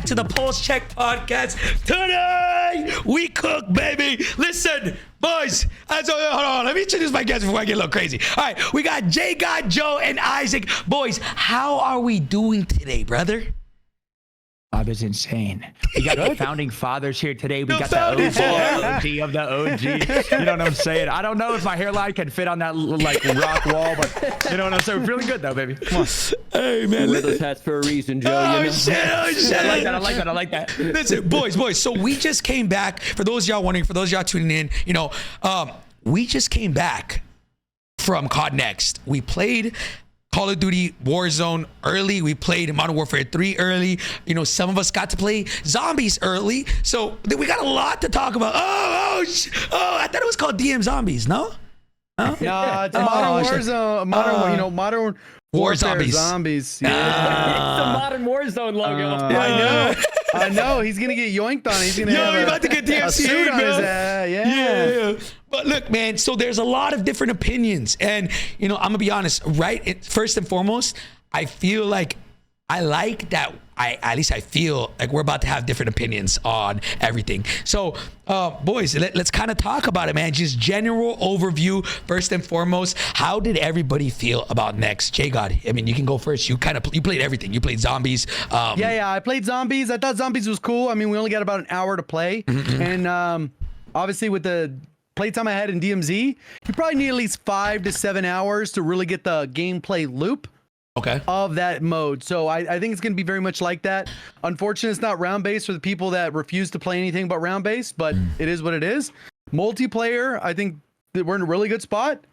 back to the Pullze Check podcast. Today, we cook, baby. Listen, boys, hold on. Let me introduce my guests before I get a little crazy. All right, we got J God, Joe, and Isaac. Boys, how are we doing today, brother? Bob is insane. We got the founding fathers here today. We got the OG of the OG. You know what I'm saying? I don't know if my hairline can fit on that like rock wall, but you know what I'm saying? We're feeling good though, baby. Come on. Hey, man. You wear those hats for a reason, Joe. Oh, you know? shit. I like that. Listen, boys. So we just came back. For those of y'all wondering, for those of y'all tuning in, we just came back from COD Next. We played Call of Duty Warzone early. We played Modern Warfare 3 early. You know, some of us got to play Zombies early. So we got a lot to talk about. I thought it was called DM Zombies, no? No, it's Modern Warzone. Modern War Warfare Zombies. Yeah. It's the Modern Warzone logo. I know. He's gonna get yoinked on. He's gonna have you're about to get DMCA, a suit on bro. his yeah. But look, man, so there's a lot of different opinions. And, I'm going to be honest, right? First and foremost, I feel like I like that. At least I feel like we're about to have different opinions on everything. So, boys, let's kind of talk about it, man. Just general overview. First and foremost, how did everybody feel about Next? J God, I mean, you can go first. You played everything. You played Zombies. I played Zombies. I thought Zombies was cool. I mean, we only got about an hour to play, and obviously with the playtime I had in DMZ, you probably need at least 5 to 7 hours to really get the gameplay loop of that mode. So I think it's going to be very much like that. Unfortunately, it's not round-based for the people that refuse to play anything but round-based, but it is what it is. Multiplayer, I think that we're in a really good spot.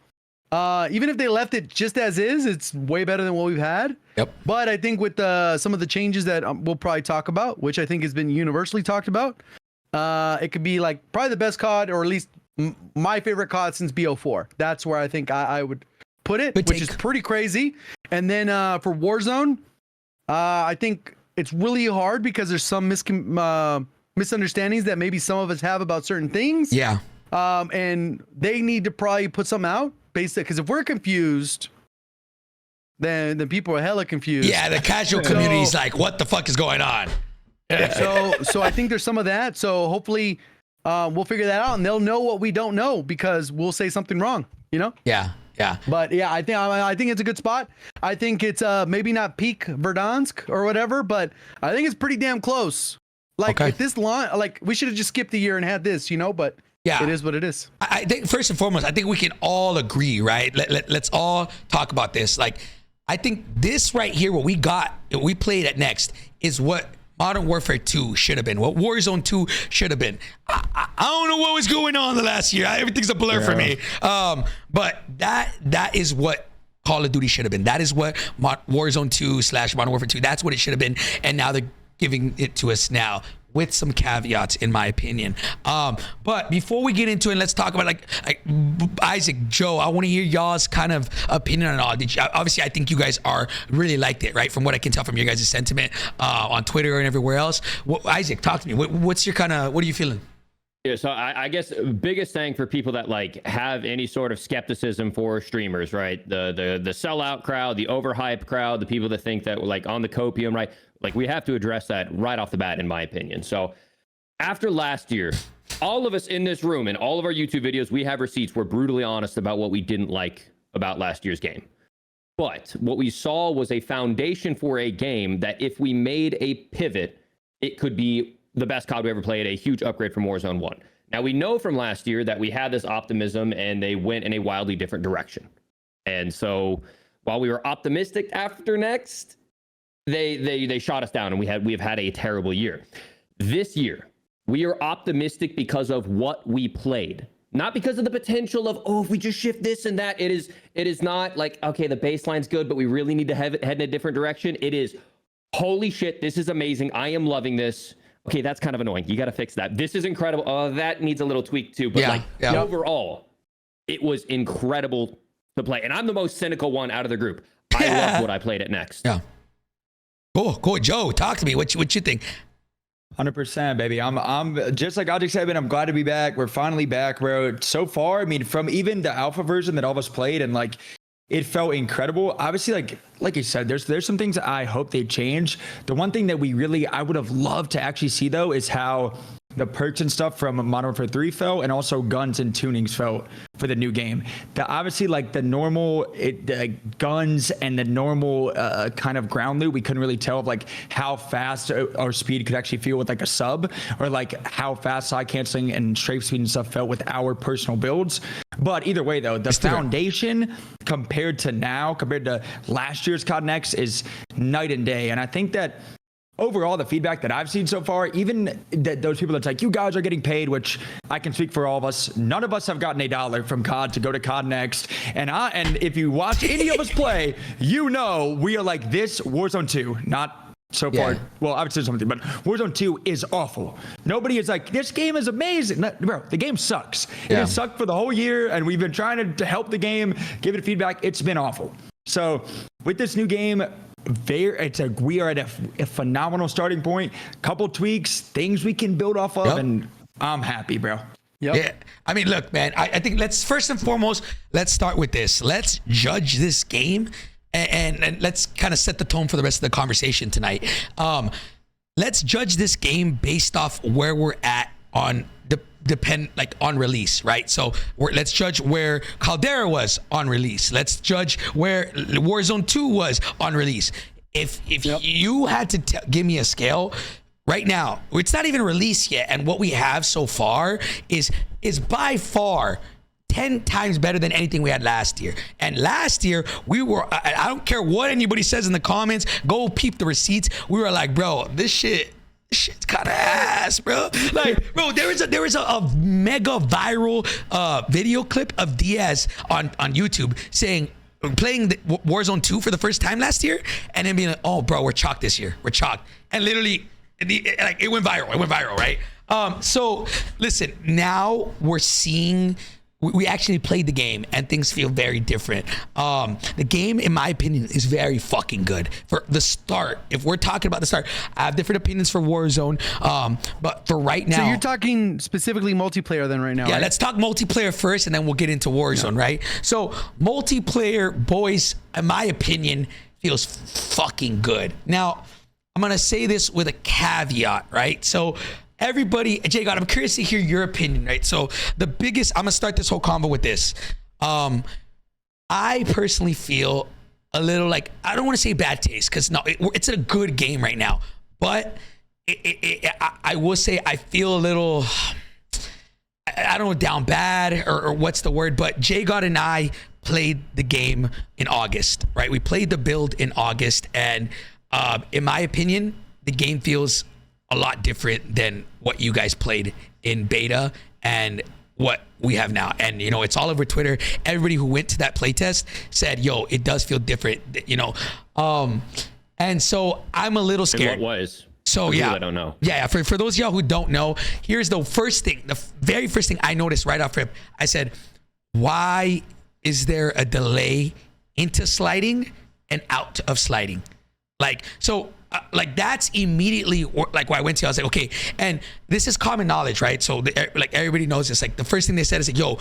Even if they left it just as is, it's way better than what we've had. Yep. But I think with some of the changes that we'll probably talk about, which I think has been universally talked about, it could be like probably the best COD, or at least my favorite COD since BO4. That's where I think I would put it, which is pretty crazy. And then for Warzone, I think it's really hard because there's some misunderstandings that maybe some of us have about certain things. Yeah. And they need to probably put some out, basically, because if we're confused, then people are hella confused. Yeah, the casual community is like, what the fuck is going on? So I think there's some of that. So hopefully we'll figure that out, and they'll know what we don't know because we'll say something wrong, Yeah. But yeah, I think it's a good spot. I think it's maybe not peak Verdansk or whatever, but I think it's pretty damn close. Like if this line, like we should have just skipped the year and had this, but yeah, it is what it is. I think first and foremost, I think we can all agree, right? Let's all talk about this. Like, I think this right here, what we played at Next, is what Modern Warfare 2 should have been, what Warzone 2 should have been. I don't know what was going on the last year. Everything's a blur for me. But that is what Call of Duty should have been. That is what Warzone 2 / Modern Warfare 2, that's what it should have been. And now they're giving it to us now, with some caveats, in my opinion. But before we get into it, let's talk about like Isaac, Joe. I want to hear y'all's kind of opinion on it all. Obviously, I think you guys really liked it, right? From what I can tell from your guys' sentiment on Twitter and everywhere else. Isaac, talk to me. What are you feeling? Yeah, so I guess biggest thing for people that like have any sort of skepticism for streamers, right? The sellout crowd, the overhyped crowd, the people that think that like on the copium, right? Like we have to address that right off the bat, in my opinion. So after last year, all of us in this room and all of our YouTube videos, we have receipts. We're brutally honest about what we didn't like about last year's game. But what we saw was a foundation for a game that if we made a pivot, it could be the best COD we ever played, a huge upgrade from Warzone 1. Now, we know from last year that we had this optimism and they went in a wildly different direction. And so while we were optimistic after Next, they shot us down and we have had a terrible year. This year, we are optimistic because of what we played. Not because of the potential of, if we just shift this and that. It is not like, okay, the baseline's good, but we really need to head in a different direction. It is, holy shit, this is amazing. I am loving this. Okay, that's kind of annoying. You got to fix that. This is incredible. That needs a little tweak too. But overall, it was incredible to play. And I'm the most cynical one out of the group. I loved what I played at Next. Yeah. Cool. Joe, talk to me. What you think? 100%, baby. I'm just like Isaac said, man, I'm glad to be back. We're finally back, bro. So far, I mean, from even the alpha version that all of us played, and like it felt incredible. Obviously, like you said, there's some things that I hope they change. The one thing that I would have loved to actually see though is how the perks and stuff from Modern Warfare 3 felt, and also guns and tunings felt for the new game. Obviously, like the normal guns and the normal kind of ground loot, we couldn't really tell of like how fast our speed could actually feel with like a sub, or like how fast side canceling and strafe speed and stuff felt with our personal builds. But either way, though, the foundation compared to last year's COD Next is night and day, and I think that. Overall, the feedback that I've seen so far, even those people that's like, you guys are getting paid, which I can speak for all of us. None of us have gotten $1 from COD to go to COD Next. And if you watch any of us play, you know we are like this Warzone 2, not so far. Well, I would say something, but Warzone 2 is awful. Nobody is like, this game is amazing. No, bro, the game sucks. It has sucked for the whole year, and we've been trying to help the game, give it feedback. It's been awful. So with this new game, we are at a phenomenal starting point. Couple tweaks, things we can build off of, and I'm happy, bro. Yeah, I mean, look, man. I think let's first and foremost let's start with this. Let's judge this game, and let's kind of set the tone for the rest of the conversation tonight. Let's judge this game based off where we're at on on release, right? So let's judge where Caldera was on release. Let's judge where Warzone 2 was on release. If you had to give me a scale right now, it's not even released yet, and what we have so far is by far 10 times better than anything we had last year. And last year, I don't care what anybody says in the comments, go peep the receipts. We were like, bro, this shit's kind of ass, bro. Like, bro, there is a mega viral video clip of Diaz on YouTube playing the Warzone 2 for the first time last year, and then being like, oh, bro, we're chalked this year. We're chalked. And literally, it went viral. It went viral, right? So listen, now we're seeing. We actually played the game and things feel very different. The game, in my opinion, is very fucking good. For the start, if we're talking about the start, I have different opinions for Warzone, but for right now. So you're talking specifically multiplayer then right now, Yeah, right? let's talk multiplayer first and then we'll get into Warzone, right? So multiplayer, boys, in my opinion, feels fucking good. Now, I'm gonna say this with a caveat, right? So everybody, Jay God, I'm curious to hear your opinion, right? So I'm gonna start this whole convo with this. I personally feel a little like, I don't want to say bad taste, because no, it's a good game right now, but I will say I feel a little, I don't know, down bad or what's the word, but Jay God and I played the game in August, right? We played the build in August, and in my opinion, the game feels a lot different than what you guys played in beta and what we have now. And, it's all over Twitter. Everybody who went to that playtest said, yo, it does feel different, and so I'm a little scared. In what ways? So yeah, I don't know. Yeah. For those of y'all who don't know, here's the very first thing I noticed right off rip. I said, why is there a delay into sliding and out of sliding? That's immediately like why I went to. I was like, okay, and this is common knowledge, right? So everybody knows this. Like the first thing they said is like, yo,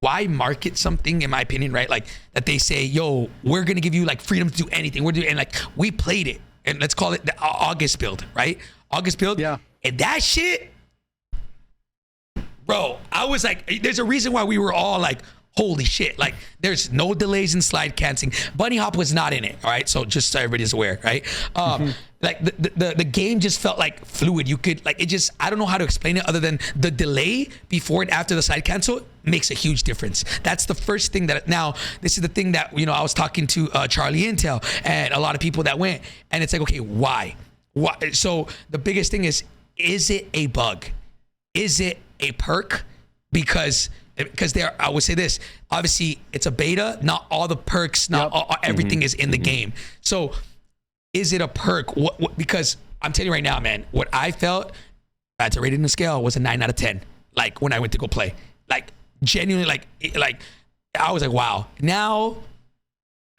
why market something, in my opinion, right? Like that they say, yo, we're gonna give you like freedom to do anything. And like we played it, and let's call it the August build, right? August build. Yeah. And that shit, bro, I was like, there's a reason why we were all like, holy shit, like there's no delays in slide canceling. Bunny hop was not in it, all right? So just so everybody's aware, right? Like the game just felt like fluid. You could like, it just, I don't know how to explain it other than the delay before and after the slide cancel makes a huge difference. That's the first thing now, this is the thing that, I was talking to Charlie Intel and a lot of people that went, and it's like, okay, why? So the biggest thing is it a bug? Is it a perk? Because there, I would say this, obviously it's a beta, not all the perks, everything is in the game. So is it a perk? What, because I'm telling you right now, man, what I felt, if I had to rate it in the scale, was a 9 out of 10. Like when I went to go play, like genuinely, like I was like, wow. Now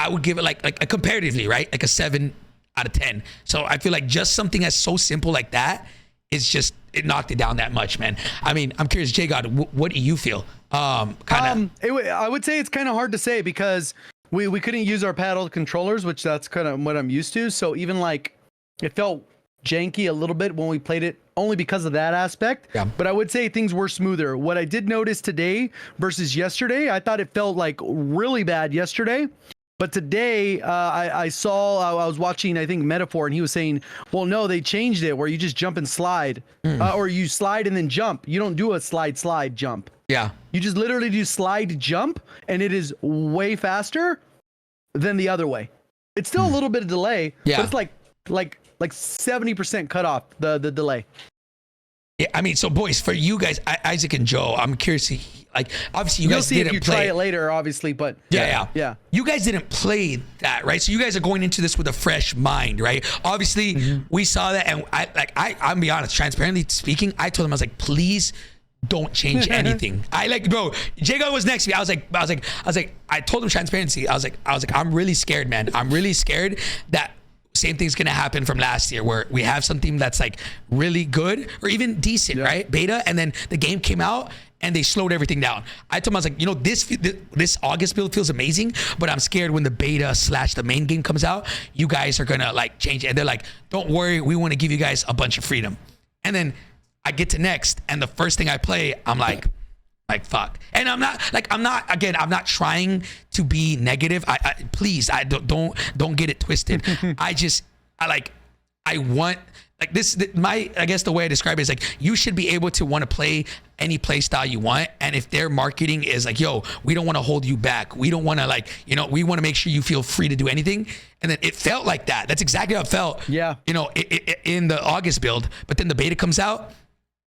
I would give it like a comparatively, right? Like a 7 out of 10. So I feel like just something that's so simple like that is just, it knocked it down that much, man. I mean, I'm curious, Jay God, what do you feel? I would say it's kind of hard to say because we couldn't use our paddle controllers, which that's kind of what I'm used to. So even like it felt janky a little bit when we played it, only because of that aspect. Yeah. But I would say things were smoother. What I did notice today versus yesterday, I thought it felt like really bad yesterday. But today, I was watching, I think, Metaphor, and he was saying, well, no, they changed it where you just jump and slide, or you slide and then jump. You don't do a slide jump. Yeah. You just literally do slide jump, and it is way faster than the other way. It's still a little bit of delay, Yeah. but it's like 70% cut off the delay. Yeah, I mean, so boys, for you guys, Isaac and Joe, I'm curious to, like, obviously you You'll guys see if didn't you play try it later, obviously, but yeah. You guys didn't play that, right? So you guys are going into this with a fresh mind, right? Obviously, we saw that, and I'm be honest, transparently speaking, I told him, I was like, please don't change anything. Bro, Jago was next to me. I told him transparency. I was like, I'm really scared, man. I'm really scared that same thing's gonna happen from last year, where we have something that's like really good or even decent, right? Beta, and then the game came out and they slowed everything down. I told him, I was like, you know, this August build feels amazing, but I'm scared when the beta / the main game comes out, you guys are gonna like change it. And they're like, don't worry, we want to give you guys a bunch of freedom. And then I get to Next, and the first thing I play, I'm like fuck. And I'm not trying to be negative. Please, don't get it twisted. I want, like, this, I guess the way I describe it is like, you should be able to want to play any play style you want. And if their marketing is like, yo, we don't want to hold you back, we don't want to, like, you know, we want to make sure you feel free to do anything. And then it felt like that. That's exactly how it felt. Yeah. You know, in the August build, but then the beta comes out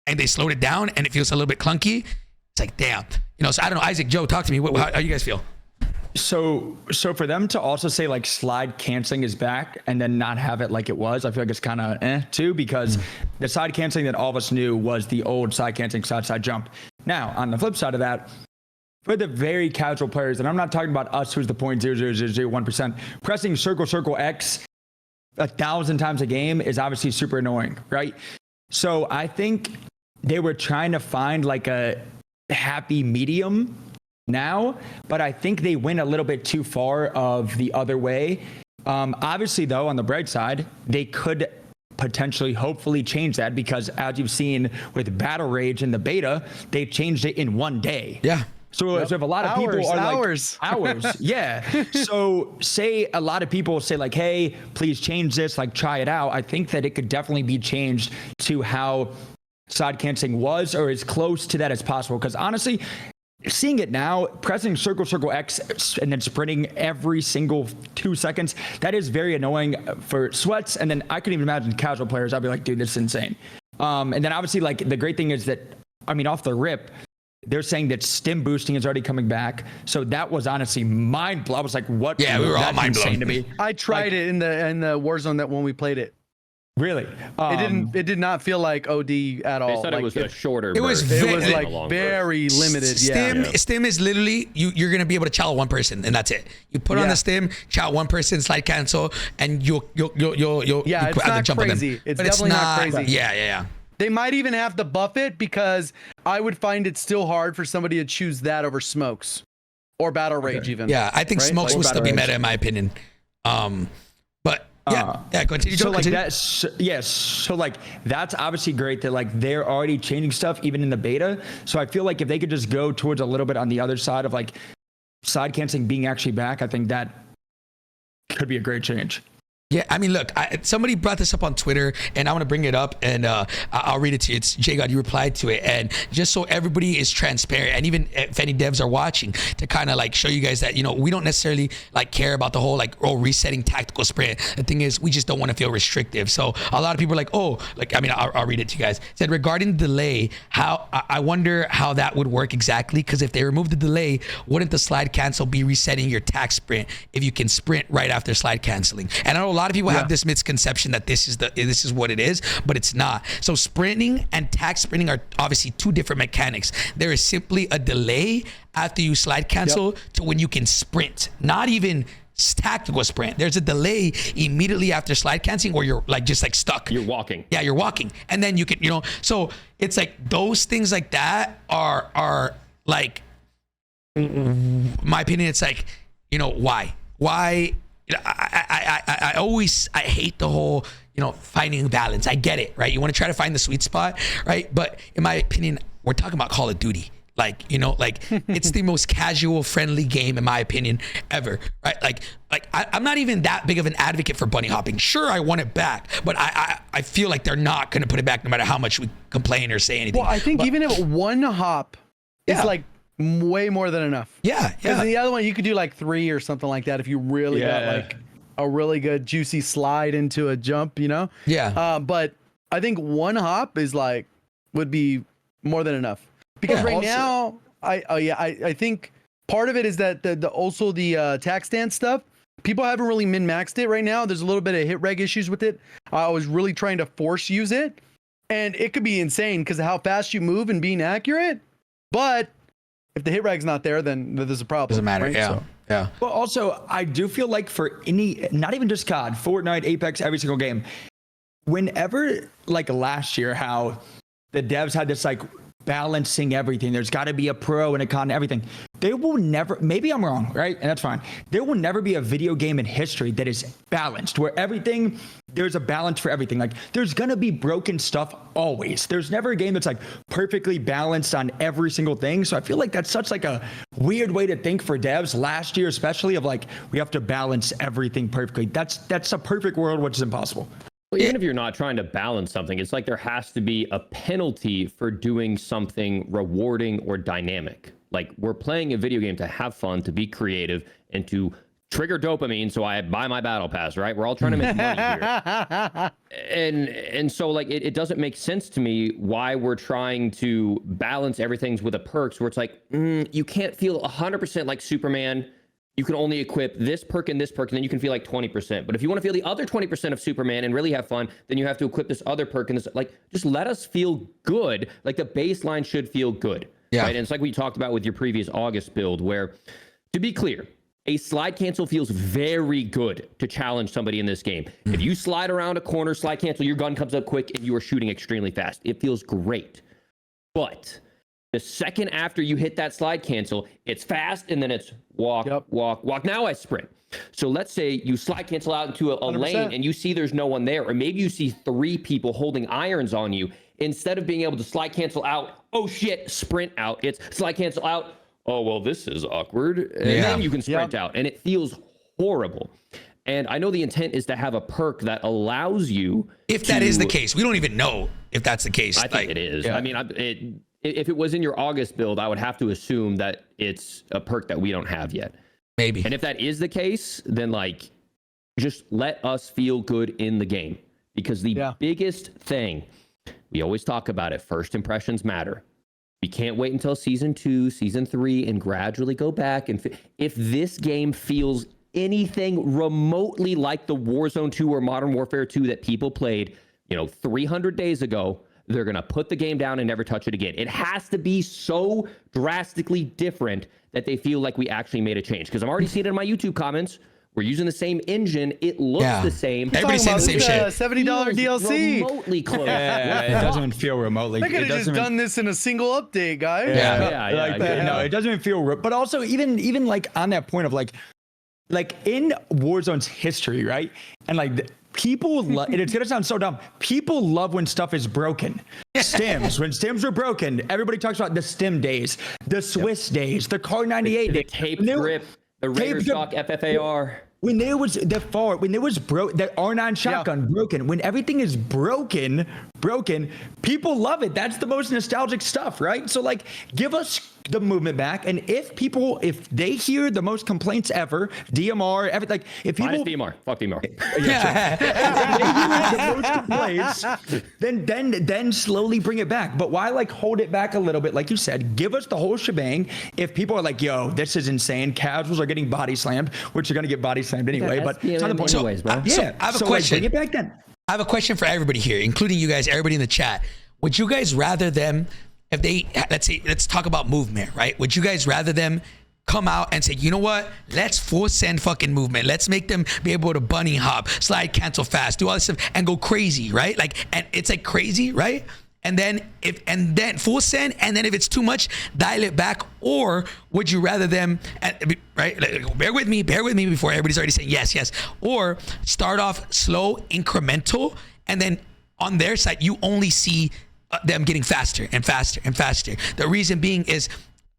and they slowed it down and it feels a little bit clunky. It's like, damn. You know, so I don't know. Isaac, Joe, talk to me. How you guys feel? So for them to also say like slide canceling is back and then not have it like it was, I feel like it's kind of too, because the side canceling that all of us knew was the old side canceling side jump. Now, on the flip side of that, for the very casual players, and I'm not talking about us who's the 0.00001%, pressing circle X 1,000 times a game is obviously super annoying, right? So I think they were trying to find like a happy medium now, but I think they went a little bit too far of the other way. Obviously, though, on the bright side, they could potentially, hopefully change that, because as you've seen with Battle Rage in the beta, they changed it in one day. Yeah. So if a lot of people are hours, yeah. So say a lot of people say like, hey, please change this, like try it out. I think that it could definitely be changed to how side canceling was, or as close to that as possible. Because honestly, seeing it now, pressing circle X and then sprinting every single 2 seconds, that is very annoying for sweats. And then I can even imagine casual players, I'd be like, dude, this is insane. And then obviously, like, the great thing is that, I mean, off the rip, they're saying that stim boosting is already coming back. So that was honestly mind blown. I was like, what? Yeah, we were all mind blown. To me. I tried it in the Warzone that when we played it. Really? It did not feel like OD at all. They said like, it was a shorter. It was burst. it was very- like very limited. Stim is literally you're gonna be able to chow one person, and that's it. You put on the stim, chow one person, slide cancel, and you'll Yeah, it's have to not jump on them. crazy. It's But definitely not crazy. Yeah. They might even have to buff it, because I would find it still hard for somebody to choose that over smokes or battle rage even. Yeah, I think Right? smokes Like would still be Battle meta in my opinion. But continue. So like continue. that's yes. So like that's obviously great that like they're already changing stuff even in the beta. So I feel like if they could just go towards a little bit on the other side of like side canceling being actually back, I think that could be a great change. Yeah, I mean, look, somebody brought this up on Twitter, and I want to bring it up, and I'll read it to you. It's JGod, you replied to it, and just so everybody is transparent, and even if any devs are watching, to kind of like show you guys that, you know, we don't necessarily like care about the whole like resetting tactical sprint. The thing is, we just don't want to feel restrictive. So a lot of people are like, I'll read it to you guys. It said, regarding delay, I wonder how that would work exactly, because if they remove the delay, wouldn't the slide cancel be resetting your tac sprint if you can sprint right after slide canceling? And I know a lot of people have this misconception that this is what it is, but it's not. So sprinting and tac sprinting are obviously two different mechanics. There is simply a delay after you slide cancel to when you can sprint, not even tactical sprint. There's a delay immediately after slide canceling where you're like just like stuck. You're walking. Yeah, you're walking, and then you can, you know. So it's like those things like that are like, in my opinion, it's like, you know, why? I always hate the whole, you know, finding balance. I get it, right? You want to try to find the sweet spot, right? But in my opinion, we're talking about Call of Duty. Like, you know, like it's the most casual friendly game in my opinion ever, right? Like I'm not even that big of an advocate for bunny hopping. Sure, I want it back, but I feel like they're not going to put it back no matter how much we complain or say anything. Well, I think even if one hop is like way more than enough. Yeah. Because the other one you could do like 3 or something like that if you really got like a really good juicy slide into a jump, you know? Yeah. But I think one hop is like would be more than enough. Because right now, I think part of it is that the tac stand stuff, people haven't really min-maxed it right now. There's a little bit of hit reg issues with it. I was really trying to force use it, and it could be insane because of how fast you move and being accurate. But if the hit reg's not there, then there's a problem. Doesn't matter. Right? Yeah. So, yeah. Well, also, I do feel like for any, not even just COD, Fortnite, Apex, every single game, whenever, like last year, how the devs had this like balancing everything. There's got to be a pro and a con and everything. There will never, maybe I'm wrong, right? And that's fine. There will never be a video game in history that is balanced, where everything, there's a balance for everything. Like there's going to be broken stuff always. There's never a game that's like perfectly balanced on every single thing. So I feel like that's such like a weird way to think for devs last year, especially of like, we have to balance everything perfectly. That's a perfect world, which is impossible. Well, even if you're not trying to balance something, it's like there has to be a penalty for doing something rewarding or dynamic. Like we're playing a video game to have fun, to be creative, and to trigger dopamine so I buy my battle pass, right? We're all trying to make money here. And so like it doesn't make sense to me why we're trying to balance everything with a perks where it's like, you can't feel 100% like Superman. You can only equip this perk and then you can feel like 20%. But if you want to feel the other 20% of Superman and really have fun, then you have to equip this other perk and this, like, just let us feel good. Like the baseline should feel good. Yeah. Right? And it's like we talked about with your previous August build where, to be clear, a slide cancel feels very good to challenge somebody in this game. If you slide around a corner, slide cancel, your gun comes up quick and you are shooting extremely fast. It feels great. But the second after you hit that slide cancel, it's fast and then it's walk, walk. Now I sprint. So let's say you slide cancel out into a lane and you see there's no one there, or maybe you see 3 people holding irons on you. Instead of being able to slide cancel out, oh shit, sprint out. It's slide cancel out. Oh, well, this is awkward. And then you can sprint out, and it feels horrible. And I know the intent is to have a perk that allows you. If that is the case, we don't even know if that's the case. I think it is. Yeah. I mean, if it was in your August build, I would have to assume that it's a perk that we don't have yet. Maybe. And if that is the case, then like, just let us feel good in the game. Because the biggest thing, we always talk about it, first impressions matter. We can't wait until season 2, season 3, and gradually go back. And if this game feels anything remotely like the Warzone 2 or Modern Warfare 2 that people played, 300 days ago, they're going to put the game down and never touch it again. It has to be so drastically different that they feel like we actually made a change. Because I'm already seeing it in my YouTube comments. We're using the same engine. It looks the same. Everybody's saying the same shit. $70 DLC. Remotely close. It doesn't feel remotely. They could have just done this in a single update, guys. No, it doesn't feel. But also, even like on that point of like in Warzone's history, right? And like people love. It's gonna sound so dumb. People love when stuff is broken. Stims. When stims were broken, everybody talks about the stim days, the Swiss days, the Car 98 the days, tape grip, the Raider stock FFAR. When there was the R9 shotgun broken, when everything is broken, people love it. That's the most nostalgic stuff, right? So like, give us the movement back. And if they hear the most complaints ever, DMR, everything, like if people DMR, fuck DMR. If they hear the most complaints, then slowly bring it back. But why like hold it back a little bit? Like you said, give us the whole shebang. If people are like, yo, this is insane, casuals are getting body slammed, which are going to get body slammed anyway, but it's not the point. Anyways, bro. So I have a question. Like, bring it back then. I have a question for everybody here, including you guys, everybody in the chat. Would you guys rather them, if they, let's talk about movement, right? Would you guys rather them come out and say, you know what? Let's full send fucking movement. Let's make them be able to bunny hop, slide cancel fast, do all this stuff and go crazy, right? Like, and it's like crazy, right? and then full send, and then if it's too much, dial it back? Or would you rather them, right? Like, bear with me before everybody's already saying yes. Or start off slow, incremental, and then on their side, you only see them getting faster and faster and faster. The reason being is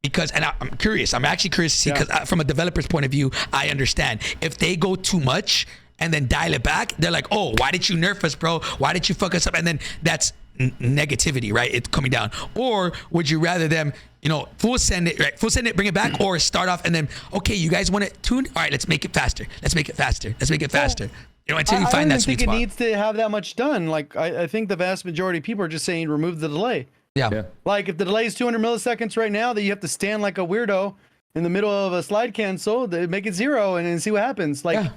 because, and I'm curious, I'm actually curious to see, because from a developer's point of view, I understand if they go too much and then dial it back, they're like, oh, why did you nerf us, bro? Why did you fuck us up? And then that's negativity, right? It's coming down. Or would you rather them, full send it, right? Full send it, bring it back, or start off and then, okay, you guys want it tuned? All right, let's make it faster. Until you find that sweet spot. I don't think it needs to have that much done. Like, I think the vast majority of people are just saying remove the delay. Yeah. Like, if the delay is 200 milliseconds right now, that you have to stand like a weirdo in the middle of a slide cancel, make it 0 and then see what happens. Like,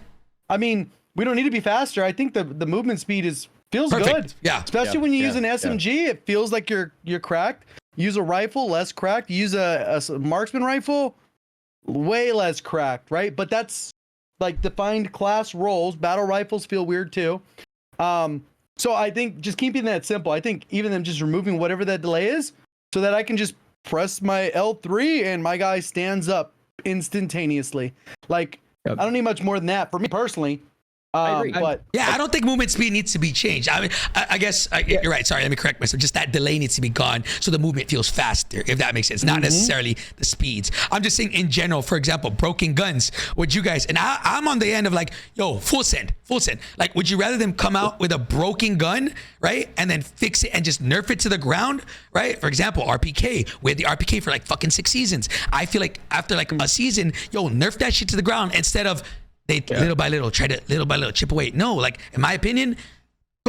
I mean, we don't need to be faster. I think the movement speed feels perfect. Good. Yeah. Especially when you use an SMG, it feels like you're cracked. Use a rifle, less cracked. Use a marksman rifle, way less cracked, right? But that's like defined class roles. Battle rifles feel weird too. So I think just keeping that simple. I think even them just removing whatever that delay is, so that I can just press my L3 and my guy stands up instantaneously. Like, I don't need much more than that for me personally. I agree. But I don't think movement speed needs to be changed. I mean, I guess you're right. Sorry, let me correct myself. Just that delay needs to be gone so the movement feels faster, if that makes sense. Not necessarily the speeds. I'm just saying in general, for example, broken guns. Would you guys, and I'm on the end of like, yo, full send. Like, would you rather them come out with a broken gun, right? And then fix it and just nerf it to the ground, right? For example, RPK. We had the RPK for like fucking 6 seasons. I feel like after like a season, yo, nerf that shit to the ground instead of little by little, try to little by little chip away. No, like, in my opinion,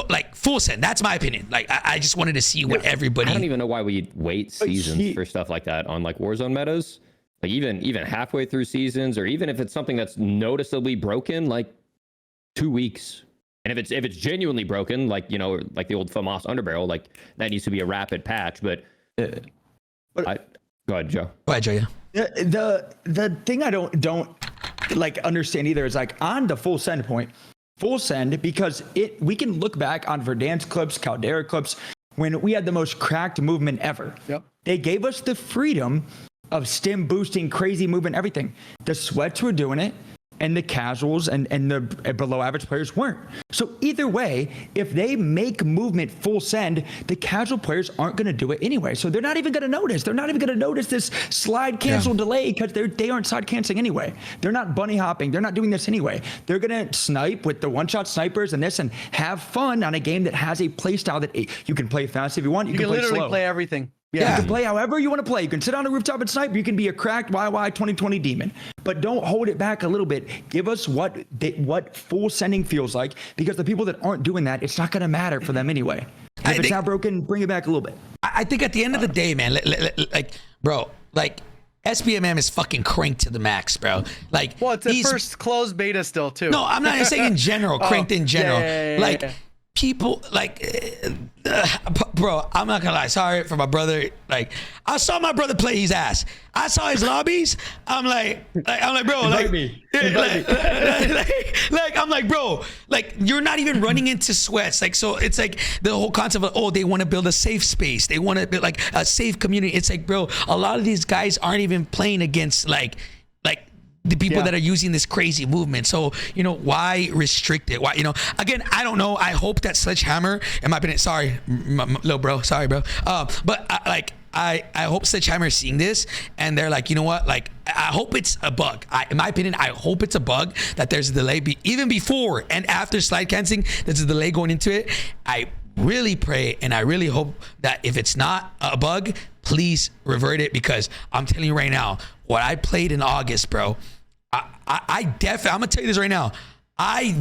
like full send. That's my opinion. Like, I just wanted to see what everybody. I don't even know why we wait seasons for stuff like that on like Warzone metas. Like even halfway through seasons, or even if it's something that's noticeably broken, like 2 weeks. And if it's genuinely broken, like like the old FAMAS underbarrel, like that needs to be a rapid patch. But go ahead, Joe. Go ahead, Joe. Yeah. The thing I don't like understand either is like on the full send point, because we can look back on Verdansk clips, Caldera clips, when we had the most cracked movement ever. Yep. They gave us the freedom of stim boosting, crazy movement, everything. The sweats were doing it, and the casuals and the below average players weren't. So either way, if they make movement full send, the casual players aren't going to do it anyway. So they're not even going to notice. They're not even going to notice this slide cancel delay because they aren't slide canceling anyway. They're not bunny hopping. They're not doing this anyway. They're going to snipe with the one-shot snipers and this and have fun on a game that has a play style that you can play fast if you want. You can play literally slow. play everything. Yeah, you can play however you want to play. You can sit on a rooftop and snipe. You can be a cracked YY 2020 demon. But don't hold it back a little bit. Give us what full sending feels like, because the people that aren't doing that, it's not going to matter for them anyway. And if it's not broken, bring it back a little bit. I think at the end of the day, man, like, bro, like, SBMM is fucking cranked to the max, bro. Like, well, it's a first closed beta still, too. No, I'm not saying in general, cranked in general. Yeah. People like, bro, I'm not gonna lie. Sorry for my brother. Like, I saw my brother play his ass. I saw his lobbies. I'm like, bro, like, I'm like, bro, like, you're not even running into sweats. Like, so it's like the whole concept of, oh, they want to build a safe space. They want to build like a safe community. It's like, bro, a lot of these guys aren't even playing against like the people that are using this crazy movement. So, why restrict it? Why, again, I don't know. I hope that Sledgehammer, in my opinion, sorry, little bro, sorry, bro. But I hope Sledgehammer is seeing this and they're like, you know what? Like, I hope it's a bug. In my opinion, I hope it's a bug, that there's a delay even before and after slide canceling, there's a delay going into it. I really pray and I really hope that if it's not a bug, please revert it, because I'm telling you right now, what I played in August, bro, I definitely, I'm gonna tell you this right now, I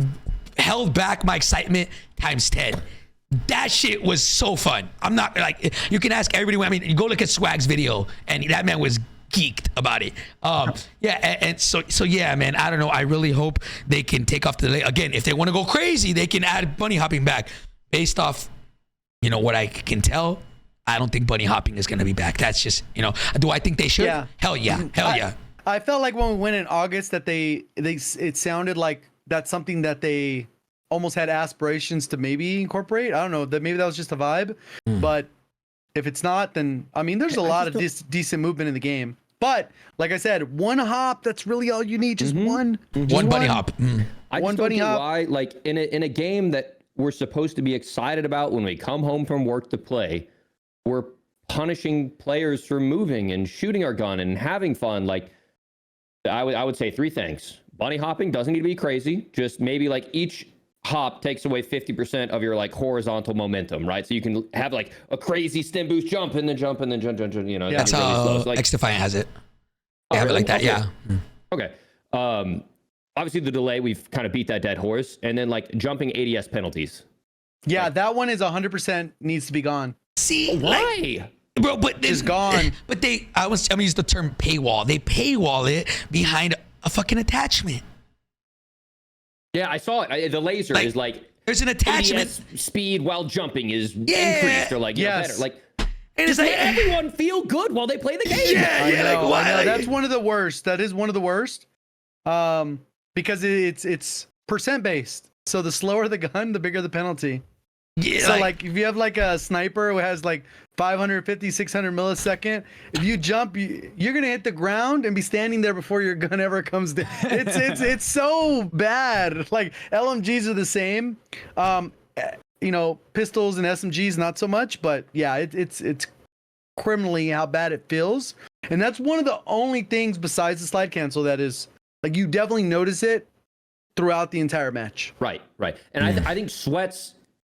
held back my excitement times 10. That shit was so fun. I'm not like, you can ask everybody. I mean, you go look at Swag's video and that man was geeked about it. And so yeah, man, I don't know. I really hope they can take off the delay. Again, if they want to go crazy, they can add bunny hopping back. Based off, what I can tell, I don't think bunny hopping is going to be back. That's just, do I think they should? Yeah. Hell yeah. I felt like when we went in August that it sounded like that's something that they almost had aspirations to maybe incorporate. I don't know, that maybe that was just a vibe, but If it's not, then I mean, there's a lot of decent movement in the game. But like I said, one hop, that's really all you need. Just one. One bunny hop. I One just don't bunny get hop. why, like in a game that we're supposed to be excited about when we come home from work to play, we're punishing players for moving and shooting our gun and having fun. Like I would say 3 things. Bunny hopping doesn't need to be crazy. Just maybe like each hop takes away 50% of your like horizontal momentum, right? So you can have like a crazy stim boost jump and then jump and then jump, you know. That's really how slow. So, like, X-Defiant has it. They Oh, have it really? like that, Okay. yeah. Okay. Obviously the delay, we've kind of beat that dead horse. And then like jumping ADS penalties. Yeah, that one is 100% needs to be gone. See, Why? bro, but It's gone. But I'm gonna use the term paywall. They paywall it behind a fucking attachment. Yeah, I saw it. The laser Like, is like There's an attachment, ADS speed while jumping is Yeah. increased or like you know, Yes. better. Like and it's just like let everyone feel good while they play the game. yeah, I yeah, know, like why? I know. Like, That's one of the worst. That is one of the worst. Because it's percent based. So the slower the gun, the bigger the penalty. yeah, So like if you have like a sniper who has like 550, 600 millisecond, if you jump, you're gonna hit the ground and be standing there before your gun ever comes down. It's so bad. Like LMGs are the same. You know, pistols and SMGs not so much, but yeah, it's criminally how bad it feels. And that's one of the only things besides the slide cancel that is like you definitely notice it throughout the entire match. Right. And I think sweats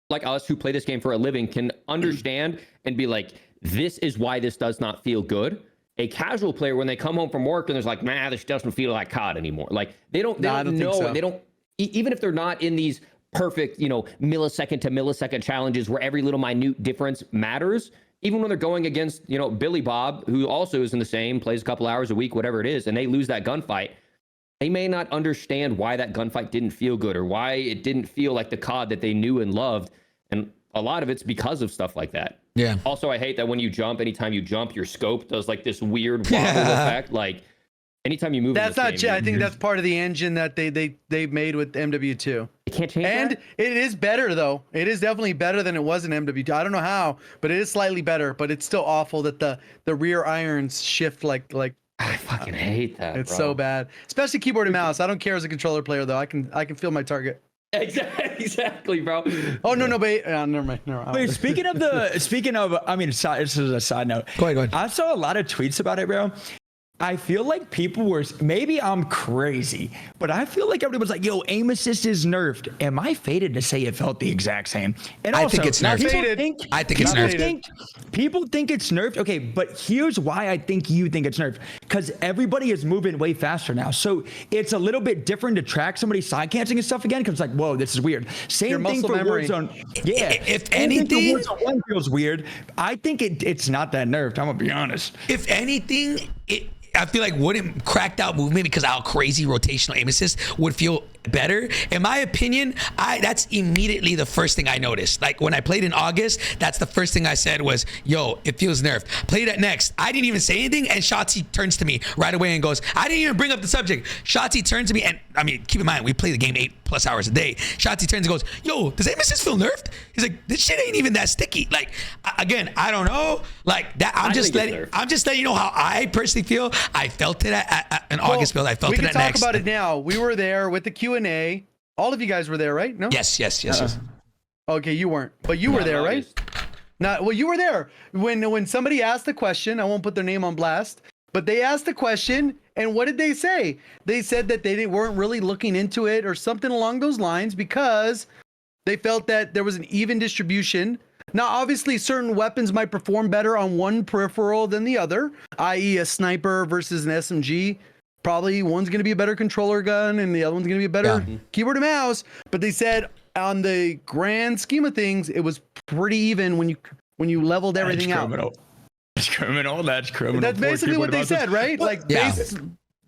like us who play this game for a living can understand and be like, this is why this does not feel good. A casual player, when they come home from work and there's like, nah, this doesn't feel like COD anymore. Like they don't I don't think know. so. They don't, even if they're not in these perfect, you know, millisecond to millisecond challenges where every little minute difference matters. Even when they're going against, you know, Billy Bob, who also is in the same, plays a couple hours a week, whatever it is, and they lose that gunfight, they may not understand why that gunfight didn't feel good or why it didn't feel like the COD that they knew and loved. And a lot of it's because of stuff like that. yeah. Also, I hate that when you jump, anytime you jump, your scope does like this weird wobble effect. Like anytime you move, That's in not. this game, I think that's part of the engine that they made with MW2. you can't change And that? it is better though. It is definitely better than it was in MW2. I don't know how, but it is slightly better. But it's still awful that the rear irons shift like I fucking hate that. it's bro. so bad. Especially keyboard and mouse. I don't care as a controller player though. I can feel my target. Exactly, bro. Oh no, but never mind. Wait, speaking of, I mean, this is a side note. Go ahead. I saw a lot of tweets about it, bro. I feel like people were, maybe I'm crazy, but I feel like everybody was like, yo, aim assist is nerfed. Am I fated to say it felt the exact same? And I also, think it's now nerfed. people I think it's nerfed. People think it's nerfed. Okay, but here's why I think you think it's nerfed. Because everybody is moving way faster now. So it's a little bit different to track somebody side canceling and stuff again. Because it's like, whoa, this is weird. Same Your thing muscle for memory. Warzone. Yeah. If Same thing for anything- Warzone 1 feels weird. I think it's not that nerfed. I'm going to be honest. If anything, I feel like wouldn't cracked out movement because how crazy rotational aim assist would feel better. In my opinion, that's immediately the first thing I noticed. Like when I played in August, that's the first thing I said was, yo, it feels nerfed. Played at Next. I didn't even say anything, and Shotzi turns to me right away and goes, I didn't even bring up the subject. Shotzi turns to me, and I mean, keep in mind, we play the game 8+ hours a day. Shotzi turns and goes, yo, does aim assist feel nerfed? He's like, this shit ain't even that sticky. Like, again, I don't know. Like that, I'm just letting you know how I personally feel. I felt it in August build. I felt it at Next. We can talk about it now. We were there with the Q&A. All of you guys were there, right? No? Yes. Okay, you weren't. But you were there, right? Well, you were there. When somebody asked the question, I won't put their name on blast, but they asked the question, and what did they say? They said that they weren't really looking into it or something along those lines because they felt that there was an even distribution. Now, obviously, certain weapons might perform better on one peripheral than the other, i.e. a sniper versus an SMG. Probably one's going to be a better controller gun and the other one's going to be a better keyboard and mouse. But they said on the grand scheme of things, it was pretty even when you leveled everything out. That's criminal. That's criminal. That's basically what they said, right? Like, Yeah.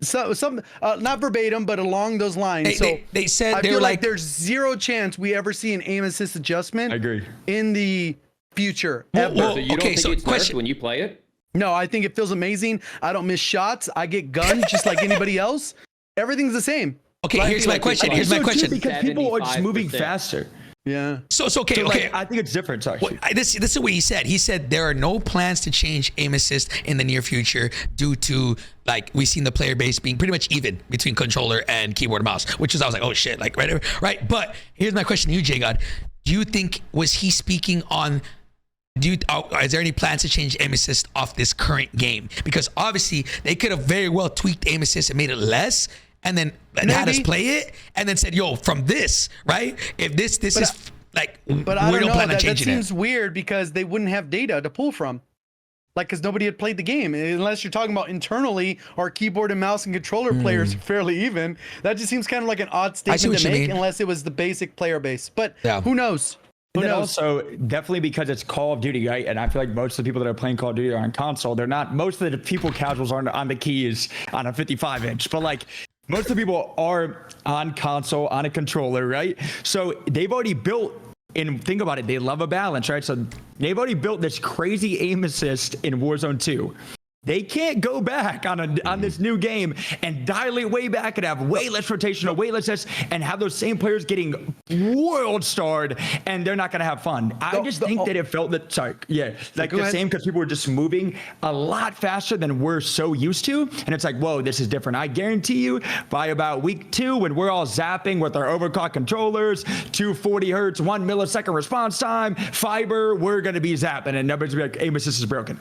some not verbatim, but along those lines. They said I they feel were like like, there's zero chance we ever see an aim assist adjustment. I agree. In the future. Well, ever. So you don't Okay, think so it's question- nerfed when you play it? No, I think it feels amazing. I don't miss shots. I get gunned just like anybody else. Everything's the same. okay, I here's feel my like question. it's Here's my So, too, question. because people are just moving 75%. faster. Yeah. So it's okay. Like, Okay. I think it's different. Sorry. Well, this is what he said. He said there are no plans to change aim assist in the near future due to like we've seen the player base being pretty much even between controller and keyboard and mouse, which is I was like, oh shit, like right. But here's my question to you, J-God. Do you think was he speaking on? Is there any plans to change aim assist off this current game? Because obviously they could have very well tweaked aim assist and made it less, and then had us play it, and then said, "Yo, from this, right? If this is like, but I we don't don't know. plan on That changing seems it." weird because they wouldn't have data to pull from, like because nobody had played the game. Unless you're talking about internally, our keyboard and mouse and controller players are fairly even. That just seems kind of like an odd statement to make, unless it was the basic player base. But who knows? And then also, definitely because it's Call of Duty, right? And I feel like most of the people that are playing Call of Duty are on console. They're not. Most of the people casuals aren't on the keys on a 55-inch, but like. Most of the people are on console, on a controller, right? So they've already built, and think about it, they love a balance, right? So they've already built this crazy aim assist in Warzone 2. They can't go back on this new game and dial it way back and have way less rotational, way less this, and have those same players getting world starred, and they're not going to have fun. I just think that it felt that, like the same, because people were just moving a lot faster than we're so used to. And it's like, whoa, this is different. I guarantee you by about week 2, when we're all zapping with our overclock controllers, 240 hertz, 1 millisecond response time, fiber, we're going to be zapping, and nobody's going to be like, aim assist is broken.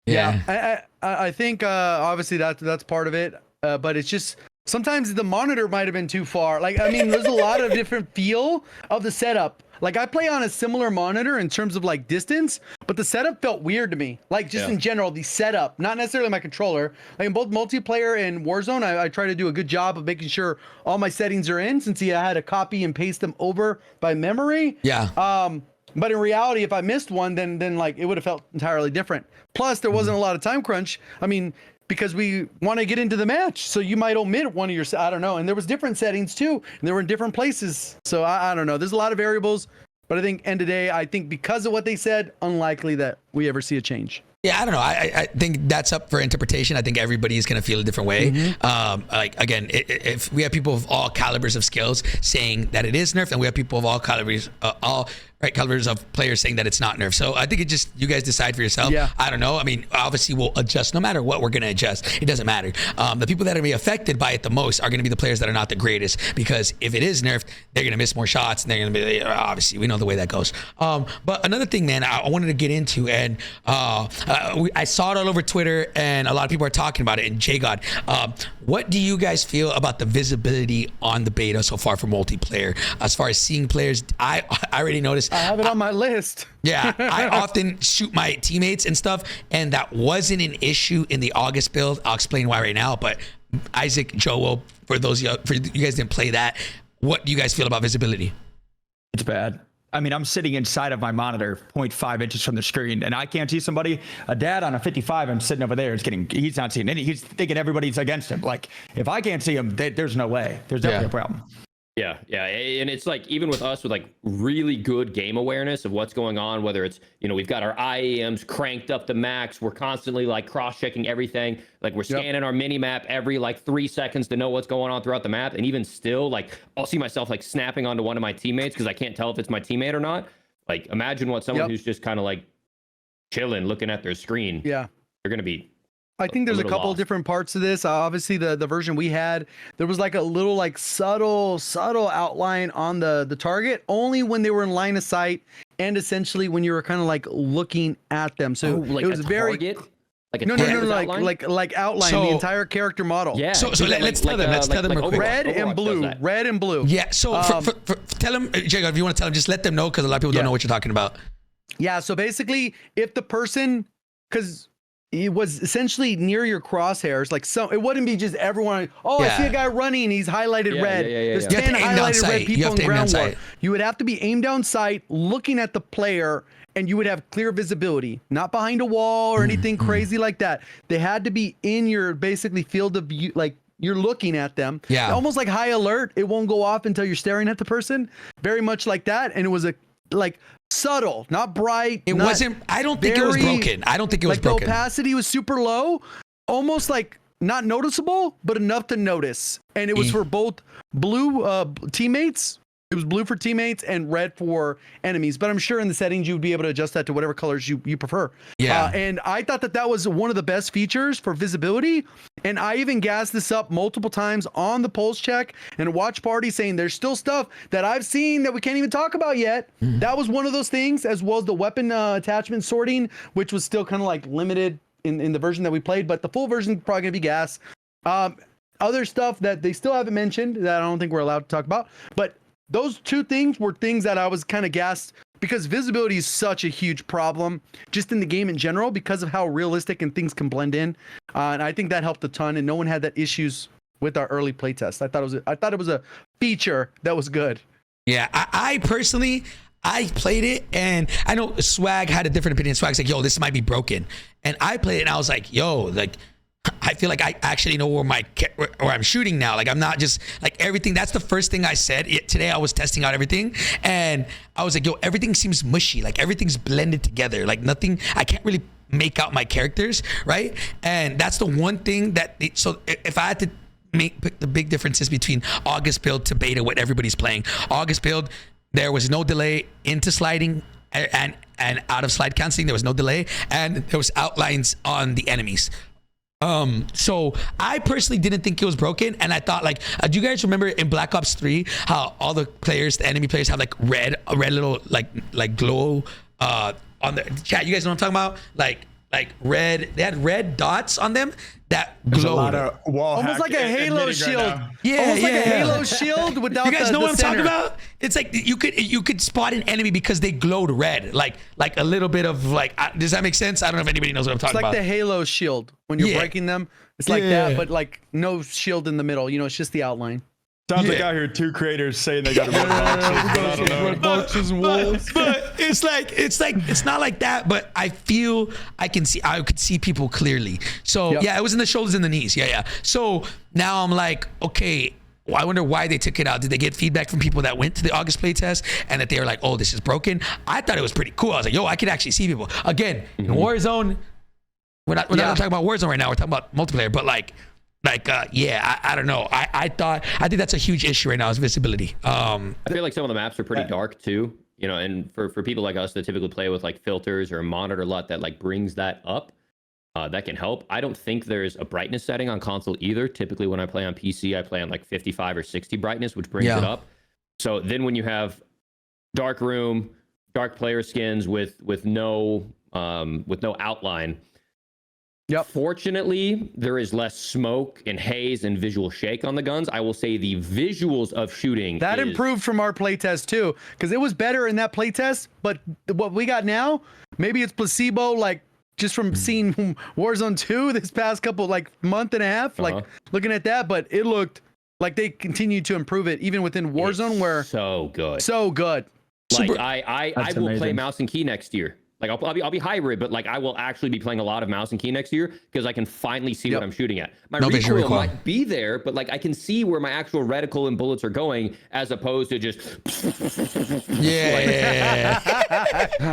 Yeah, I think obviously that's part of it, but it's just sometimes the monitor might have been too far. Like, I mean, there's a lot of different feel of the setup. Like, I play on a similar monitor in terms of like distance, but the setup felt weird to me. Like, just in general, the setup, not necessarily my controller. Like in both multiplayer and Warzone, I try to do a good job of making sure all my settings are in, since I had to copy and paste them over by memory. But in reality, if I missed one, then like it would have felt entirely different. Plus, there wasn't a lot of time crunch. I mean, because we want to get into the match, so you might omit one of your. I don't know. And there was different settings too, and they were in different places. So I don't know. There's a lot of variables, but I think end of the day, I think because of what they said, unlikely that we ever see a change. Yeah, I don't know. I think that's up for interpretation. I think everybody's going to feel a different way. Like, again, if we have people of all calibers of skills saying that it is nerfed, and we have people of all calibers, calibers of players saying that it's not nerfed. So I think it just, you guys decide for yourself. I don't know. I mean, obviously we'll adjust no matter what. We're going to adjust. It doesn't matter. The people that are going to be affected by it the most are going to be the players that are not the greatest, because if it is nerfed, they're going to miss more shots, and they're going to be, obviously we know the way that goes. But another thing, man, I wanted to get into, and I saw it all over Twitter, and a lot of people are talking about it. And J-God, what do you guys feel about the visibility on the beta so far for multiplayer? As far as seeing players, I already noticed. I have it on my list. Yeah, I often shoot my teammates and stuff, and that wasn't an issue in the August build. I'll explain why right now. But Isaac, Joel, for you guys didn't play that, what do you guys feel about visibility? It's bad. I mean, I'm sitting inside of my monitor 0.5 inches from the screen, and I can't see somebody. A dad on a 55 and sitting over there he's not seeing any. He's thinking everybody's against him. Like, if I can't see him, there's no way. There's definitely a problem. Yeah, and it's like, even with us with like really good game awareness of what's going on, whether it's, we've got our IAMs cranked up to max, we're constantly like cross-checking everything, like we're scanning our mini map every like 3 seconds to know what's going on throughout the map, and even still, like, I'll see myself like snapping onto one of my teammates because I can't tell if it's my teammate or not. Like, imagine what someone who's just kind of like chilling, looking at their screen. They're gonna be. I think there's a couple of different parts to this. Obviously, the version we had, there was like a little like subtle outline on the target only when they were in line of sight, and essentially when you were kind of like looking at them. So like it was very like a no, like outline the entire character model. Yeah. So let's tell them. Let's tell them real quick. Red and blue. Yeah. So tell them, Jacob, if you want to tell them, just let them know, because a lot of people don't know what you're talking about. Yeah. So basically, if the person, because it was essentially near your crosshairs, like, so it wouldn't be just everyone. I see a guy running, he's highlighted red. There's 10 highlighted red people in ground war. You would have to be aimed down sight, looking at the player, and you would have clear visibility, not behind a wall or anything crazy like that. They had to be in your basically field of view, like you're looking at them. Almost like high alert. It won't go off until you're staring at the person. Very much like that. And it was subtle, not bright. It wasn't. I don't think it was broken. I don't think it was broken. The opacity was super low, almost like not noticeable, but enough to notice. And it was for both blue teammates It was blue for teammates and red for enemies. But I'm sure in the settings you would be able to adjust that to whatever colors you prefer. Yeah. And I thought that was one of the best features for visibility. And I even gassed this up multiple times on the Pullze Check and watch party, saying there's still stuff that I've seen that we can't even talk about yet. That was one of those things, as well as the weapon attachment sorting, which was still kind of like limited in the version that we played. But the full version probably gonna be gas. Other stuff that they still haven't mentioned that I don't think we're allowed to talk about. But those two things were things that I was kind of gassed, because visibility is such a huge problem just in the game in general because of how realistic and things can blend in. And I think that helped a ton, and no one had that issues with our early playtest. I thought it was a feature that was good. Yeah, I personally, I played it, and I know Swag had a different opinion. Swag's like, yo, this might be broken. And I played it, and I was like, yo, like, I feel like I actually know where I'm shooting now. Like, I'm not just like everything. That's the first thing I said. Today I was testing out everything, and I was like, yo, everything seems mushy. Like, everything's blended together. Like, nothing, I can't really make out my characters, right? And that's the one thing that, so if I had to pick the big differences between August build to beta, what everybody's playing. August build, there was no delay into sliding and out of slide canceling. There was no delay, and there was outlines on the enemies. So I personally didn't think it was broken, and I thought, like, do you guys remember in Black Ops 3 how all the players, the enemy players, have like red little like glow on the chat? You guys know what I'm talking about? Like red, they had red dots on them that glowed. There's a lot of wall Almost like a Halo shield. Right, Yeah, almost like a Halo shield without. You guys know what I'm center. talking about? It's like you could spot an enemy because they glowed red, like a little bit of like. Does that make sense? I don't know if anybody knows what I'm talking about. It's like the Halo shield when you're breaking them. It's like that, but like no shield in the middle. You know, it's just the outline. Sounds like out here 2 creators saying they got red boxes, but I don't know. Red boxes and wolves. But it's not like that. But I feel I could see people clearly. So yeah, it was in the shoulders and the knees. Yeah. So now I'm like, okay, well, I wonder why they took it out. Did they get feedback from people that went to the August playtest and that they were like, oh, this is broken? I thought it was pretty cool. I was like, yo, I could actually see people. Again, in Warzone, we're not talking about Warzone right now. We're talking about multiplayer. But I don't know. I think that's a huge issue right now is visibility. I feel like some of the maps are pretty dark too, you know, and for people like us that typically play with like filters or a monitor a lot that like brings that up, that can help. I don't think there's a brightness setting on console either. Typically when I play on PC, I play on like 55 or 60 brightness, which brings it up. So then when you have dark room, dark player skins with no outline, fortunately, there is less smoke and haze and visual shake on the guns. I will say the visuals of shooting that improved from our playtest too, because it was better in that playtest. But what we got now, maybe it's placebo, like just from seeing Warzone 2 this past couple month and a half, like looking at that. But it looked like they continued to improve it even within Warzone, where so good. Like I will play mouse and key next year. Like I'll be hybrid, but like I will actually be playing a lot of mouse and key next year because I can finally see what I'm shooting at. My recoil might be there, but like I can see where my actual reticle and bullets are going, as opposed to just God,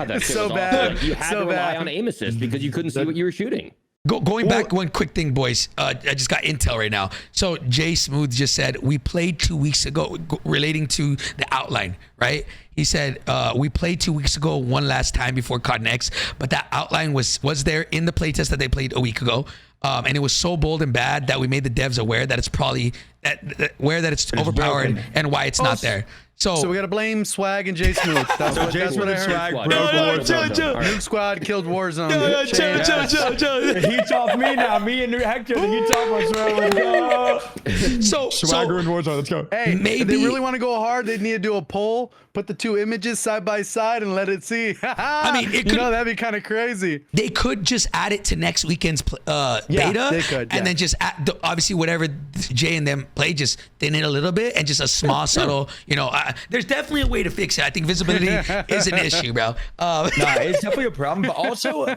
that so was bad. awful. Like, you had to rely on aim assist because you couldn't see what you were shooting. Going back, one quick thing, boys. I just got intel right now. So Jay Smooth just said we played 2 weeks ago, relating to the outline, right? He said we played 2 weeks ago, one last time before COD Next, but that outline was there in the playtest that they played a week ago, and it was so bold and bad that we made the devs aware that it's probably it's overpowered and why it's not there. So we gotta blame Swag and Jay Smooth. That's what I heard. Nuke Squad killed Warzone. The heat's off me now. Me and New Hector, the heat's off us. Let's go. So Swagger and Warzone. Let's go. Hey, maybe if they really want to go hard, they need to do a poll, put the 2 images side by side, and let it see. I mean, that'd be kind of crazy. They could just add it to next weekend's beta, they could, and then just add obviously whatever Jay and them play, just thin it a little bit and just a small subtle, there's definitely a way to fix it. I think visibility is an issue, bro. It's definitely a problem, but also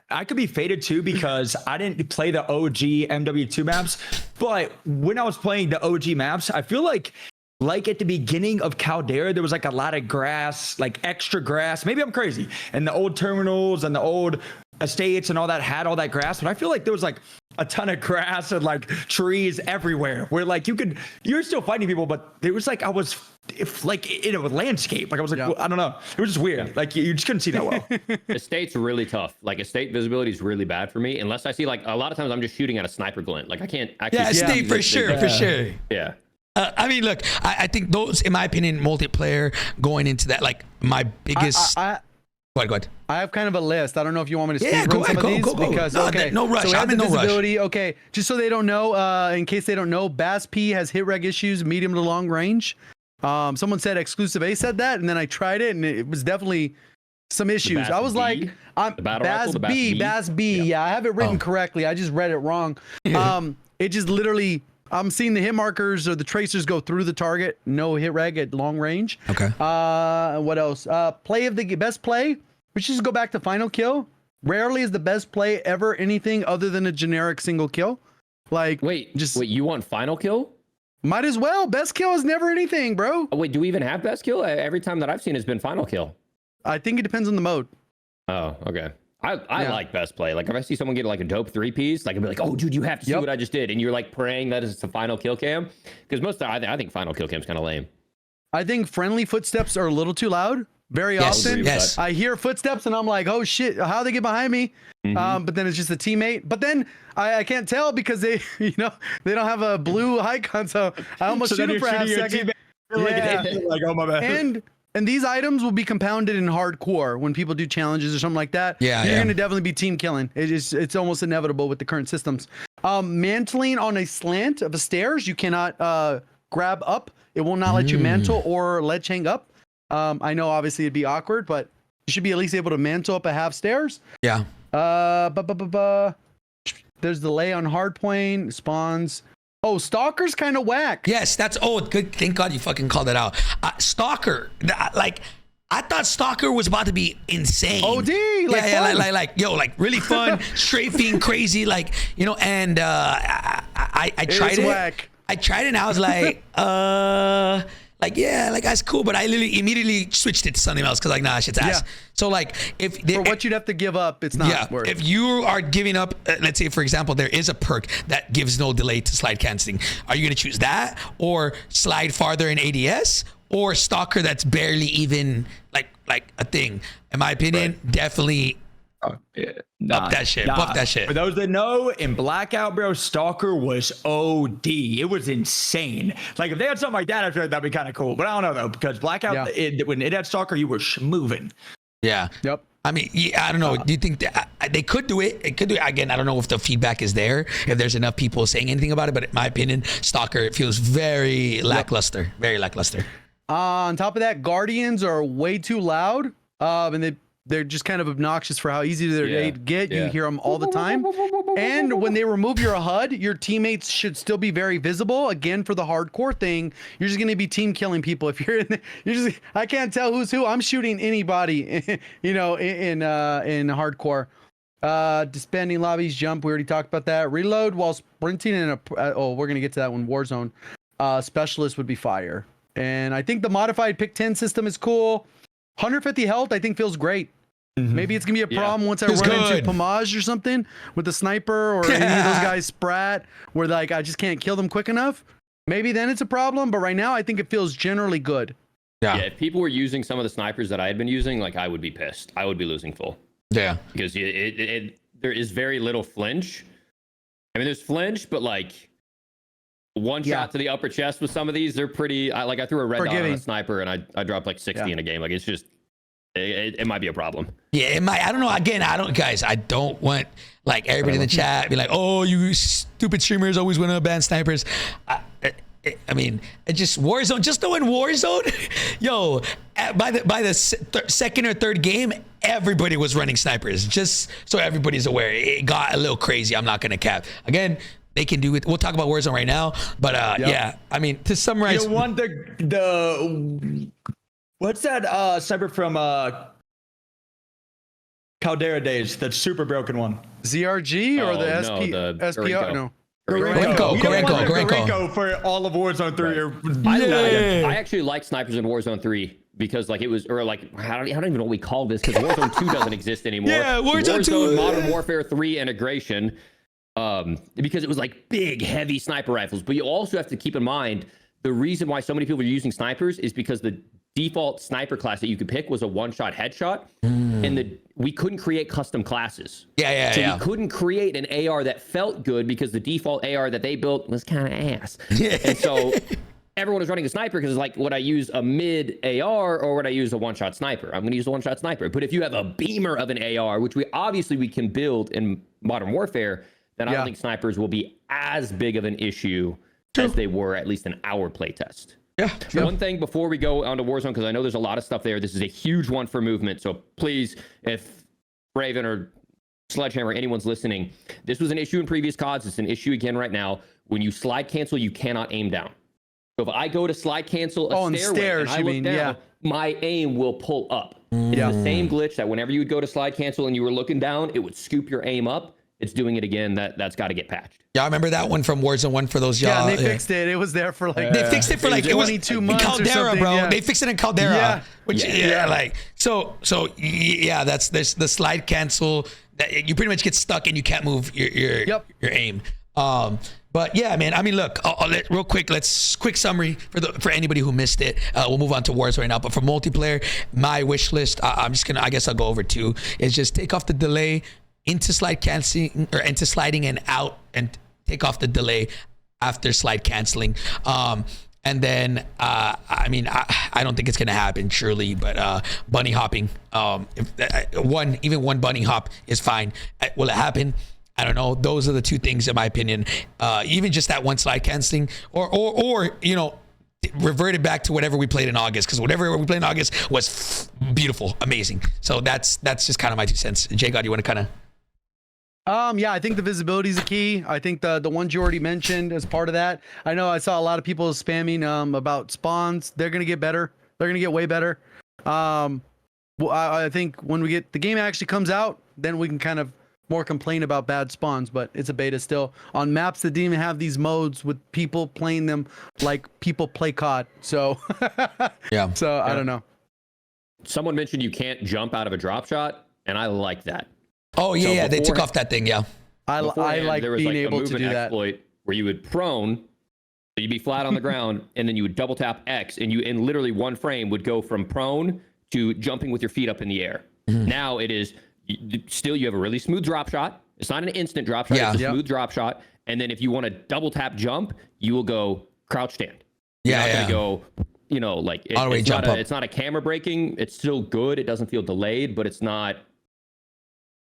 I could be faded too because I didn't play the OG MW2 maps, but when I was playing the OG maps, I feel like at the beginning of Caldera, there was like a lot of grass, like extra grass. Maybe I'm crazy. And the old terminals and the old estates and all that had all that grass, but I feel like there was like a ton of grass and like trees everywhere where like you're still fighting people, but there was like I was if like in a landscape. Like I was like, Yeah. well, I don't know. It was just weird. Like you just couldn't see that well. Estate's really tough. Like estate visibility is really bad for me unless I see like a lot of times I'm just shooting at a sniper glint. Like I can't actually. Yeah, see estate for sure, for sure. Yeah. I mean, look, I think those, in my opinion, multiplayer going into that, like my biggest. Go ahead. I have kind of a list. I don't know if you want me to Yeah, speed go run some ahead, of these go. because No, okay, no rush. So we have I'm in the no rush. visibility. Okay, just so they don't know, in case they don't know, Bass P has hit reg issues, medium to long range. Someone said exclusive A said that, and then I tried it, and it was definitely some issues. Bass I was B? like, I'm The battle Bass rifle, the Bass B, B? Bass B. Yeah, I have it written correctly. I just read it wrong. It just literally. I'm seeing the hit markers or the tracers go through the target. No hit reg at long range. Okay. What else? Play of the best play. We should just go back to final kill. Rarely is the best play ever anything other than a generic single kill. Like, Wait, you want final kill? might as well. Best kill is never anything, bro. Oh, wait, do we even have best kill? Every time that I've seen has been final kill. I think it depends on the mode. Oh, okay. I Yeah. like best play. Like if I see someone get like a dope 3-piece, like I'd be like, oh, dude, you have to see Yep. what I just did, and you're like praying that it's a final kill cam, because most of the, I think final kill cam's kind of lame. I think friendly footsteps are a little too loud. Very Yes, often, yes. I hear footsteps and I'm like, oh shit, how they get behind me? Mhm. But then it's just a teammate. But then I can't tell because they, they don't have a blue icon, so I almost shoot them for a half second. Yeah. Like, oh my bad. And these items will be compounded in hardcore when people do challenges or something like that. Yeah, you're yeah. gonna definitely be team killing. It's almost inevitable with the current systems. Mantling on a slant of a stairs, you cannot grab up. It will not let you mantle or ledge hang up. I know obviously it'd be awkward, but you should be at least able to mantle up a half stairs. Yeah. There's delay on hardpoint spawns. Oh, Stalker's kind of whack. Yes, that's good. Thank God you fucking called it out. Stalker, like I thought Stalker was about to be insane. OD, like yeah, fun. like really fun, strafing, crazy, like and I tried it. Whack. I tried it and I was like, that's cool, but I literally immediately switched it to something else because like, nah, shit's ass. Yeah. So like, if For what you'd have to give up, it's not worth it. if you are giving up, let's say for example, there is a perk that gives no delay to slide canceling. Are you gonna choose that or slide farther in ADS or Stalker that's barely even like a thing? In my opinion, definitely. Up that shit. Buff that shit. For those that know, in Blackout, bro, Stalker was OD. It was insane. Like if they had something like that, I feel like that'd be kind of cool. But I don't know though, because Blackout, when it had Stalker, you were moving. Yeah. Yep. I mean, yeah, I don't know. Do you think that they could do it? It could do it. Again, I don't know if the feedback is there, if there's enough people saying anything about it. But in my opinion, Stalker, it feels very lackluster. Very lackluster. On top of that, Guardians are way too loud. And they're just kind of obnoxious for how easy they're to get. You hear them all the time. And when they remove your HUD, your teammates should still be very visible. Again, for the hardcore thing, you're just going to be team killing people. If you're in the, I can't tell who's who. I'm shooting anybody, in hardcore. Disbanding lobbies, jump. We already talked about that. Reload while sprinting in we're going to get to that one. Warzone. Specialist would be fire. And I think the modified pick 10 system is cool. 150 health, I think feels great. Maybe it's gonna be a problem once I run into Pomage or something with the sniper or any of those guys Sprat, where like I just can't kill them quick enough. Maybe then it's a problem, but right now I think it feels generally good. Yeah, if people were using some of the snipers that I had been using, like I would be pissed. I would be losing full. Yeah, because there is very little flinch. I mean, there's flinch, but like one shot to the upper chest with some of these, they're pretty. I threw a red dot on a sniper and I dropped like 60 in a game. Like it's just. It might be a problem. Yeah, it might. I don't know. Again, I don't want like everybody in the chat be like, "Oh, you stupid streamers always want to ban snipers." I mean, it just Warzone. Just knowing Warzone, yo, by the second or third game, everybody was running snipers. Just so everybody's aware, it got a little crazy. I'm not gonna cap. Again, they can do it. We'll talk about Warzone right now, but yeah. I mean, to summarize, you want the what's that sniper from Caldera days? That super broken one. ZRG or the SPO? No. Gorenko for all of Warzone 3. I actually like snipers in Warzone 3 because like it was, or like I don't even know what we call this because Warzone 2 doesn't exist anymore. Yeah, Warzone 2. Modern Warfare 3 integration, because it was like big, heavy sniper rifles. But you also have to keep in mind the reason why so many people are using snipers is because the default sniper class that you could pick was a one-shot headshot, and we couldn't create custom classes. So we couldn't create an AR that felt good because the default AR that they built was kind of ass. And so everyone was running a sniper because it's like, would I use a mid AR or would I use a one-shot sniper? I'm going to use a one-shot sniper. But if you have a beamer of an AR, which we can build in Modern Warfare, then I don't think snipers will be as big of an issue as they were at least in our playtest. One thing before we go on to Warzone, because I know there's a lot of stuff there. This is a huge one for movement. So please, if Raven or Sledgehammer, anyone's listening, this was an issue in previous CODs. It's an issue again right now. When you slide cancel, you cannot aim down. So if I go to slide cancel a stairway and I look down, my aim will pull up. It's the same glitch that whenever you would go to slide cancel and you were looking down, it would scoop your aim up. It's doing it again. That's got to get patched. Yeah, I remember that one from Warzone 1 for those y'all. Yeah, and they fixed it. It was there for like... They fixed it for like... It was 22 in months Caldera, bro. Yeah. They fixed it in Caldera. Yeah. Which, like... So, yeah, that's the slide cancel. That you pretty much get stuck and you can't move your aim. But yeah, man. I mean, look, real quick. Quick summary for anybody who missed it. We'll move on to Warzone right now. But for multiplayer, my wish list, I'm just gonna. I guess I'll go over two. Is just take off the delay into slide canceling or into sliding and out, and take off the delay after slide canceling. And then I mean, I don't think it's gonna happen, surely, but bunny hopping. Even one bunny hop is fine. Will it happen? I don't know. Those are the two things, in my opinion. Even just that one slide canceling, or you know, revert it back to whatever we played in August, because whatever we played in August was beautiful, amazing. So that's just kind of my 2 cents. J-God, you want to kind of? Yeah, I think the visibility is the key. I think the ones you already mentioned as part of that. I know I saw a lot of people spamming about spawns. They're gonna get better. They're gonna get way better. I think when the game actually comes out, then we can kind of more complain about bad spawns, but it's a beta still on maps that didn't even have these modes with people playing them like people play COD. So yeah. So I don't know. Someone mentioned you can't jump out of a drop shot, and I like that. Oh yeah, yeah. They took off that thing. Yeah. I like being able to do that. Exploit where you would prone, so you'd be flat on the ground, and then you would double tap X, and you in literally one frame would go from prone to jumping with your feet up in the air. Now it is. Still, you have a really smooth drop shot. It's not an instant drop shot. It's a smooth drop shot. And then if you want to double tap jump, you will go crouch stand. You're not gonna go, you know, like it's not a camera breaking. It's still good. It doesn't feel delayed, but it's not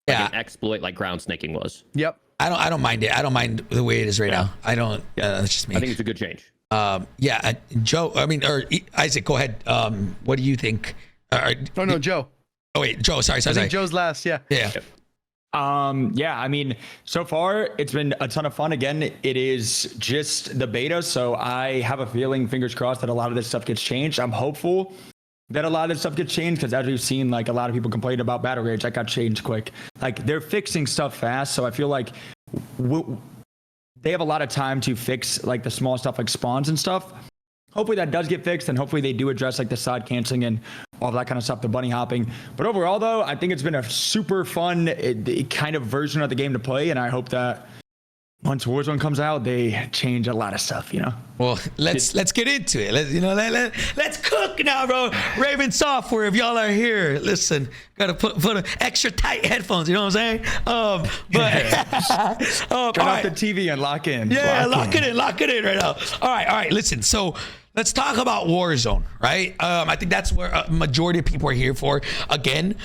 like an exploit like ground snaking was. Yep. I don't mind it. I don't mind the way it is right now. I don't. That's just me. I think it's a good change. Joe. I mean, or Isaac. Go ahead. What do you think? No, Joe. Oh wait, Joe. Sorry. I think Joe's last. Yeah. Yeah. I mean, so far it's been a ton of fun. Again, it is just the beta, so I have a feeling, fingers crossed, that a lot of this stuff gets changed. I'm hopeful that a lot of this stuff gets changed, because as we've seen, like, a lot of people complain about battle rage. That got changed quick. Like, they're fixing stuff fast, so I feel like they have a lot of time to fix like the small stuff like spawns and stuff. Hopefully that does get fixed, and hopefully they do address like the side canceling and all that kind of stuff, the bunny hopping. But overall, though, I think it's been a super fun kind of version of the game to play, and I hope that once Warzone comes out, they change a lot of stuff, you know. Well, let's get into it. Let's cook now, bro. Raven Software, if y'all are here, listen, gotta put extra tight headphones. You know what I'm saying? Turn off the TV and lock in. Yeah, lock it in right now. All right. Listen, so let's talk about Warzone, right? I think that's where a majority of people are here for. Again,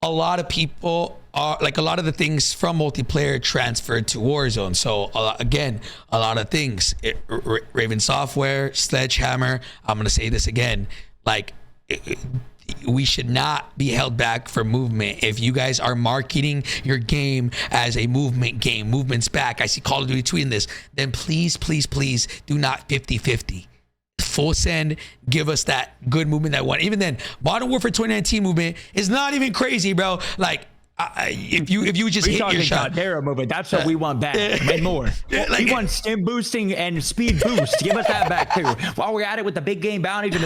a lot of people are like, a lot of the things from multiplayer transferred to Warzone. So again, a lot of things. Raven Software, Sledgehammer. I'm gonna say this again. Like, we should not be held back for movement. If you guys are marketing your game as a movement game, movement's back. I see Call of Duty tweeting this. Then please do not 50-50. Full send, give us that good movement that one. Even then, Modern Warfare 2019 movement is not even crazy, bro. Like, if you just hit your shot, Caldera movement, that's what we want back and more. We want stim boosting and speed boost. Give us that back too. While we're at it with the big game bounties and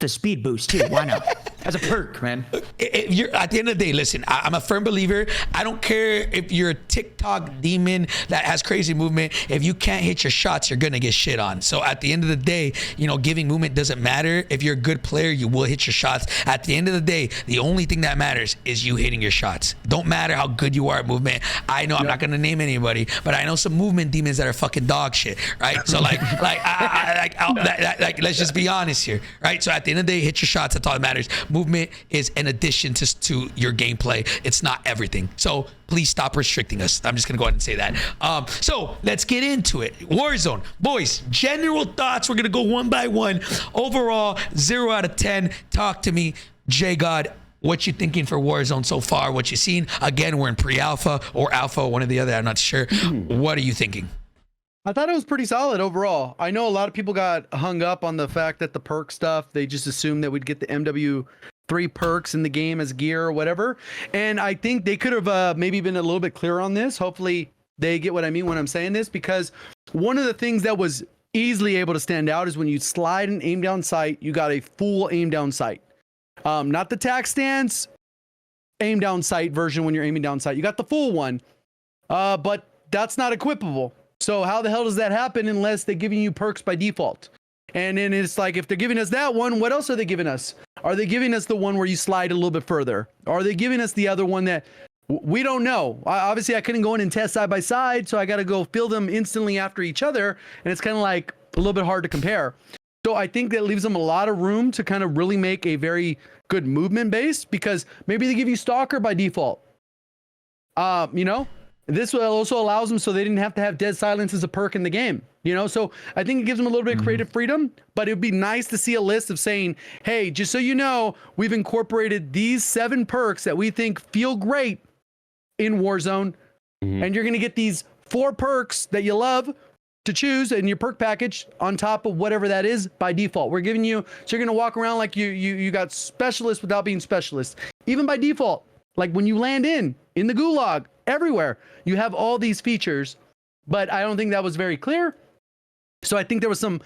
the speed boost too. Why not? As a perk, man. If you're at the end of the day, listen, I'm a firm believer. I don't care if you're a TikTok demon that has crazy movement. If you can't hit your shots, you're gonna get shit on. So at the end of the day, giving movement doesn't matter. If you're a good player, you will hit your shots. At the end of the day, the only thing that matters is you hitting your shots. Don't matter how good you are at movement. I know I'm not gonna name anybody, but I know some movement demons that are fucking dog shit, right? So let's just be honest here, right? So at the end of the day, hit your shots. That's all that matters. Movement is an addition to your gameplay. It's not everything. So please stop restricting us. I'm just gonna go ahead and say that. So let's get into it. Warzone, boys. General thoughts. We're gonna go one by one. Overall, 0 out of 10. Talk to me, J God. What you thinking for Warzone so far? What you seen? Again, we're in pre-alpha or alpha, one or the other. I'm not sure. What are you thinking? I thought it was pretty solid overall. I know a lot of people got hung up on the fact that the perk stuff, they just assumed that we'd get the MW3 perks in the game as gear or whatever. And I think they could have maybe been a little bit clearer on this. Hopefully they get what I mean when I'm saying this, because one of the things that was easily able to stand out is when you slide and aim down sight, you got a full aim down sight. Not the tac stance aim down sight version when you're aiming down sight. You got the full one, but that's not equipable. So how the hell does that happen unless they're giving you perks by default? And then it's like, if they're giving us that one, what else are they giving us? Are they giving us the one where you slide a little bit further? Are they giving us the other one that we don't know? Obviously, I couldn't go in and test side by side, so I got to go fill them instantly after each other. And it's kind of like a little bit hard to compare. So I think that leaves them a lot of room to kind of really make a very good movement base, because maybe they give you Stalker by default. This also allows them so they didn't have to have Dead Silence as a perk in the game, So I think it gives them a little bit of creative freedom, but it would be nice to see a list of saying, hey, just so you know, we've incorporated these 7 perks that we think feel great in Warzone, and you're going to get these 4 perks that you love to choose in your perk package on top of whatever that is by default. We're giving you, so you're going to walk around like you got specialist without being specialist, even by default. Like when you land in the gulag, everywhere you have all these features, but I don't think that was very clear. So I think there was some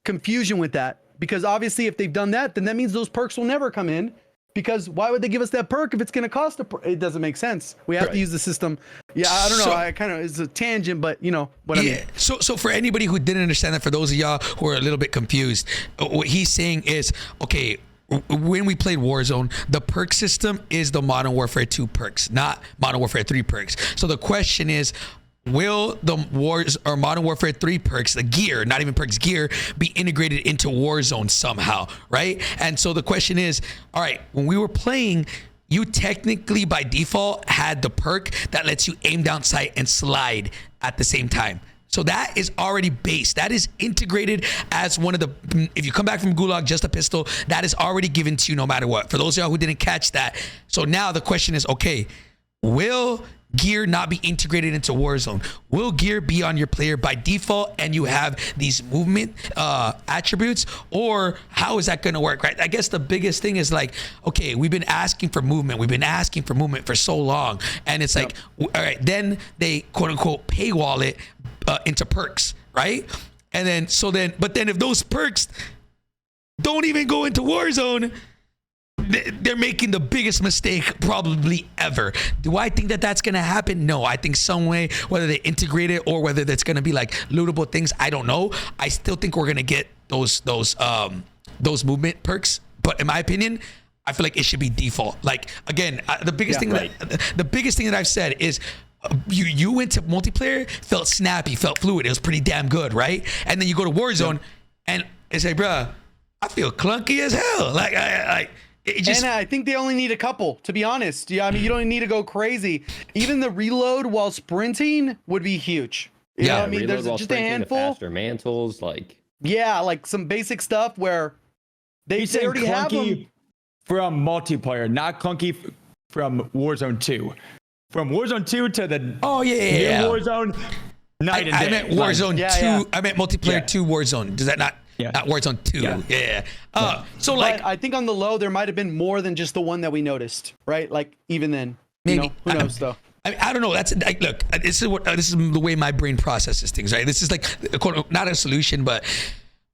confusion with that, because obviously if they've done that, then that means those perks will never come in, because why would they give us that perk if it's going to cost it doesn't make sense. We have to use the system. Yeah, I don't know. It's a tangent, but you know what I mean. So for anybody who didn't understand that, for those of y'all who are a little bit confused, what he's saying is, okay, when we played Warzone, the perk system is the Modern Warfare 2 perks, not Modern Warfare 3 perks. So the question is, will the Modern Warfare 3 perks, the gear, not even perks, gear, be integrated into Warzone somehow, right? And so the question is, all right, when we were playing, you technically by default had the perk that lets you aim down sight and slide at the same time. So that is already based. That is integrated as one of the, if you come back from Gulag, just a pistol, that is already given to you no matter what. For those of y'all who didn't catch that. So now the question is, okay, will gear not be integrated into Warzone? Will gear be on your player by default and you have these movement attributes? Or how is that going to work, right? I guess the biggest thing is like, okay, we've been asking for movement. We've been asking for movement for so long. And it's like, all right, then they quote unquote paywall it into perks, right? And then, but then if those perks don't even go into Warzone, they're making the biggest mistake probably ever. Do I think that that's going to happen? No, I think some way, whether they integrate it or whether that's going to be like lootable things, I don't know. I still think we're going to get those movement perks. But in my opinion, I feel like it should be default. Like, again, the biggest thing that I've said is, you went to multiplayer, felt snappy, felt fluid. It was pretty damn good, right? And then you go to Warzone, and it's like, bruh, I feel clunky as hell. Like, and I think they only need a couple, to be honest. Yeah, I mean, you don't need to go crazy. Even the reload while sprinting would be huge. You know what I mean, there's just a handful. The faster mantles, like some basic stuff where they already have them from multiplayer, not clunky from Warzone 2. From Warzone 2 to the new Warzone, night and day. I meant Warzone 2. I meant multiplayer 2 Warzone. Does that not? Yeah. Not Warzone 2. Yeah. So like, I think on the low there might have been more than just the one that we noticed, right? Like even then, maybe. Who knows though? I don't know. That's like, look. This is the way my brain processes things, right? This is like not a solution, but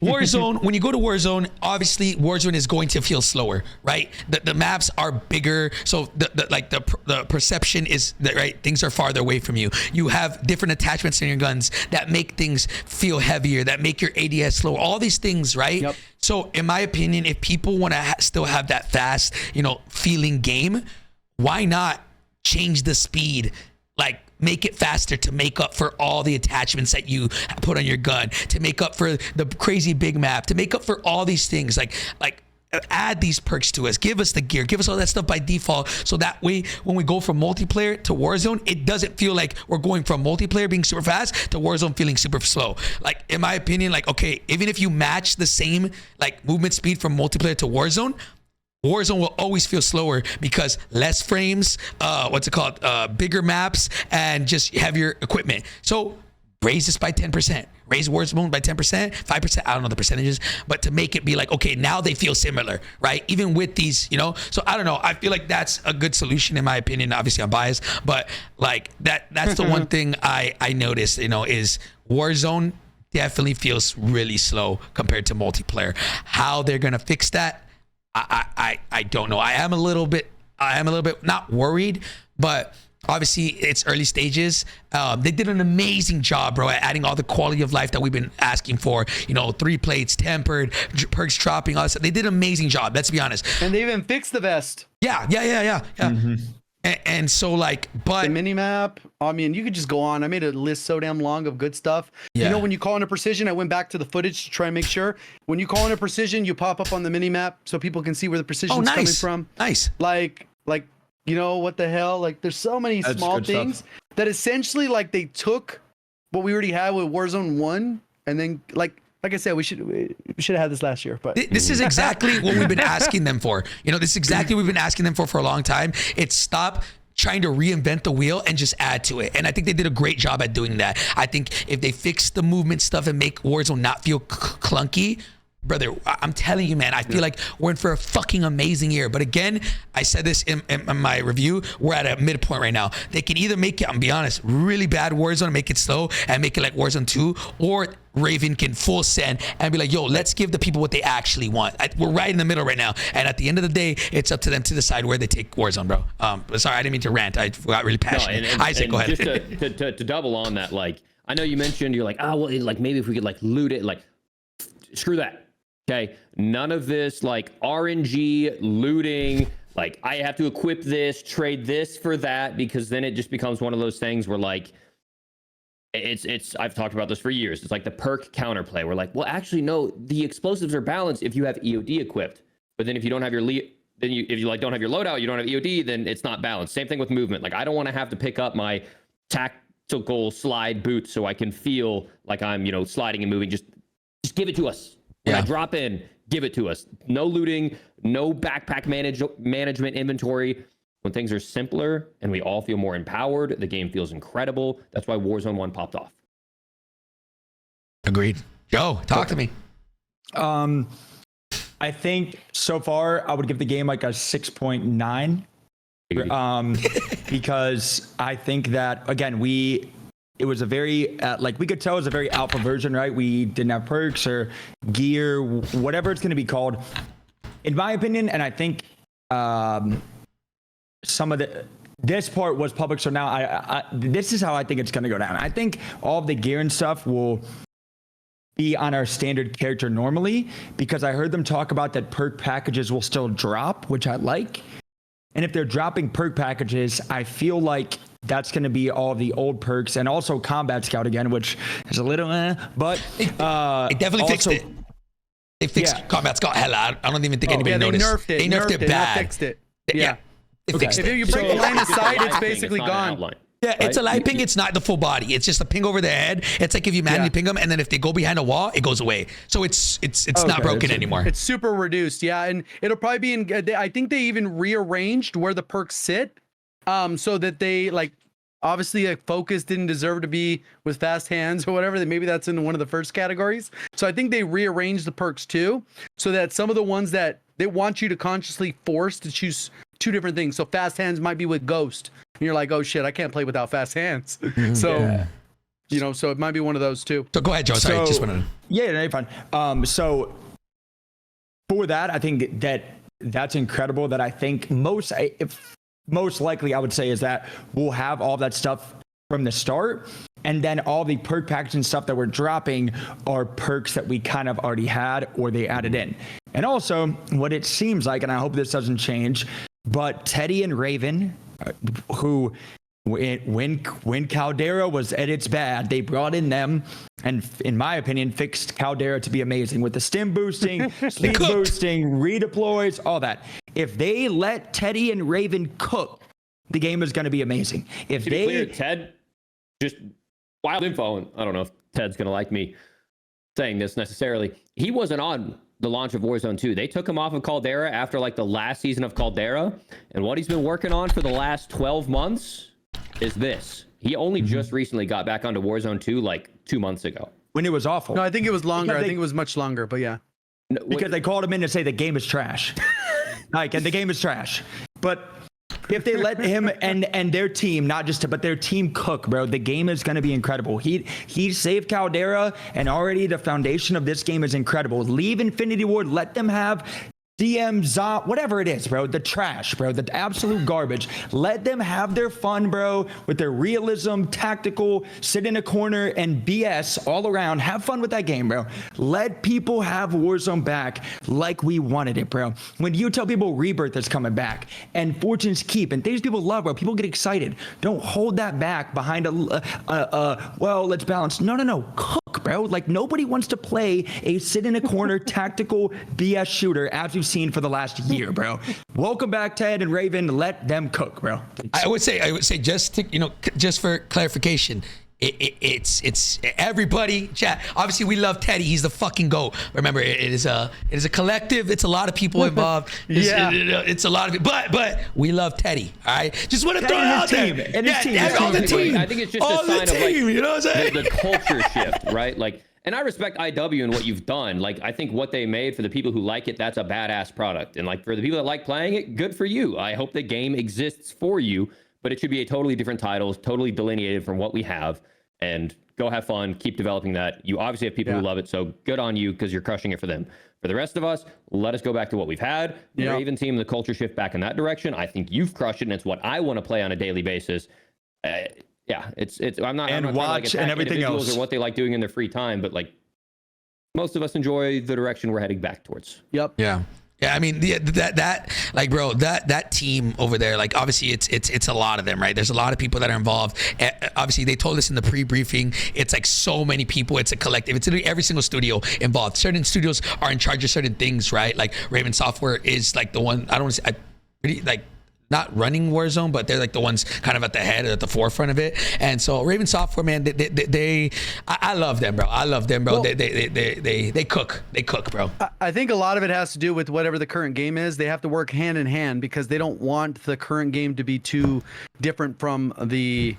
Warzone, when you go to Warzone, obviously Warzone is going to feel slower, right? The maps are bigger, so the perception is that, right, things are farther away from you. You have different attachments in your guns that make things feel heavier, that make your ADS slower. All these things, right? Yep. So, in my opinion, if people want to still have that fast, feeling game, why not change the speed? Like, make it faster to make up for all the attachments that you put on your gun, to make up for the crazy big map, to make up for all these things. Like add these perks to us, give us the gear, give us all that stuff by default, so that way when we go from multiplayer to Warzone, it doesn't feel like we're going from multiplayer being super fast to Warzone feeling super slow. Like, in my opinion, like, okay, even if you match the same like movement speed from multiplayer to Warzone will always feel slower because less frames, bigger maps, and just heavier equipment. So raise this by 10%, raise Warzone by 10%, 5%, I don't know the percentages, but to make it be like, okay, now they feel similar, right? Even with these, so I don't know. I feel like that's a good solution in my opinion. Obviously I'm biased, but like that's the one thing I noticed, is Warzone definitely feels really slow compared to multiplayer. How they're going to fix that, I don't know. I am a little bit not worried, but obviously it's early stages. They did an amazing job, bro, at adding all the quality of life that we've been asking for. 3 plates, tempered, perks dropping, all that stuff. They did an amazing job, let's be honest. And they even fixed the vest. Yeah. Mm-hmm. And so like, but the mini map, I mean, you could just go on. I made a list so damn long of good stuff. Yeah. When you call in a precision, I went back to the footage to try and make sure. When you call in a precision, you pop up on the mini map so people can see where the precision's coming from. Nice. Like, what the hell? Like, there's so many small things that essentially, like, they took what we already had with Warzone 1 and then, like I said, we should have had this last year, but this is exactly what we've been asking them for. This is exactly what we've been asking them for a long time. It's stop trying to reinvent the wheel and just add to it. And I think they did a great job at doing that. I think if they fix the movement stuff and make Warzone not feel clunky, brother, I'm telling you, man, I feel like we're in for a fucking amazing year. But again, I said this in my review, we're at a midpoint right now. They can either make it, I'm be honest, really bad Warzone, make it slow and make it like Warzone 2, or Raven can full send and be like, yo, let's give the people what they actually want. We're right in the middle right now. And at the end of the day, it's up to them to decide where they take Warzone, bro. Sorry, I didn't mean to rant. I got really passionate. Isaac, go ahead. Just to double on that, like, I know you mentioned, you're like, like maybe if we could like loot it, like, screw that. Okay, none of this like RNG looting, like I have to equip this, trade this for that, because then it just becomes one of those things where like it's I've talked about this for years. It's like the perk counterplay. We're like, well, actually, no, the explosives are balanced if you have EOD equipped, but then if you don't have your if you like don't have your loadout, you don't have EOD, then it's not balanced. Same thing with movement. Like I don't want to have to pick up my tactical slide boots so I can feel like I'm sliding and moving. Just give it to us. When I drop in, give it to us. No looting, no backpack management inventory. When things are simpler and we all feel more empowered, the game feels incredible. That's why Warzone 1 popped off. Agreed. Joe, talk to me. I think so far I would give the game like a 6.9. Because I think that, again, it was a very, like we could tell it was a very alpha version, right? We didn't have perks or gear, whatever it's going to be called. In my opinion, and I think some of this part was public, so now I this is how I think it's going to go down. I think all of the gear and stuff will be on our standard character normally, because I heard them talk about that perk packages will still drop, which I like. And if they're dropping perk packages, I feel like that's going to be all the old perks, and also Combat Scout again, which is a little but it definitely fixed it. They fixed Combat Scout hella. I don't even think anybody noticed. They nerfed it bad. They fixed it. Yeah. They fixed it. If you break the line of sight, it's basically gone. Yeah, it's a light ping. It's not the full body. It's just a ping over their head. It's like if you manually ping them, and then if they go behind a wall, it goes away. So it's not broken anymore. It's super reduced. Yeah, and it'll probably be in. I think they even rearranged where the perks sit, so that they like. Obviously, like Focus didn't deserve to be with fast hands or whatever. Maybe that's in one of the first categories. So I think they rearranged the perks too, so that some of the ones that they want you to consciously force to choose two different things. So fast hands might be with Ghost, and you're like, oh shit, I can't play without fast hands. So You know, so it might be one of those too. So go ahead, Joe. Sorry, just wanted to... Yeah, no, you're fine. So for that, I think that's incredible. That I think most likely I would say is that we'll have all that stuff from the start, and then all the perk packs and stuff that we're dropping are perks that we kind of already had or they added in. And also, what it seems like, and I hope this doesn't change, but Teddy and Raven, who when Caldera was at its bad, they brought in them and, in my opinion, fixed Caldera to be amazing with the stim boosting, speed boosting, redeploys, all that. If they let Teddy and Raven cook, the game is going to be amazing. If to be clear, Ted, just wild info, and I don't know if Ted's going to like me saying this necessarily. He wasn't on the launch of Warzone 2. They took him off of Caldera after like the last season of Caldera, and what he's been working on for the last 12 months is this. He only just recently got back onto Warzone 2 like 2 months ago. When it was awful. No, I think it was longer. I think it was much longer, but yeah. Because they called him in to say the game is trash. Like, and the game is trash. But if they let him and their team, but their team cook, bro, the game is going to be incredible. He saved Caldera, and already the foundation of this game is incredible. Leave Infinity Ward, let them have DMs, whatever it is, bro, the trash, bro, the absolute garbage. Let them have their fun, bro, with their realism, tactical, sit in a corner, and BS all around. Have fun with that game, bro. Let people have Warzone back like we wanted it, bro. When you tell people Rebirth is coming back and Fortune's Keep and things people love, bro, people get excited. Don't hold that back behind well, let's balance. No. Cook, bro. Like, nobody wants to play a sit in a corner tactical BS shooter as we've seen for the last year, bro. Welcome back, Ted and Raven. Let them cook, bro. I would say just to, just for clarification, it's everybody. Chat. Obviously, we love Teddy. He's the fucking GOAT. Remember, it is a collective. It's a lot of people involved. It's a lot of people. But we love Teddy. All right. Just want to throw it out there. And his team. All the team. I think it's just all a sign the team, of like you know what I'm saying? the culture shift, right? Like. And I respect IW and what you've done. Like, I think what they made, for the people who like it, that's a badass product. And like, for the people that like playing it, good for you. I hope the game exists for you, but it should be a totally different title, totally delineated from what we have. And go have fun, keep developing that. You obviously have people who love it, so good on you because you're crushing it for them. For the rest of us, let us go back to what we've had. The Raven team, the culture shift back in that direction. I think you've crushed it, and it's what I want to play on a daily basis. Yeah, it's. I'm not. And I'm not watch trying to, like, and everything else, or what they like doing in their free time, but like most of us enjoy the direction we're heading back towards. Yep. Yeah. I mean, that like, bro, that team over there, like, obviously it's a lot of them, right? There's a lot of people that are involved. Obviously, they told us in the pre-briefing, it's like so many people. It's a collective. It's literally every single studio involved. Certain studios are in charge of certain things, right? Like Raven Software is like the one. I don't want to say, really like. Not running Warzone, but they're like the ones kind of at the head, at the forefront of it. And so Raven Software, man, I love them, bro. I love them, bro. Well, they cook, bro. I think a lot of it has to do with whatever the current game is. They have to work hand in hand because they don't want the current game to be too different from the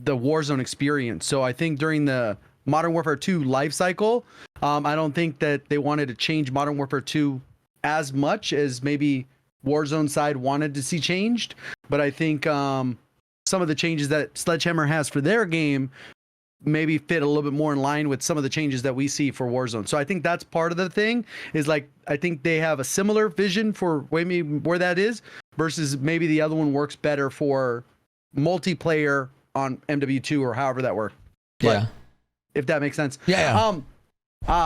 Warzone experience. So I think during the Modern Warfare 2 life cycle, I don't think that they wanted to change Modern Warfare 2 as much as maybe Warzone side wanted to see changed, but I think some of the changes that Sledgehammer has for their game maybe fit a little bit more in line with some of the changes that we see for Warzone. So I think that's part of the thing, is like, I think they have a similar vision for maybe where that is, versus maybe the other one works better for multiplayer on MW2 or however that works. Yeah. If that makes sense. Yeah.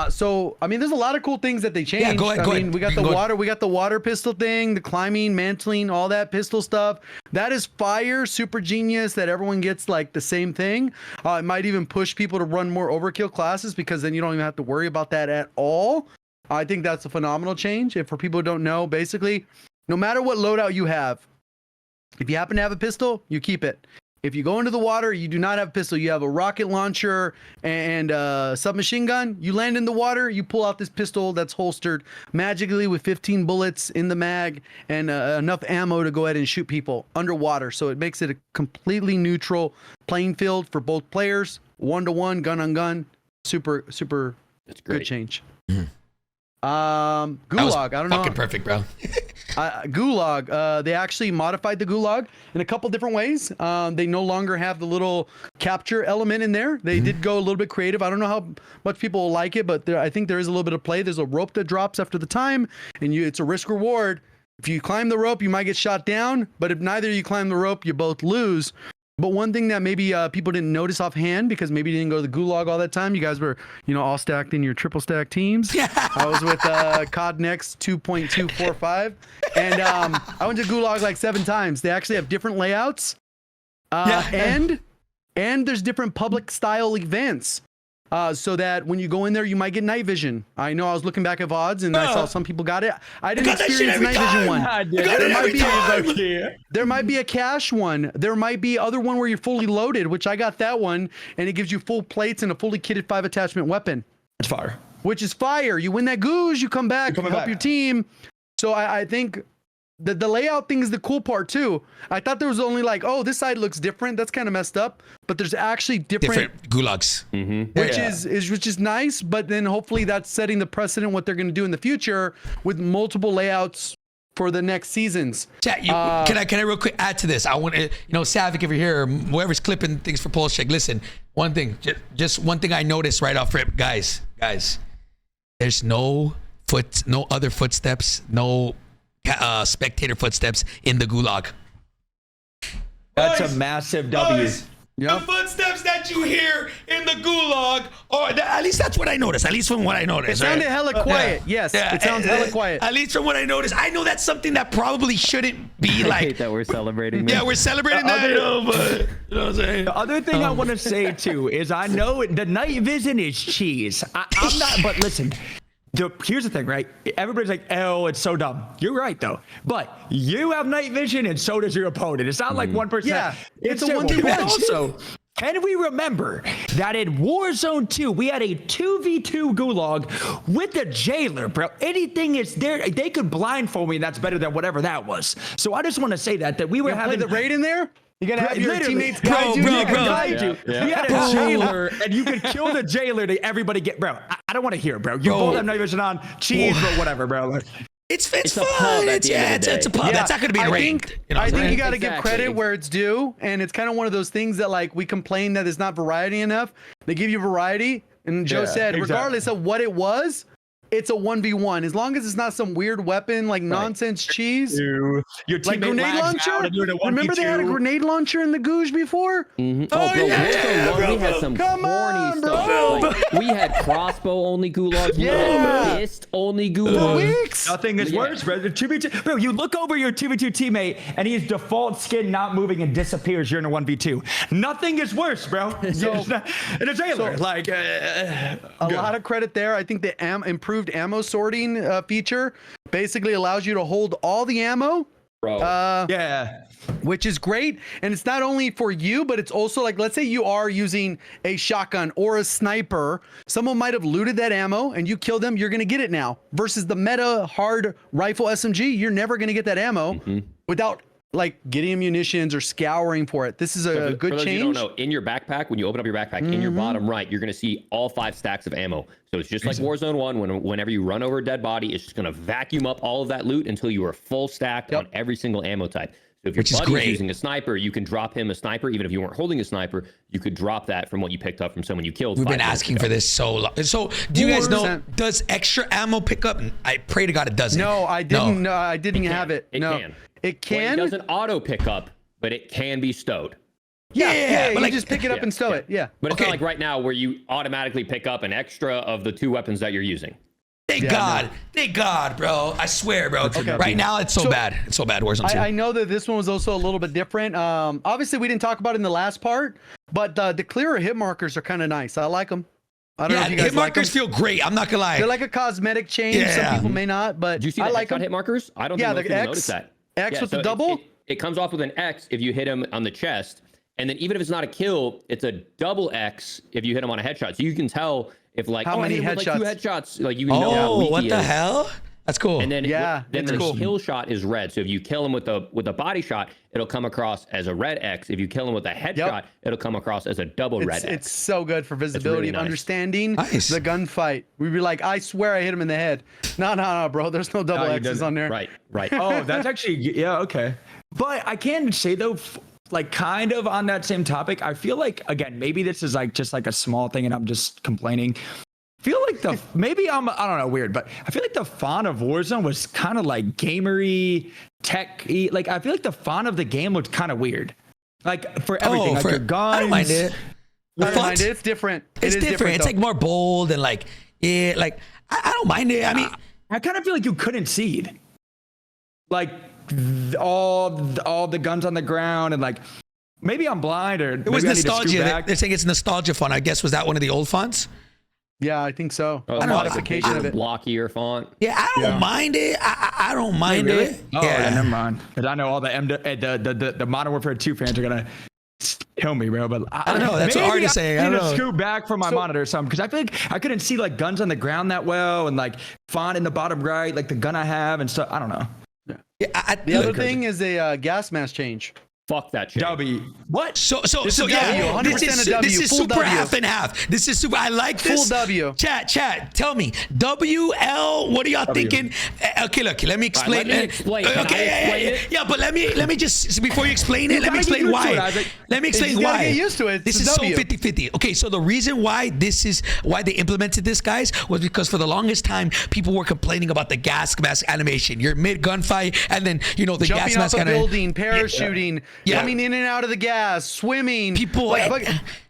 So I mean, there's a lot of cool things that they changed. Yeah, go ahead. We got the water pistol thing, the climbing, mantling, all that pistol stuff. That is fire, super genius. That everyone gets like the same thing. It might even push people to run more overkill classes because then you don't even have to worry about that at all. I think that's a phenomenal change. And for people who don't know, basically, no matter what loadout you have, if you happen to have a pistol, you keep it. If you go into the water, you do not have a pistol. You have a rocket launcher and a submachine gun. You land in the water, you pull out this pistol that's holstered magically with 15 bullets in the mag and enough ammo to go ahead and shoot people underwater. So it makes it a completely neutral playing field for both players. 1-to-1, gun on gun. Super That's great. Good change. Mm-hmm. Gulag. I don't know. Fucking perfect, bro. Gulag. They actually modified the Gulag in a couple different ways. They no longer have the little capture element in there. They did go a little bit creative. I don't know how much people will like it, but I think there is a little bit of play. There's a rope that drops after the time, and it's a risk reward. If you climb the rope, you might get shot down, but if neither of you climb the rope, you both lose. But one thing that maybe people didn't notice offhand, because maybe you didn't go to the Gulag all that time, you guys were, all stacked in your triple stack teams. Yeah. I was with COD Next 2.245, and I went to Gulag like 7 times. They actually have different layouts, and there's different public style events. So that when you go in there, you might get night vision. I know I was looking back at VODs and I saw some people got it. I didn't experience night vision one. There might be a cache one. There might be other one where you're fully loaded, which I got that one, and it gives you full plates and a fully kitted 5 attachment weapon. It's fire. Which is fire. You win that goose, you come back, help your team. So I think the layout thing is the cool part too. I thought there was only like, oh, this side looks different. That's kind of messed up. But there's actually different gulags, which is nice. But then hopefully that's setting the precedent what they're going to do in the future with multiple layouts for the next seasons. Chat, can I real quick add to this? I want to, Savic, if you're here, whoever's clipping things for Pullze Check, listen. One thing, just one thing I noticed right off rip, guys. There's no other footsteps, no spectator footsteps in the Gulag. That's a massive W. The footsteps that you hear in the Gulag, or at least that's what I noticed. At least from what I noticed. It sounded hella quiet. Yes, it sounds hella quiet. At least from what I noticed. I know that's something that probably shouldn't be like. I hate that we're celebrating. Yeah, we're celebrating that. But you know what I'm saying? The other thing I want to say too is I know the night vision is cheese. I'm not, but listen. Here's the thing, right? Everybody's like, oh, it's so dumb. You're right, though. But you have night vision, and so does your opponent. It's not like 1%. Yeah, it's a terrible. 1v1. Also, can we remember that in Warzone 2, we had a 2v2 Gulag with a jailer, bro? Anything is there. They could blindfold me, and that's better than whatever that was. So I just want to say that we were having the raid in there. You gotta have your teammates guide you. We had a jailer, and you could kill the jailer to everybody get, bro. I don't want to hear, bro. You both have night vision on, cheese, but whatever, bro. Like, it's fun. It's a pub. That's not gonna be ranked. I think you gotta give credit where it's due, and it's kind of one of those things that like we complain that it's not variety enough. They give you variety, and Joe said, regardless of what it was, it's a 1v1. As long as it's not some weird weapon like nonsense cheese. Your like grenade launcher. Remember they had a grenade launcher in the Gouge before? Mm-hmm. Oh, bro, we had some corny stuff. Like, we had crossbow only gulags. We had fist only gulags. Nothing is worse, bro. The 2v2. Bro, you look over your 2v2 teammate and he's default skin not moving and disappears. You're in a 1v2. Nothing is worse, bro. So, and a jailer. A lot of credit there. I think the improved ammo sorting feature basically allows you to hold all the ammo. Which is great. And it's not only for you, but it's also like, let's say you are using a shotgun or a sniper. Someone might have looted that ammo and you kill them, you're going to get it now. Versus the meta hard rifle SMG, you're never going to get that ammo without like getting munitions or scouring for it. This is a good for those change. You don't know, in your backpack, when you open up your backpack, in your bottom right, you're going to see all 5 stacks of ammo. So it's just like Warzone 1. Whenever you run over a dead body, it's just going to vacuum up all of that loot until you are full stacked on every single ammo type. So if your buddy's using a sniper, you can drop him a sniper. Even if you weren't holding a sniper, you could drop that from what you picked up from someone you killed. We've been asking for this so long. So do you guys know, does extra ammo pick up? I pray to God it doesn't. No, I didn't. No, I didn't have it. It can. It can. Well, it doesn't auto pick up, but it can be stowed. Yeah, but you just pick it up and stow it. Yeah. But it's not like right now where you automatically pick up an extra of the 2 weapons that you're using. Thank God, bro. I swear, bro. Right now, it's so bad. It's so bad. Warzone 2. I know that this one was also a little bit different. Obviously, we didn't talk about it in the last part, but the clearer hit markers are kind of nice. I like them. I don't know if you guys hit markers feel great. I'm not gonna lie. They're like a cosmetic change. Some people may not, but did you see I the like headshot hit markers? I don't think most people notice that. X with the double? It comes off with an X if you hit him on the chest. And then even if it's not a kill, it's a double X if you hit him on a headshot. So you can tell if like, how many headshots? Like 2 headshots. Like you can know how weak what he the is. hell? That's cool. And then then it's the cool. kill shot is red. So if you kill him with a body shot, it'll come across as a red X. If you kill him with a headshot, it'll come across as a double red X. It's so good for visibility really and nice. understanding Nice. the gunfight. We'd be like, I swear I hit him in the head. No, bro. There's no double you X's didn't. on there. Right. Oh, that's actually, yeah, okay. But I can say though, like kind of on that same topic, I feel like, again, maybe this is like just like a small thing and I'm just complaining. I feel like maybe I don't know, weird, but I feel like the font of Warzone was kind of like gamery, tech-y. Like I feel like the font of the game looked kind of weird. Like for everything, like your guns. I don't mind it. The I don't mind font, it. It's different. it's It is different. It's though. like more bold and like, yeah, like I don't mind it. I mean, I kind of feel like you couldn't see it. Like all the guns on the ground and like maybe I'm blind or it was nostalgia. They're saying it's nostalgia font. I guess was that one of the old fonts? Yeah, I think so. Oh, A know. modification of it. Blockier font. Yeah, I don't mind it. I don't mind it. Oh, yeah, never mind. Because I know all the Modern Warfare 2 fans are gonna kill me, bro. But I know, that's what maybe Art is saying. I need don't to know. scoot back from my monitor or something because I feel like I couldn't see like guns on the ground that well and like font in the bottom right, like the gun I have and stuff. I don't know. Yeah, The other thing is a gas mask change. Fuck that shit. W. What? So This is yeah, W, 100% this a W, is full super W. half and half. This is super. I like Full this. W. Chat. Tell me, WL. What are y'all thinking? Okay, look. Let me explain. let me explain. Can I explain it? Yeah, but let me just before you explain it, let me gotta get explain used to it, why. Isaac. Let me explain You gotta why. get used to it. This It's is a so W. 50-50. Okay, so the reason why they implemented this, guys, was because for the longest time people were complaining about the gas mask animation. You're mid gunfight, and then the Jumping gas off mask a animation. building, parachuting, Yeah. coming in and out of the gas, swimming. People, like,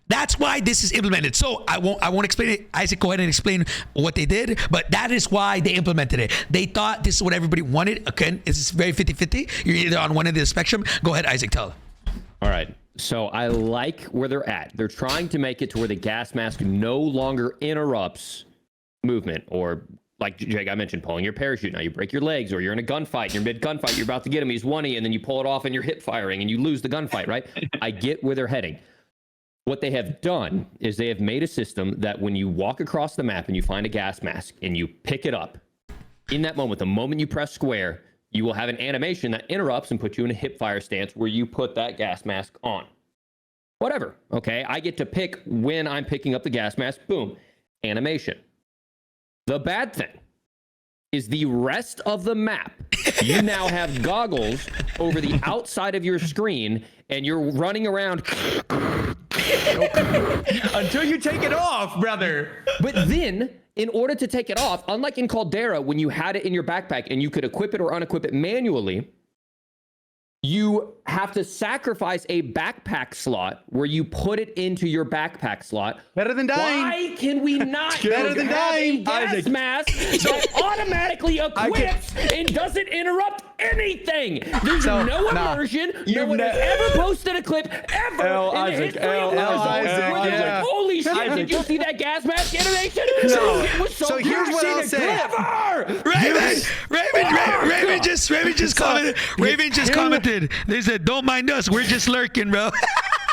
that's why this is implemented. So I won't explain it. Isaac, go ahead and explain what they did. But that is why they implemented it. They thought this is what everybody wanted. Again, it's very 50-50. You're either on one end of the spectrum. Go ahead, Isaac, tell them. All right. So I like where they're at. They're trying to make it to where the gas mask no longer interrupts movement or, like Jake, I mentioned, pulling your parachute. Now you break your legs or you're in a gunfight. You're mid gunfight. You're about to get him. He's 1E and then you pull it off and you're hip firing and you lose the gunfight, right? I get where they're heading. What they have done is they have made a system that when you walk across the map and you find a gas mask and you pick it up, in that moment, the moment you press square, you will have an animation that interrupts and puts you in a hip fire stance where you put that gas mask on. Whatever, okay? I get to pick when I'm picking up the gas mask, boom, animation. The bad thing is the rest of the map. You now have goggles over the outside of your screen and you're running around. Until you take it off, brother. But then, in order to take it off, unlike in Caldera, when you had it in your backpack and you could equip it or unequip it manually, you have to sacrifice a backpack slot where you put it into your backpack slot. Better than dying. Why can we not Better than have a dying. gas Isaac. mask that automatically equips and doesn't interrupt anything? There's So, no nah. immersion. No You've one has ne- ever posted a clip ever L, in the Isaac, history L, of Warzone Isaac, where they're yeah. like, holy shit, Isaac. did you see that gas mask animation? No. It was so, So here's what I'll say. Raven just commented. Raven just commented. They said, "Don't mind us. We're just lurking, bro."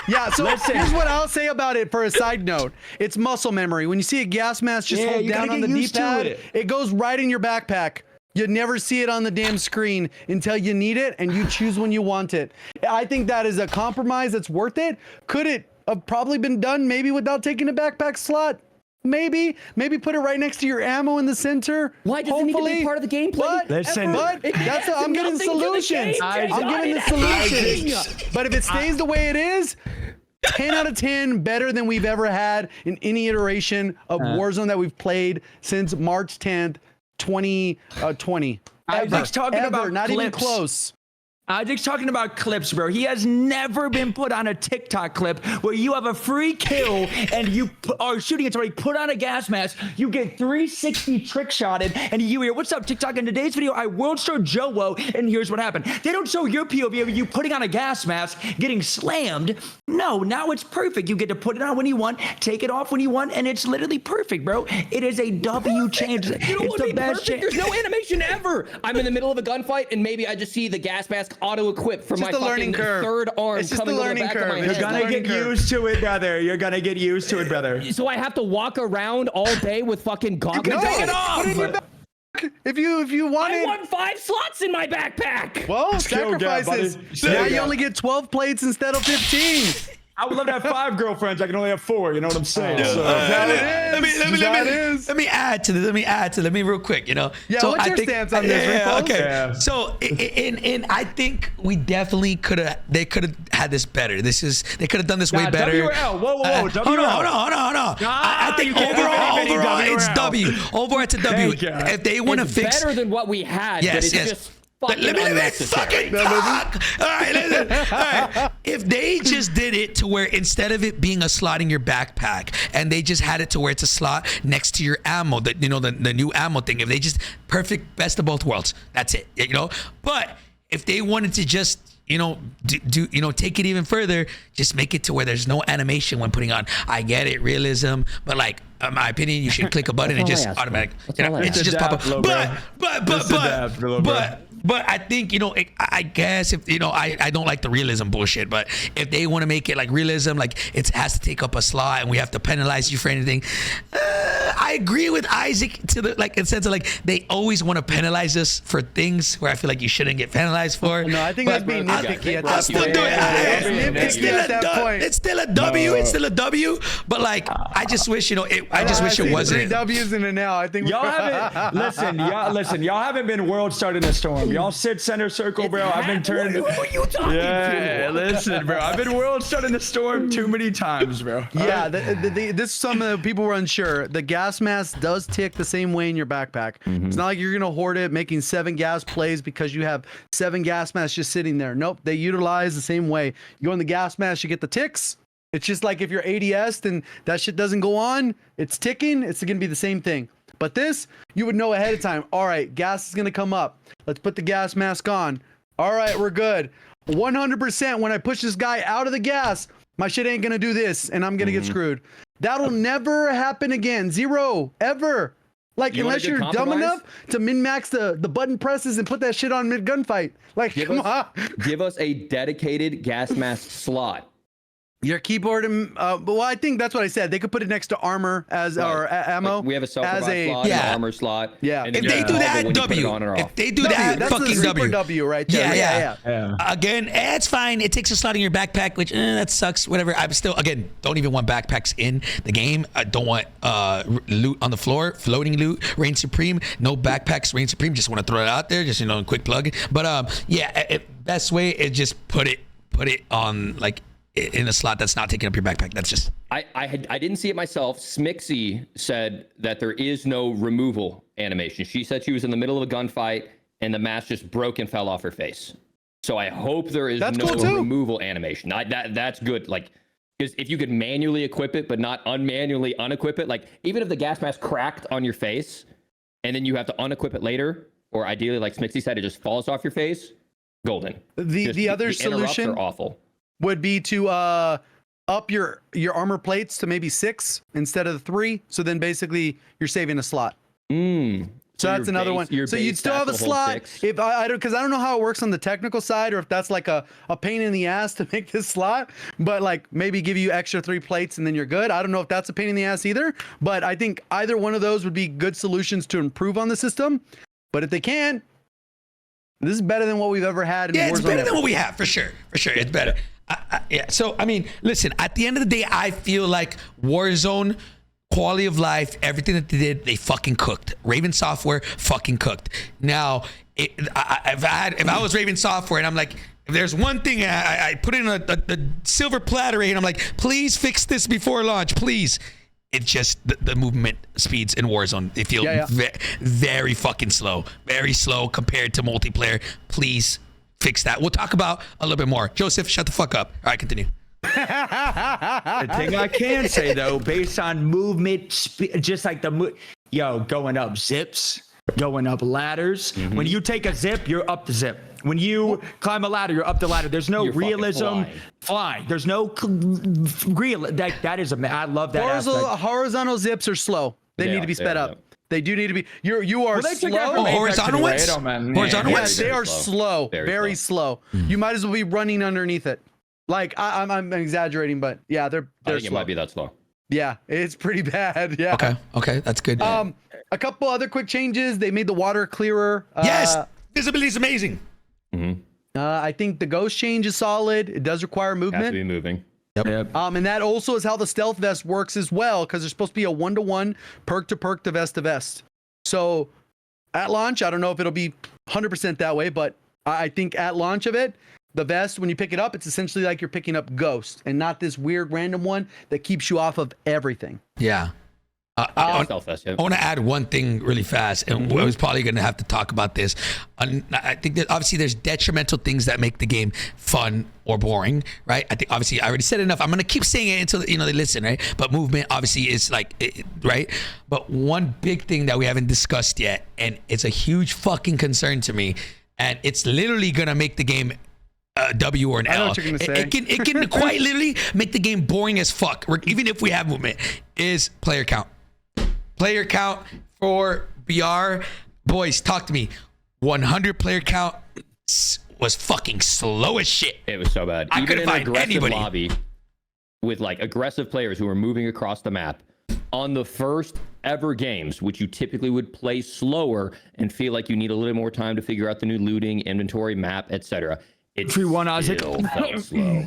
Yeah, so here's what I'll say about it for a side note. It's muscle memory. When you see a gas mask, just Yeah, hold you down gotta on the get used to D-pad. it. It goes right in your backpack. You never see it on the damn screen until you need it, and you choose when you want it. I think that is a compromise that's worth it. Could it have probably been done maybe without taking a backpack slot? Maybe put it right next to your ammo in the center. Why does it need to be part of the gameplay? Listen, But that's I'm getting nothing to the solutions. game, I'm giving the Johnny. solutions. But if it stays the way it is, 10 out of 10 better than we've ever had in any iteration of Warzone that we've played since March 10th, 2020. Isaac's talking about not even clips. close. Isaac's talking about clips, bro. He has never been put on a TikTok clip where you have a free kill and you are shooting at somebody, put on a gas mask, you get 360 trick shotted, and you hear, "What's up, TikTok?" In today's video, I won't show Joe, and here's what happened. They don't show your POV of you putting on a gas mask, getting slammed. No, now it's perfect. You get to put it on when you want, take it off when you want, and it's literally perfect, bro. It is a W change. You don't It's want to the be best perfect. change. There's no animation ever. I'm in the middle of a gunfight and maybe I just see the gas mask auto-equip from Just my the learning fucking curve. third arm It's just coming the on the learning back of curve. my It's head. just You're the gonna learning get curve. used to it, brother. You're gonna get used to it, brother. So I have to walk around all day with fucking gauntlets take it on? off. If you want I it. won 5 slots in my backpack. Well, Skill gap, sacrifices. buddy. Now Skill you gap. only get 12 plates instead of 15. I would love to have 5 girlfriends. I can only have 4. You know what I'm saying? Yeah. So, Let me add to this. Let me real quick. You know. Yeah, So what's I your think, stance on this, Rick? Okay. Yeah. So in I think we definitely could have. They could have had this better. They could have done this way better. W or L? Whoa. Hold on. I think you can't have any overall, W or it's L. W. Overall, it's a W. Thank you. If they want to It's fix, better than what we had, but yes, it's yes. just fucking Let me unnecessary. fucking talk. All right, listen. All right. If they just did it to where instead of it being a slot in your backpack, and they just had it to where it's a slot next to your ammo, the new ammo thing. If they just perfect best of both worlds, that's it. You know. But if they wanted to just take it even further, just make it to where there's no animation when putting on. I get it, realism, but like in my opinion, you should click a button and just automatic. It's just pop up. But I think I guess if I don't like the realism bullshit, but if they want to make it like realism, like it has to take up a slot and we have to penalize you for anything, I agree with Isaac to the in sense of like they always want to penalize us for things where I feel like you shouldn't get penalized for. No, I think that's being nitpicky at I'll that still point. do it. It's nitpicky at that point. It's still a W. It's still a W. But like, I just wish I just wish it wasn't. 3 W's in it now. I think Y'all haven't listen. Y'all haven't been world started in a storm. Y'all sit center circle, bro. I've been turned. Who are you talking to? Listen, bro. I've been world started in a storm too many times, bro. Yeah, this some of the people were unsure. The gas mask does tick the same way in your backpack. It's not like you're gonna hoard it, making 7 gas plays because you have 7 gas masks just sitting there. Nope, they utilize the same way. You go in the gas mask, you get the ticks. It's just like if you're ADS and that shit doesn't go on, it's ticking. It's gonna be the same thing. But this, you would know ahead of time. All right, gas is gonna come up. Let's put the gas mask on. All right, we're good. 100% when I push this guy out of the gas, my shit ain't gonna do this and I'm gonna get screwed. That'll never happen again. 0, ever. Like, unless you're dumb enough to min-max the button presses and put that shit on mid-gunfight. Like, come on. Give us a dedicated gas mask slot. Your keyboard and well, I think that's what I said. They could put it next to armor as or ammo. Like we have a self-revive slot, an armor slot. Yeah. And If they do that, W. If they do that, that's fucking the super W right there. Yeah. Again, it's fine. It takes a slot in your backpack, which that sucks. Whatever. I'm still don't even want backpacks in the game. I don't want loot on the floor, floating loot. Reign Supreme, no backpacks. Reign Supreme. Just want to throw it out there. Just a quick plug. But best way is just put it on like in a slot that's not taking up your backpack. That's just. I didn't see it myself. Smixy said that there is no removal animation. She said she was in the middle of a gunfight and the mask just broke and fell off her face. So I hope there is no removal animation. That's good. Like, because if you could manually equip it but not unmanually unequip it, like even if the gas mask cracked on your face and then you have to unequip it later, or ideally like Smixy said, it just falls off your face, golden. The other solution are awful. Would be to up your armor plates to maybe 6 instead of the 3. So then basically you're saving a slot. So that's another one. So you'd still have a slot. If I don't, because I don't know how it works on the technical side, or if that's like a pain in the ass to make this slot. But like maybe give you extra 3 plates and then you're good. I don't know if that's a pain in the ass either. But I think either one of those would be good solutions to improve on the system. But if they can, this is better than what we've ever had. It's better than what we have for sure. It's better. So I mean, listen. At the end of the day, I feel like Warzone, quality of life, everything that they did, they fucking cooked. Raven Software fucking cooked. Now, if I was Raven Software and I'm like, if there's one thing I put in a silver platter and I'm like, please fix this before launch, please. It's just the movement speeds in Warzone. They feel very fucking slow. Very slow compared to multiplayer. Please fix that. We'll talk about a little bit more. Joseph, shut the fuck up. All right, continue. The thing I can say though, based on movement, just like going up zips, going up ladders. When you take a zip, you're up the zip. When you climb a ladder, you're up the ladder. There's no realism flying. There's no real. That is I love that aspect. Horizontal zips are slow. They need to be sped up. They do need to be. You are slow. Horizontal ones? Horizontal ones? They are slow. Very slow. You might as well be running underneath it. Like I'm exaggerating, but yeah, they're I think slow. it might be that slow. Yeah, it's pretty bad. Yeah. Okay, that's good. A couple other quick changes. They made the water clearer. Yes, visibility is amazing. I think the ghost change is solid. It does require Has to movement. be moving. Yep. And that also is how the stealth vest works as well, because there's supposed to be a 1-to-1 perk to perk to vest to vest. So at launch, I don't know if it'll be 100% that way, but I think at launch of it, the vest, when you pick it up, it's essentially like you're picking up Ghost and not this weird random one that keeps you off of everything. Yeah. Stealth vest, yeah. I want to add one thing really fast, and I was probably going to have to talk about this. I think that obviously there's detrimental things that make the game fun or boring, right? I think obviously I already said enough. I'm going to keep saying it until they listen, right? But movement obviously is like, right? But one big thing that we haven't discussed yet, and it's a huge fucking concern to me, and it's literally going to make the game W or an L. I know what you're gonna say. It can quite literally make the game boring as fuck, even if we have movement, is player count. Player count for BR. Boys, talk to me. 100 player count was fucking slow as shit. It was so bad. I Even couldn't in an find aggressive anybody. lobby with like aggressive players who were moving across the map on the first ever games, which you typically would play slower and feel like you need a little more time to figure out the new looting, inventory, map, etc. It still felt slow.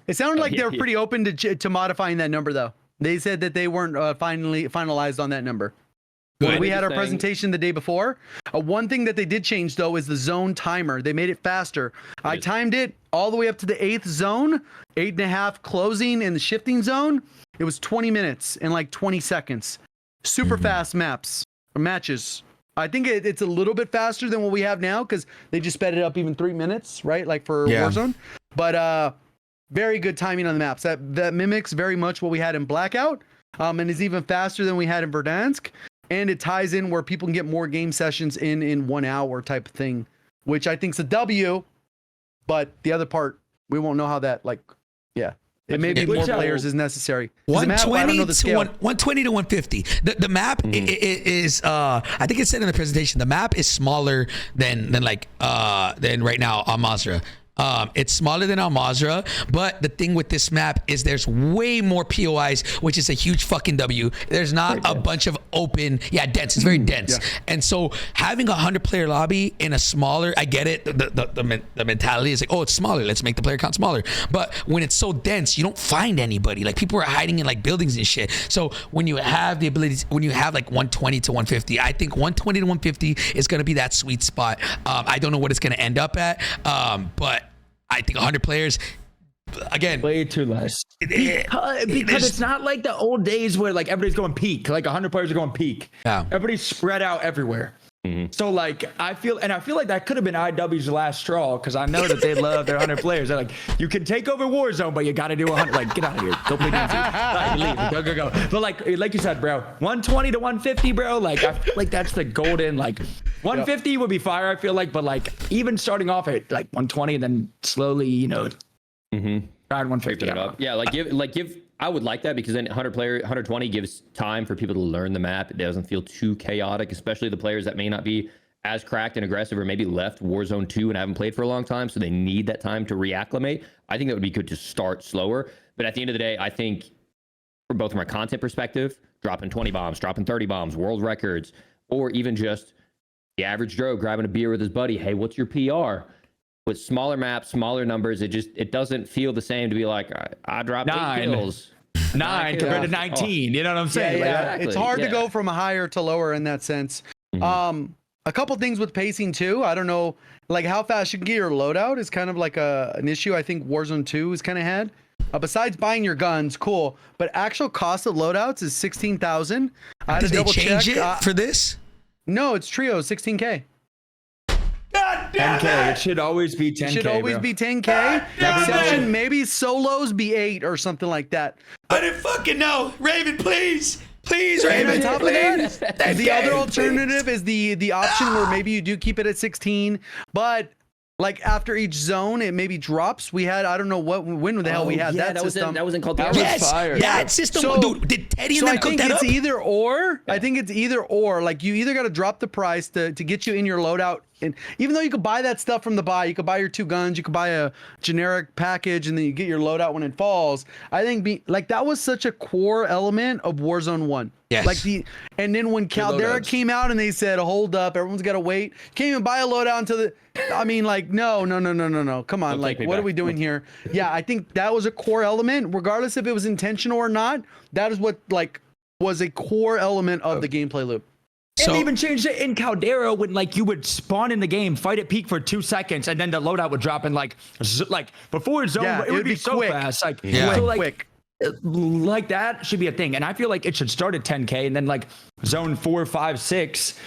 It sounded like they were pretty open to modifying that number, though. They said that they weren't finally finalized on that number. When we had our presentation the day before, one thing that they did change, though, is the zone timer. They made it faster. I timed it all the way up to the 8th zone, 8.5 closing in the shifting zone. It was 20 minutes and like 20 seconds. Super fast matches. I think it's a little bit faster than what we have now because they just sped it up even 3 minutes, right? Like for Warzone. But very good timing on the maps. That mimics very much what we had in Blackout, and is even faster than we had in Verdansk. And it ties in where people can get more game sessions in 1 hour type of thing, which I think is a W. But the other part, we won't know how that it may be more players is necessary. 120 to 150. The map is I think it said in the presentation, the map is smaller than right now on Mazra. It's smaller than Al Mazrah, but the thing with this map is there's way more POIs, which is a huge fucking W. There's not a bunch of open, dense. It's very dense. Yeah. And so having a 100-player lobby in a smaller, I get it. The mentality is like, oh, it's smaller. Let's make the player count smaller. But when it's so dense, you don't find anybody. Like people are hiding in like buildings and shit. So when you have the ability, when you have like 120 to 150, I think 120 to 150 is going to be that sweet spot. I don't know what it's going to end up at, but I think 100 players, again, way too less. Because it's not like the old days where like everybody's going peak, like 100 players are going peak. Yeah. Everybody's spread out everywhere. So like I feel like that could have been IW's last straw, because I know that they love their 100 players. They're like, you can take over Warzone, but you got to do 100. Like, get out of here, go play DMZ. Leave, go. But like you said, bro, 120 to 150, bro. Like I feel like that's the golden. Like 150 would be fire, I feel like, but like even starting off at like 120 and then slowly, around 150 up. Yeah, give. I would like that, because then 120 gives time for people to learn the map. It doesn't feel too chaotic, especially the players that may not be as cracked and aggressive, or maybe left Warzone 2 and haven't played for a long time, so they need that time to reacclimate. I think that would be good to start slower. But at the end of the day, I think both from a content perspective, dropping 20 bombs, dropping 30 bombs, world records, or even just the average Joe grabbing a beer with his buddy. Hey, what's your PR? With smaller maps, smaller numbers, it doesn't feel the same to be like, I dropped 8 kills. 9 compared to 19. You know what I'm saying? Yeah, exactly. It's hard to go from higher to lower in that sense. A couple things with pacing too. I don't know, like how fast you can get your loadout is kind of like an issue I think Warzone 2 has kind of had. Besides buying your guns, cool, but actual cost of loadouts is 16,000. Did they change it for this? No, it's trio 16K. 10K. It should always be 10K. It should always be 10K. Exception, maybe solos be 8 or something like that. I didn't fucking know. Raven, please, Raven. On top of that, the other alternative is the option where maybe you do keep it at 16, but like after each zone, it maybe drops. We had, I don't know when the hell we had that system. That was in called the fire. That system. Dude, did Teddy and them cook that up? I think it's either or. I think it's either or. Like you either got to drop the price to get you in your loadout and even though you could buy that stuff from the buy, you could buy your 2 guns, you could buy a generic package, and then you get your loadout when it falls. I think that was such a core element of Warzone 1. Yes. And then when Caldera came out and they said, hold up, everyone's got to wait. Can't even buy a loadout until no. Come on. Like, what are we doing here? Yeah, I think that was a core element, regardless if it was intentional or not. That is what was a core element of the gameplay loop. And they even changed it in Caldera when you would spawn in the game, fight at peak for 2 seconds, and then the loadout would drop in before zone. It would be so quick. fast. Quick. Like that should be a thing, and I feel like it should start at 10K, and then zone 4, 5, 6,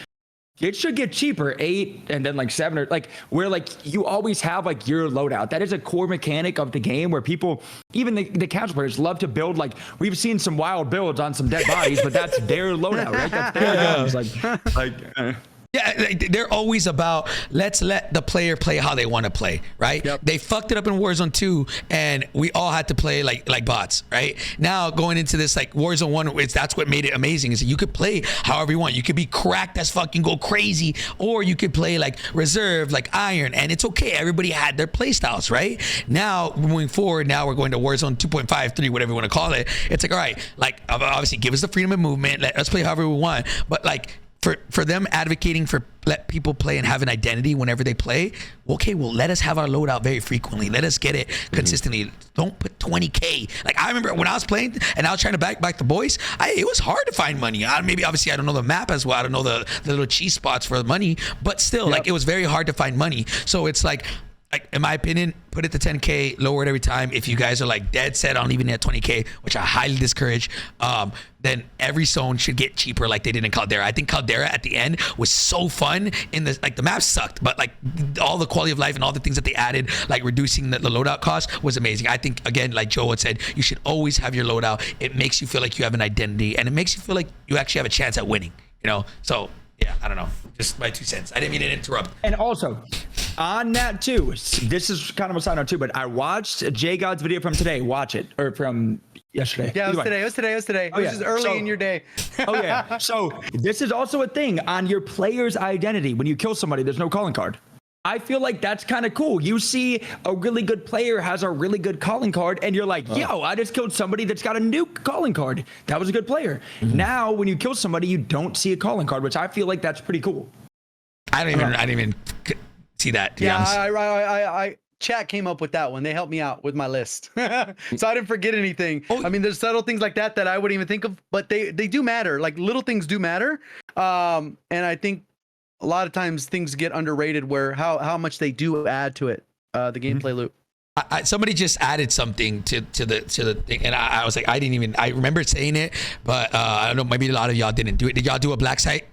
it should get cheaper, 8, and then 7, or where you always have your loadout. That is a core mechanic of the game where people, even the casual players, love to build. We've seen some wild builds on some dead bodies, but that's their loadout, right? That's their guns. Yeah, they're always about let's let the player play how they want to play, right? Yep. They fucked it up in Warzone 2, and we all had to play like bots, right? Now going into this Warzone 1, that's what made it amazing, is that you could play however you want. You could be cracked as fucking go crazy, or you could play reserve, iron, and it's okay. Everybody had their play styles, right? Now moving forward, now we're going to Warzone 2.5, 3, whatever you want to call it. It's all right, obviously give us the freedom of movement. Let us play however we want, but for them advocating for let people play and have an identity whenever they play, okay, well, let us have our loadout very frequently. Let us get it consistently. Don't put 20K. I remember when I was playing and I was trying to back the boys, it was hard to find money. Obviously, I don't know the map as well. I don't know the little cheese spots for the money, but still, it was very hard to find money. So it's in my opinion, put it to 10K, lower it every time. If you guys are dead set on leaving it at 20K, which I highly discourage, then every zone should get cheaper like they did in Caldera. I think Caldera at the end was so fun in the map sucked, but all the quality of life and all the things that they added, reducing the loadout cost, was amazing. I think, again, like Joe had said, you should always have your loadout. It makes you feel like you have an identity, and it makes you feel like you actually have a chance at winning, So yeah, I don't know. Just my 2 cents. I didn't mean to interrupt. And also, on that too, this is kind of a side note too, but I watched J God's video from today. Watch it, or from yesterday. Yeah, it was today. It was just early in your day. Oh yeah. So this is also a thing on your player's identity. When you kill somebody, there's no calling card. I feel like that's kind of cool. You see a really good player has a really good calling card, and you're like, yo, I just killed somebody that's got a new calling card. That was a good player. Mm-hmm. Now, when you kill somebody, you don't see a calling card, which I feel like that's pretty cool. I didn't even see that, to be honest. I chat came up with that one. They helped me out with my list. So I didn't forget anything. There's subtle things like that I wouldn't even think of, but they do matter. Little things do matter. And I think a lot of times things get underrated where how much they do add to it, the gameplay loop. Somebody just added something to the thing, and I was like, I remember saying it, but I don't know, maybe a lot of y'all didn't do it. Did y'all do a black site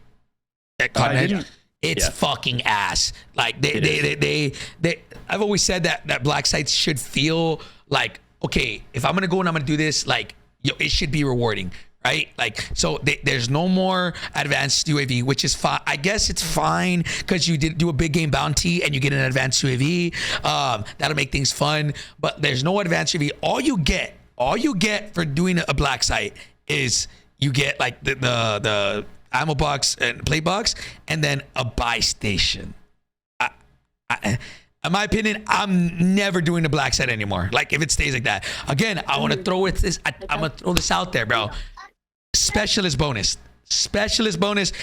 at COD Next? It's fucking ass. I've always said that black sites should feel okay, if I'm gonna go and I'm gonna do this, it should be rewarding. Right? So there's no more advanced UAV, which is fine. I guess it's fine because you did do a big game bounty and you get an advanced UAV. That'll make things fun, but there's no advanced UAV. All you get for doing a black site is you get the ammo box and plate box, and then a buy station. In my opinion, I'm never doing a black site anymore. If it stays like that. Again, I want to throw it this. I'm gonna throw this out there, bro. Specialist bonus.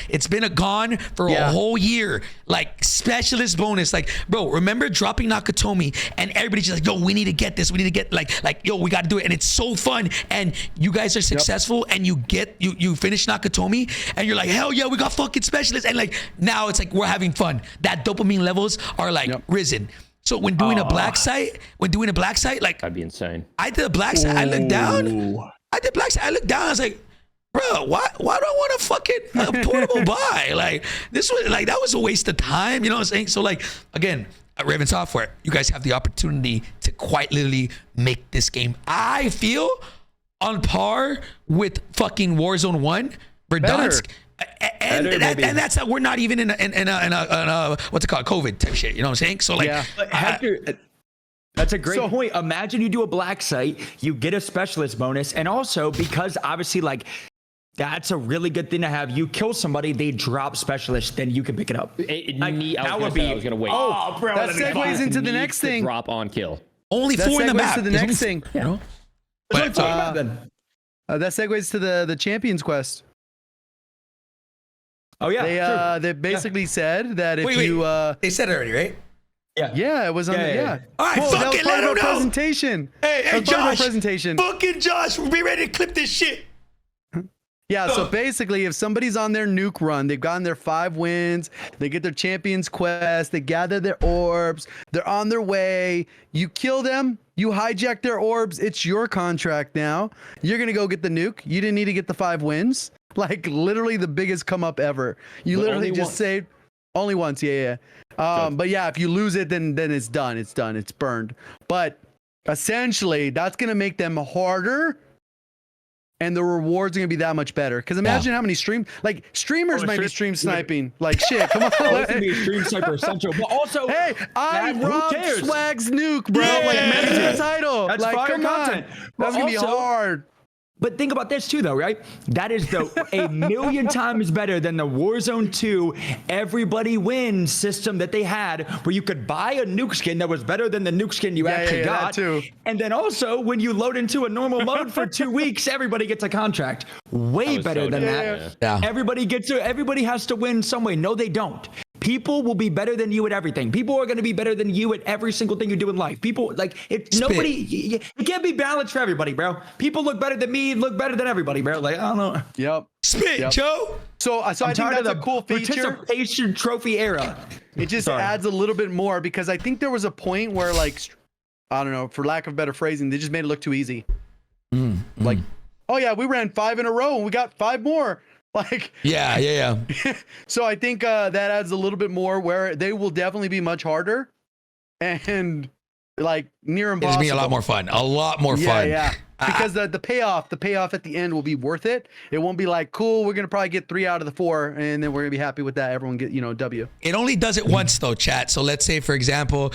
It's been gone for a whole year. Specialist bonus. Bro, remember dropping Nakatomi and everybody's just yo, we need to get this. We need to get yo, we got to do it. And it's so fun. And you guys are successful and you finish Nakatomi and you're like, hell yeah, we got fucking specialists. And now it's we're having fun. That dopamine levels are risen. So when doing a black site, that'd be insane. I did a black site. I looked down. I was like, bro, why do I want a fucking portable buy? This was that was a waste of time. You know what I'm saying? So again, at Raven Software, you guys have the opportunity to quite literally make this game, I feel, on par with fucking Warzone 1, Verdansk. And that's we're not even in a what's it called, COVID type shit. You know what I'm saying? So Hector, that's a great point. Imagine you do a black site, you get a specialist bonus, and also because obviously That's a really good thing to have. You kill somebody, they drop specialist, then you can pick it up. I was gonna wait. Oh, bro, That segues into the next thing. Drop on kill. Only That 4 in the segues map. to the next thing. You know? But, That segues to the Champions Quest. oh yeah, They basically said that if Wait. They said it already, right? yeah, it was on Yeah. All right, Cool, that was fucking part let of our him know. presentation. Hey, That was part of our Josh. presentation. Fucking Josh, be ready to clip this shit. Yeah, so basically, if somebody's on their nuke run, they've gotten their 5 wins, they get their Champions Quest, they gather their orbs, they're on their way, you kill them, you hijack their orbs, it's your contract now. You're going to go get the nuke. You didn't need to get the 5 wins. Like, literally the biggest come up ever. You But literally only just once. saved only once, yeah. But yeah, if you lose it, then it's done. It's done. It's burned. But essentially, that's going to make them harder. And the rewards are gonna be that much better. Because imagine how many streamers might be stream sniping. Like shit, come on. Oh, it's gonna be a stream sniper essential. But also, Hey, I who robbed cares? Swag's nuke, bro. Yeah. Like, manage the title. That's like, fire come content. on. But That's gonna be also- hard. But think about this too, though, right? That is a million times better than the Warzone 2 everybody wins system that they had, where you could buy a nuke skin that was better than the nuke skin you actually that got. too. And then also, when you load into a normal mode for 2 weeks, everybody gets a contract. Way was better so than dumb. that. Yeah. Everybody has to win some way. No, they don't. People will be better than you at everything. People are going to be better than you at every single thing you do in life. People it can't be balanced for everybody, bro. People look better than me, look better than everybody, bro. Like, I don't know. Yep. Spit, Joe. So I think Tired that's of a cool feature. participation trophy era. It just Sorry. adds a little bit more because I think there was a point where, like, I don't know, for lack of better phrasing, they just made it look too easy. Like, oh yeah, we ran 5 in a row and we got 5 more. Like, Yeah. so I think that adds a little bit more where they will definitely be much harder and like near It's impossible. gonna be a lot more fun. A lot more fun. Yeah. Because the payoff at the end will be worth it. It won't be like, cool, we're gonna probably get 3 out of the 4, and then we're gonna be happy with that. Everyone get, W. It only does it once though, chat. So let's say, for example,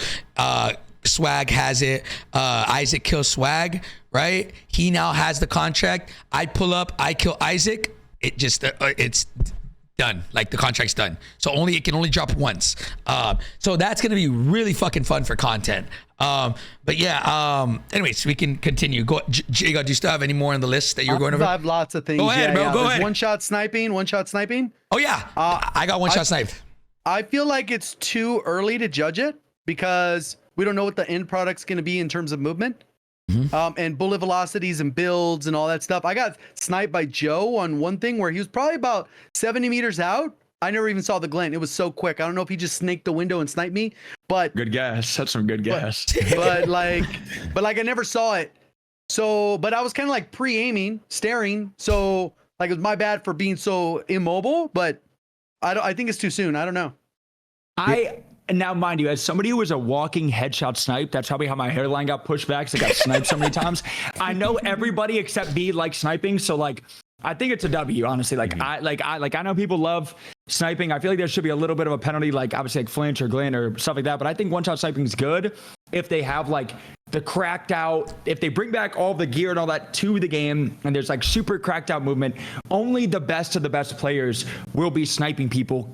Swag has it. Isaac kills Swag, right? He now has the contract. I pull up, I kill Isaac. It just it's done. Like the contract's done. So it can only drop once. So that's gonna be really fucking fun for content. But yeah. Anyways, we can continue. Go, Jago. Do you still have any more on the list that you're going over? I have lots of things. Go ahead, bro. Go There's ahead. One shot sniping. Oh yeah. I got one shot sniped. I feel like it's too early to judge it because we don't know what the end product's going to be in terms of movement. And bullet velocities and builds and all that stuff. I got sniped by Joe on one thing where he was probably about 70 meters out. I never even saw the glint. It was so quick. I don't know if he just snaked the window and sniped me, but Good guess. That's some good guess. but like I never saw it. So, but I was kind of like pre-aiming, staring. So like it was my bad for being so immobile, but I think it's too soon. I don't know. Now, mind you, as somebody who was a walking headshot snipe, that's probably how my hairline got pushed back because I got sniped so many times. I know everybody except me likes sniping, so like I think it's a W, honestly. I know people love sniping. I feel like there should be a little bit of a penalty, like obviously like flinch or glint or stuff like that. But I think one-shot sniping is good if they have like the cracked out, if they bring back all the gear and all that to the game, and there's like super cracked out movement. Only the best of the best players will be sniping people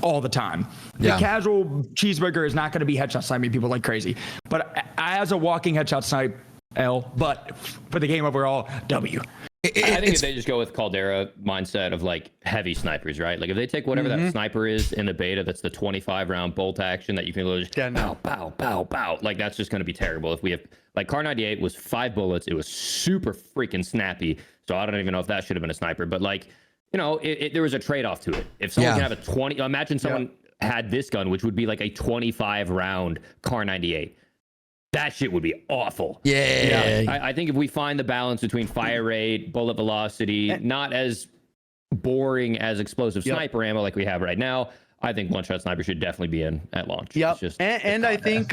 all the time. Yeah. The casual cheeseburger is not going to be headshot sniping people like crazy. But as a walking headshot snipe, L. But for the game overall, W. I think if they just go with Caldera mindset of like heavy snipers, right? Like if they take whatever that sniper is in the beta, that's the 25 round bolt action that you can literally just pow. Like that's just going to be terrible. If we have like Car 98 was 5 bullets, it was super freaking snappy. So I don't even know if that should have been a sniper, but like, you know, there was a trade-off to it. If someone can have a 20, imagine someone had this gun, which would be like a 25 round Car 98. That shit would be awful. Yeah. I think if we find the balance between fire rate, bullet velocity, not as boring as explosive sniper ammo like we have right now, I think one-shot sniper should definitely be in at launch. Yep. It's just, And I think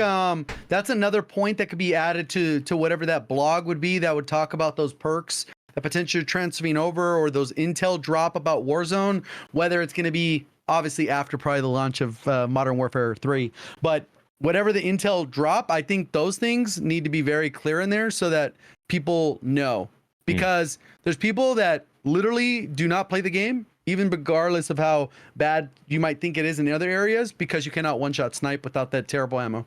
that's another point that could be added to whatever that blog would be that would talk about those perks, the potential transferring over, or those intel drop about Warzone, whether it's going to be obviously after probably the launch of Modern Warfare 3. But whatever the intel drop, I think those things need to be very clear in there so that people know. Because there's people that literally do not play the game, even regardless of how bad you might think it is in other areas, because you cannot one-shot snipe without that terrible ammo.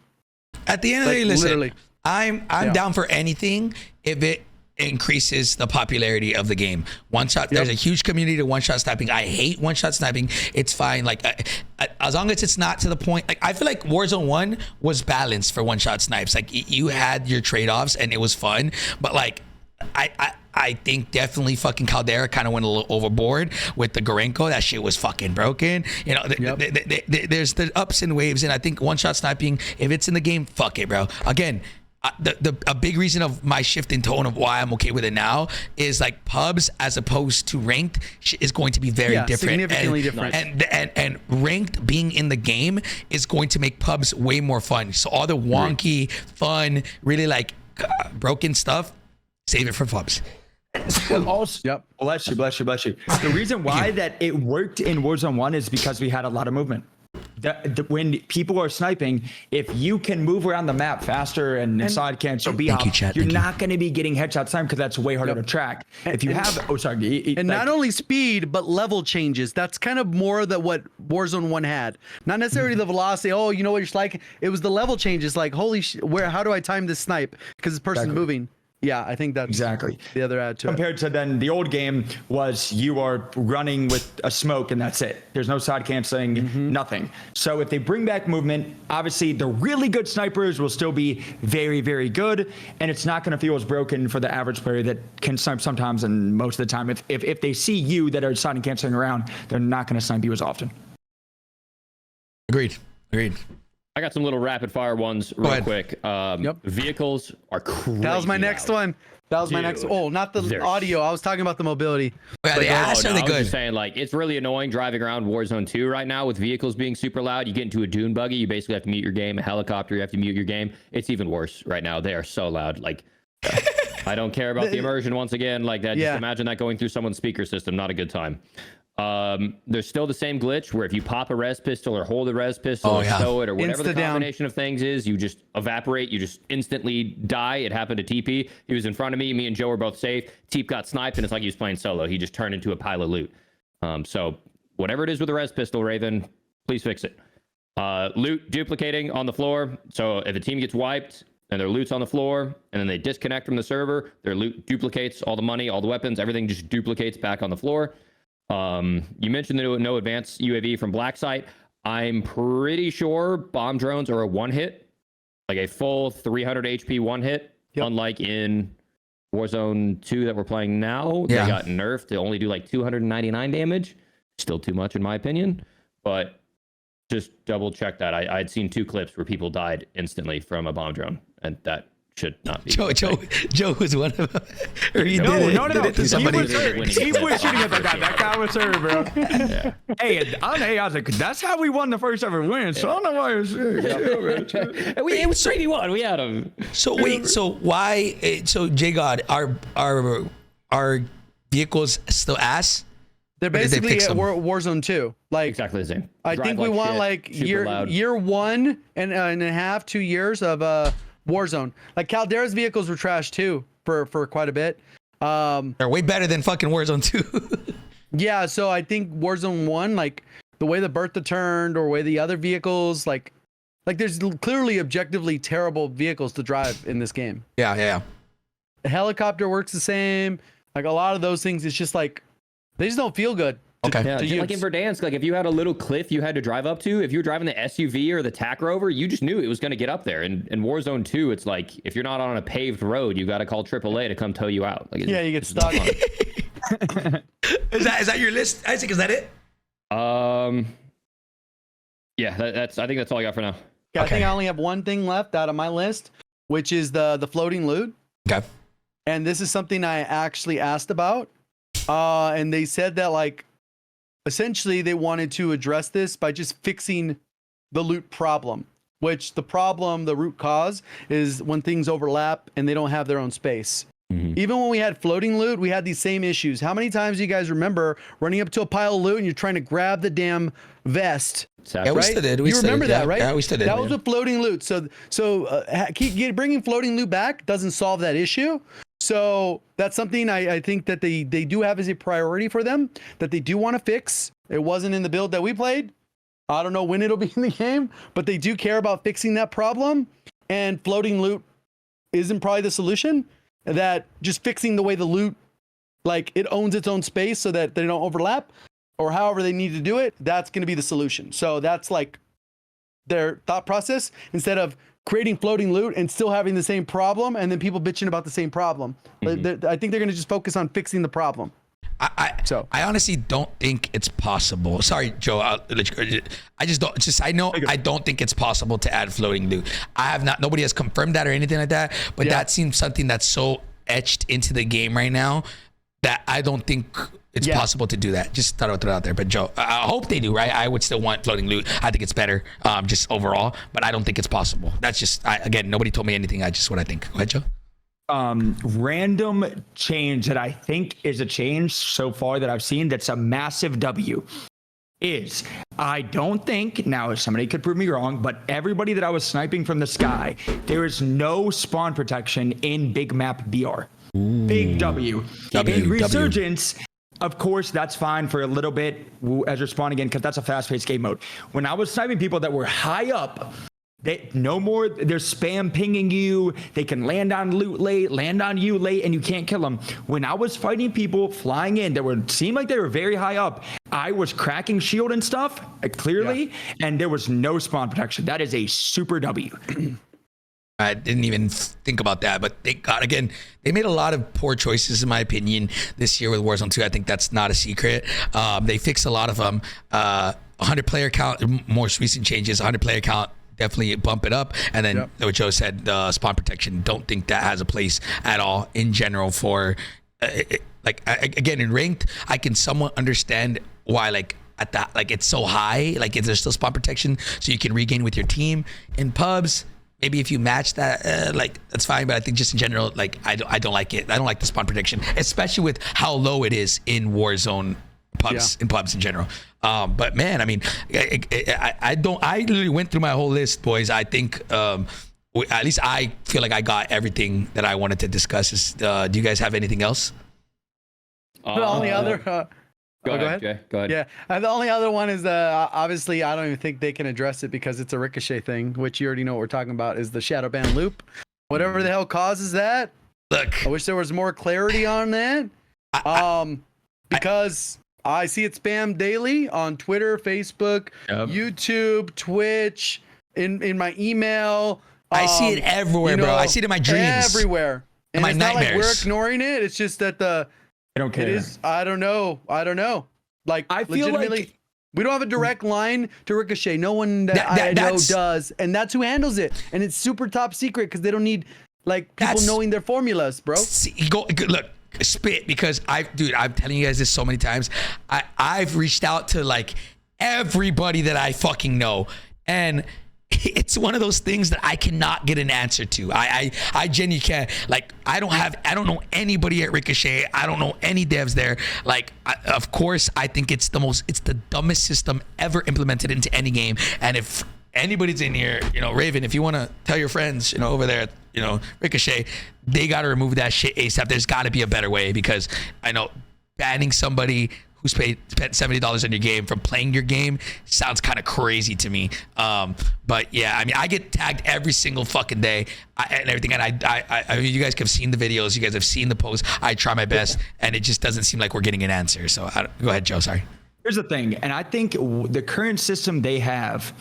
At the end of the day, listen, literally. I'm down for anything if it increases the popularity of the game. One shot, there's a huge community to one shot sniping. I hate one shot sniping. It's fine. Like as long as it's not to the point, like I feel like Warzone 1 was balanced for one shot snipes. Like you had your trade-offs and it was fun, but like I think definitely fucking Caldera kind of went a little overboard with the Gorenko. That shit was fucking broken. You know, there's the ups and waves, and I think one shot sniping, if it's in the game, fuck it, bro. Again, a big reason of my shift in tone of why I'm okay with it now is like pubs as opposed to ranked is going to be very different. Significantly different. And ranked being in the game is going to make pubs way more fun. So all the wonky, fun, really like broken stuff, save it for pubs. Also, bless you. The reason why that it worked in Warzone 1 is because we had a lot of movement. When people are sniping, if you can move around the map faster and side cancel, you're not going to be getting headshots time because that's way harder to track. If you have, not only speed but level changes. That's kind of more that what Warzone 1 had. Not necessarily the velocity. Oh, you know what you're like. It was the level changes. Like holy how do I time this snipe? Because this person's moving. Yeah, I think that's exactly the other add to compared to then the old game was you are running with a smoke and that's it. There's no side canceling, nothing. So if they bring back movement, obviously the really good snipers will still be very, very good, and it's not going to feel as broken for the average player that can snipe sometimes and most of the time. If they see you that are side canceling around, they're not going to snipe you as often. Agreed. I got some little rapid fire ones real quick. Vehicles are crazy. That was my next one. That was my next. Oh, not the audio. I was talking about the mobility. Yeah, the ass are I was good. just saying, like, it's really annoying driving around Warzone 2 right now with vehicles being super loud. You get into a dune buggy, you basically have to mute your game. A helicopter, you have to mute your game. It's even worse right now. They are so loud. Like, I don't care about the immersion once again. Like that. Just imagine that going through someone's speaker system. Not a good time. There's still the same glitch where if you pop a res pistol or hold a res pistol or stow it or whatever the combination of things is, you just evaporate, you just instantly die. It happened to TP. He was in front of me and Joe were both safe. Teep got sniped and it's like he was playing solo. He just turned into a pile of loot. So whatever it is with the res pistol, Raven, please fix it. Loot duplicating on the floor. So if a team gets wiped and their loot's on the floor and then they disconnect from the server, their loot duplicates, all the money, all the weapons, everything just duplicates back on the floor. You mentioned the no advanced UAV from Black Site. I'm pretty sure bomb drones are a one hit, like a full 300 HP one hit. Unlike in Warzone 2 that we're playing now, they got nerfed to only do like 299 damage. Still too much in my opinion, but just double check that. I'd seen 2 clips where people died instantly from a bomb drone, and that should not be. Joe was one of them. Or he no. He was shooting at that guy. That guy was hurt, bro. Hey, I was like, that's how we won the first ever win. So I don't know why it was. It was 3v1. We had him. So wait. So why? So J God, are vehicles still ass? They're basically at Warzone 2. Like exactly the same. I think we want like year 1 and a half, 2 years of Warzone. Like Caldera's vehicles were trash too for quite a bit. They're way better than fucking Warzone 2. Yeah, so I think Warzone 1, like the way the Bertha turned or way the other vehicles, like there's clearly objectively terrible vehicles to drive in this game. Yeah. The helicopter works the same. Like a lot of those things, it's just like they just don't feel good. Okay. Yeah, like in Verdansk, like if you had a little cliff you had to drive up to, if you were driving the SUV or the TAC Rover, you just knew it was going to get up there. And in Warzone 2, it's like if you're not on a paved road, you got to call AAA to come tow you out. Like, yeah, you get stuck. Is that your list, Isaac? Is that it? Yeah, that's. I think that's all I got for now. Yeah, I think I only have one thing left out of my list, which is the floating loot. Okay. And this is something I actually asked about, and they said that like. Essentially, they wanted to address this by just fixing the loot problem, which the root cause is when things overlap and they don't have their own space. Even when we had floating loot, we had these same issues. How many times do you guys remember running up to a pile of loot and you're trying to grab the damn vest? Yeah, we still did. You remember that, right? Yeah, we still did. That was with floating loot. So bringing floating loot back doesn't solve that issue. So that's something I think that they do have as a priority for them, that they do want to fix. It wasn't in the build that we played. I don't know when it'll be in the game, but they do care about fixing that problem. And floating loot isn't probably the solution. That just fixing the way the loot, like it owns its own space so that they don't overlap, or however they need to do it, that's going to be the solution. So that's like their thought process, instead of creating floating loot and still having the same problem and then people bitching about the same problem. I think they're going to just focus on fixing the problem. I honestly don't think it's possible. Sorry, Joe. I'll let you go. I just don't. I don't think it's possible to add floating loot. Nobody has confirmed that or anything like that. But that seems something that's so etched into the game right now that I don't think it's possible to do that. Just thought I would throw it out there. But Joe, I hope they do. Right? I would still want floating loot. I think it's better, just overall. But I don't think it's possible. That's just again, nobody told me anything. I just what I think. Go ahead, Joe. Random change that I think is a change so far that I've seen that's a massive W is, I don't think, now somebody could prove me wrong, but everybody that I was sniping from the sky, there is no spawn protection in big map BR. Ooh. Big W. In Resurgence, of course, that's fine for a little bit as you're spawning in, because that's a fast-paced game mode. When I was sniping people that were high up, they're spam pinging you. They can land on loot late, land on you late, and you can't kill them. When I was fighting people flying in that seemed like they were very high up, I was cracking shield and stuff, clearly, and there was no spawn protection. That is a super W. I didn't even think about that, but thank God, again, they made a lot of poor choices, in my opinion, this year with Warzone 2. I think that's not a secret. They fixed a lot of them. 100 player count, most recent changes, 100 player count, definitely bump it up. And then what Joe said, spawn protection, don't think that has a place at all in general for, again, in ranked, I can somewhat understand why, like, at that, like, it's so high, like, is there still spawn protection so you can regain with your team. In pubs, maybe if you match that, that's fine. But I think just in general, like, I don't like it. I don't like the spawn protection, especially with how low it is in Warzone pubs, in pubs in general. But man, I mean, I literally went through my whole list, boys. I think at least I feel like I got everything that I wanted to discuss. Do you guys have anything else? The only other. Go ahead, Jay. Go ahead. Yeah, the only other one is obviously I don't even think they can address it because it's a Richoccet thing, which you already know what we're talking about, is the ShadowBan loop. Whatever the hell causes that. Look, I wish there was more clarity on that. Because I see it spammed daily on Twitter, Facebook, YouTube, Twitch, in my email. I see it everywhere, bro. I see it in my dreams. Everywhere. And my it's nightmares. Not like we're ignoring it. It's just that I don't care. It is. I don't know. Like, I feel legitimately, like we don't have a direct line to Richoccet. No one that I know does, and that's who handles it. And it's super top secret because they don't need like people knowing their formulas, bro. Look, spit, because I'm telling you guys this so many times. I've reached out to like everybody that I fucking know, and it's one of those things that I cannot get an answer to. I genuinely can't. Like, I don't know anybody at Richoccet. I don't know any devs there. Like, of course, I think it's the dumbest system ever implemented into any game. And if anybody's in here, Raven, if you want to tell your friends, over there, Richoccet, they got to remove that shit ASAP. There's got to be a better way, because I know banning somebody who's spent $70 on your game from playing your game sounds kind of crazy to me. But yeah, I mean, I get tagged every single fucking day and everything. And I mean, you guys have seen the videos, you guys have seen the posts. I try my best, and it just doesn't seem like we're getting an answer. So go ahead, Joe. Sorry. Here's the thing, and I think the current system they have,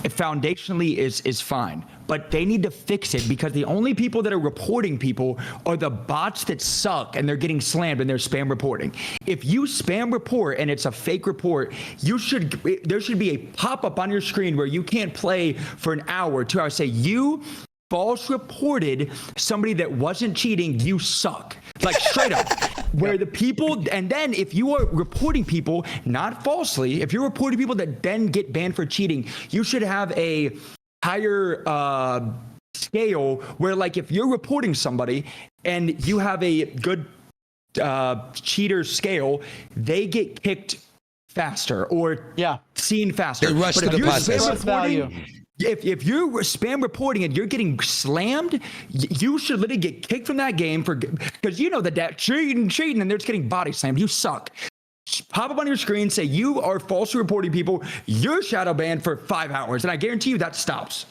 foundationally is fine, but they need to fix it, because the only people that are reporting people are the bots that suck and they're getting slammed and they're spam reporting. If you spam report and it's a fake report, there should be a pop-up on your screen where you can't play for an hour or 2 hours. Say, you false reported somebody that wasn't cheating, you suck. Like, straight up. Where the people, and then if you are reporting people, not falsely, if you're reporting people that then get banned for cheating, you should have a higher scale where, like, if you're reporting somebody and you have a good cheater scale, they get kicked faster or seen faster. They rush but to the process. if you're spam reporting and you're getting slammed, you should literally get kicked from that game because you know that cheating, and they're just getting body slammed. You suck. Pop up on your screen, say you are falsely reporting people. You're shadow banned for 5 hours, and I guarantee you that stops.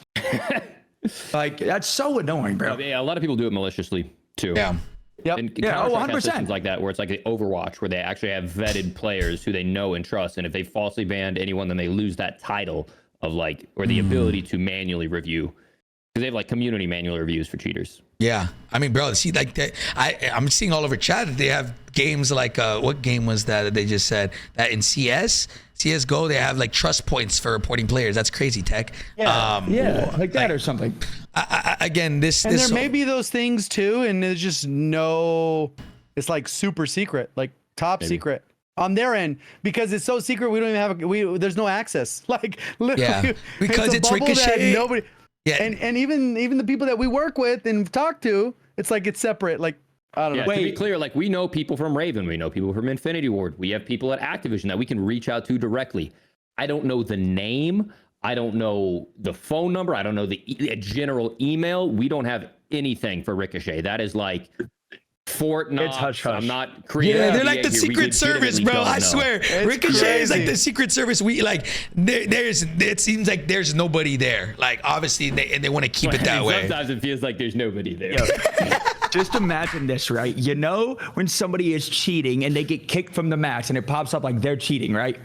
Like, that's so annoying, bro. Yeah, a lot of people do it maliciously too. Yeah. Yep. And Yeah, Counter-Strike has 100%. systems like that, where it's like the Overwatch, where they actually have vetted players who they know and trust, and if they falsely banned anyone, then they lose that title of like, or the ability to manually review, because they have like community manual reviews for cheaters. Yeah, I mean, bro, see, like that, I'm seeing all over chat that they have games like what game was that they just said that in CS:GO they have like trust points for reporting players. That's crazy, Tech. Yeah, like that or something. Again, this And there may be those things too, and there's just no. It's like super secret, like top secret on their end, because it's so secret. We don't even have there's no access. Like literally, because it's a bubble that Ricochet. nobody. Yeah, And even the people that we work with and talk to, it's like it's separate. Like I don't know. To be clear, like we know people from Raven, we know people from Infinity Ward, we have people at Activision that we can reach out to directly. I don't know the name, I don't know the phone number, I don't know the general email. We don't have anything for Ricochet. That is like Fort Knox. It's hush hush. I'm not creating. yeah, they're like the here. We Secret Service, bro. legitimately I don't know. swear, It's Ricochet is like crazy. the Secret Service. We like it seems like there's nobody there. Like obviously, they want to keep it that way. Sometimes it feels like there's nobody there. Just imagine this, right? You know when somebody is cheating and they get kicked from the match and it pops up like they're cheating, right?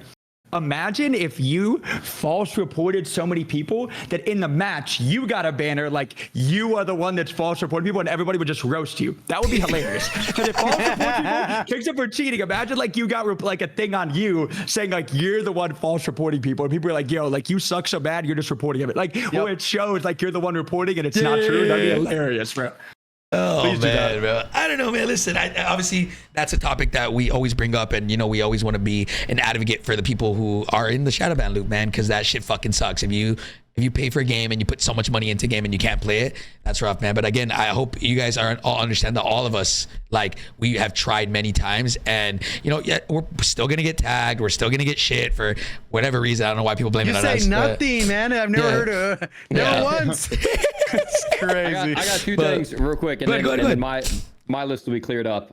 Imagine if you false reported so many people that in the match you got a banner like you are the one that's false reporting people and everybody would just roast you. That would be hilarious. Because if false report people kicks up for cheating, imagine like you got like a thing on you saying like you're the one false reporting people and people are like, yo, like you suck so bad you're just reporting it. Like, or it shows like you're the one reporting and it's not true. That'd be hilarious, bro. Oh man, bro. I don't know, man. Listen, obviously that's a topic that we always bring up, and we always want to be an advocate for the people who are in the ShadowBan loop, man, because that shit fucking sucks. If you pay for a game and you put so much money into a game and you can't play it, that's rough, man. But again, I hope you guys all understand that all of us, like, we have tried many times, and yeah, we're still gonna get tagged, we're still gonna get shit for whatever reason. I don't know why people blame it on us. You say nothing, man. I've never heard of never once. It's crazy. I got two things real quick, and then my list will be cleared up.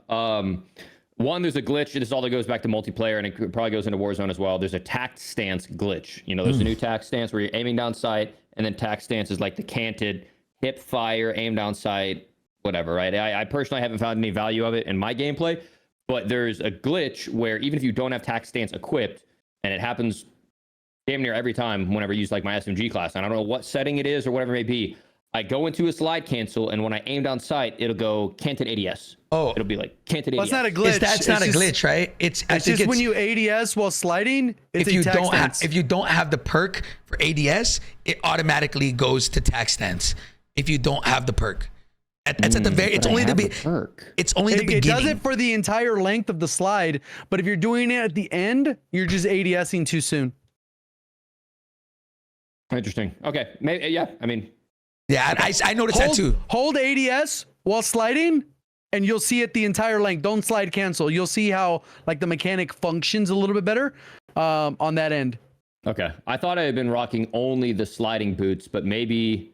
One, there's a glitch. This is all that goes back to multiplayer, and it probably goes into Warzone as well. There's a tact stance glitch. There's a new tact stance where you're aiming down sight, and then tact stance is like the canted hip fire, aim down sight, whatever, right? I personally haven't found any value of it in my gameplay, but there's a glitch where even if you don't have tact stance equipped, and it happens damn near every time whenever I use like my SMG class, and I don't know what setting it is or whatever it may be, I go into a slide cancel, and when I aim down sight, it'll go canted ADS. Oh, It'll be like canted ADS. Well, it's not a glitch. That's not a glitch, right? It's just when you ADS while sliding. It's if you don't have the perk for ADS, it automatically goes to tact stance. If you don't have the perk, it's at the very. It's only the perk. It's only the beginning. It does it for the entire length of the slide, but if you're doing it at the end, you're just ADSing too soon. Interesting. Okay. Maybe. Yeah. I mean. Yeah, I noticed that too. Hold ADS while sliding, and you'll see it the entire length. Don't slide cancel. You'll see how like the mechanic functions a little bit better on that end. Okay. I thought I had been rocking only the sliding boots, but maybe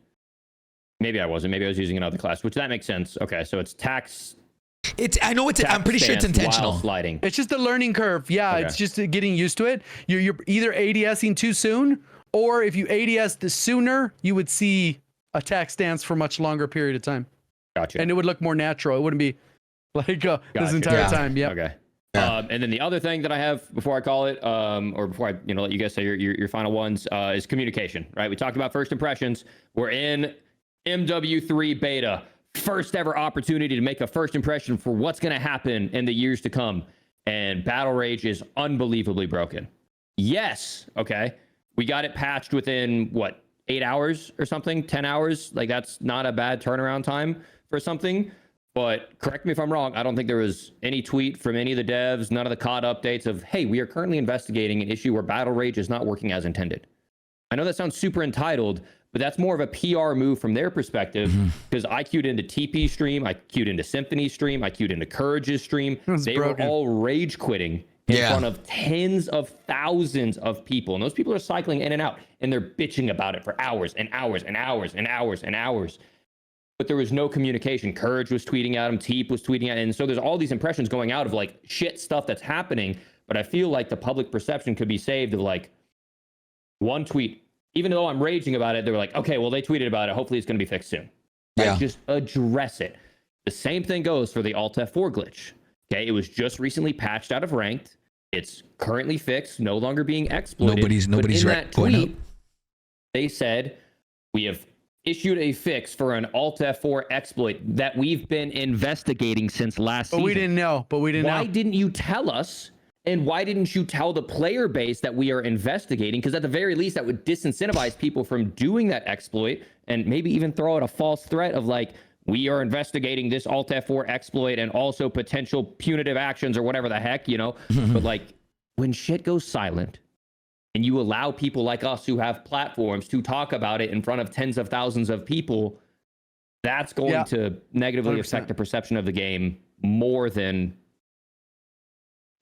I wasn't. Maybe I was using another class, which that makes sense. Okay, so it's tax. I'm pretty sure it's intentional. Sliding. It's just a learning curve. Yeah, Okay. it's just getting used to it. You're either ADSing too soon, or if you ADS the sooner, you would see a tack stance for a much longer period of time. Gotcha. And it would look more natural. It wouldn't be like this entire time. Yeah. Okay. Yeah. And then the other thing that I have before I call it, or before I let you guys say your final ones, is communication. Right? We talked about first impressions. We're in MW3 Beta. First ever opportunity to make a first impression for what's going to happen in the years to come. And Battle Rage is unbelievably broken. Yes. Okay. We got it patched within 8 hours or something, 10 hours. Like, that's not a bad turnaround time for something. But correct me if I'm wrong, I don't think there was any tweet from any of the devs, none of the COD updates of, hey, we are currently investigating an issue where Battle Rage is not working as intended. I know that sounds super entitled, but that's more of a PR move from their perspective, because I queued into TP stream, I queued into Symphony stream, I queued into Courage's stream. They were all rage quitting in Yeah. front of tens of thousands of people. And those people are cycling in and out, and they're bitching about it for hours and hours and hours and hours and hours. But there was no communication. Courage was tweeting at him, Teep was tweeting at him. And so there's all these impressions going out of like shit stuff that's happening. But I feel like the public perception could be saved of like one tweet. Even though I'm raging about it, they were like, okay, well, they tweeted about it. Hopefully it's going to be fixed soon. Yeah. Like, just address it. The same thing goes for the Alt F4 glitch. Okay, it was just recently patched out of ranked. It's currently fixed, no longer being exploited. Nobody's but in right that going up. tweet, they said, we have issued a fix for an Alt F4 exploit that we've been investigating since last season. But we didn't know. Why didn't you tell us? And why didn't you tell the player base that we are investigating? Because at the very least, that would disincentivize people from doing that exploit, and maybe even throw out a false threat of like, we are investigating this Alt F4 exploit and also potential punitive actions or whatever the heck, you know? But like, when shit goes silent and you allow people like us who have platforms to talk about it in front of tens of thousands of people, that's going to negatively 100%. affect the perception of the game more than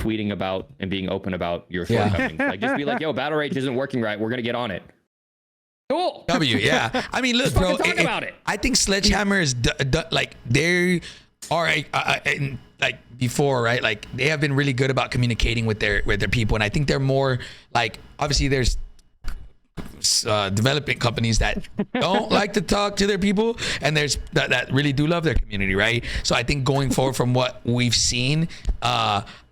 tweeting about and being open about your shortcomings. Like, just be like, yo, Battle Rage isn't working right. We're going to get on it. Cool. Yeah. I mean, look, Just bro. fucking talk about it. I think Sledgehammer is like they are like before, right? Like they have been really good about communicating with their people, and I think they're more like, obviously there's development companies that don't like to talk to their people, and there's that really do love their community, right? So I think going forward from what we've seen,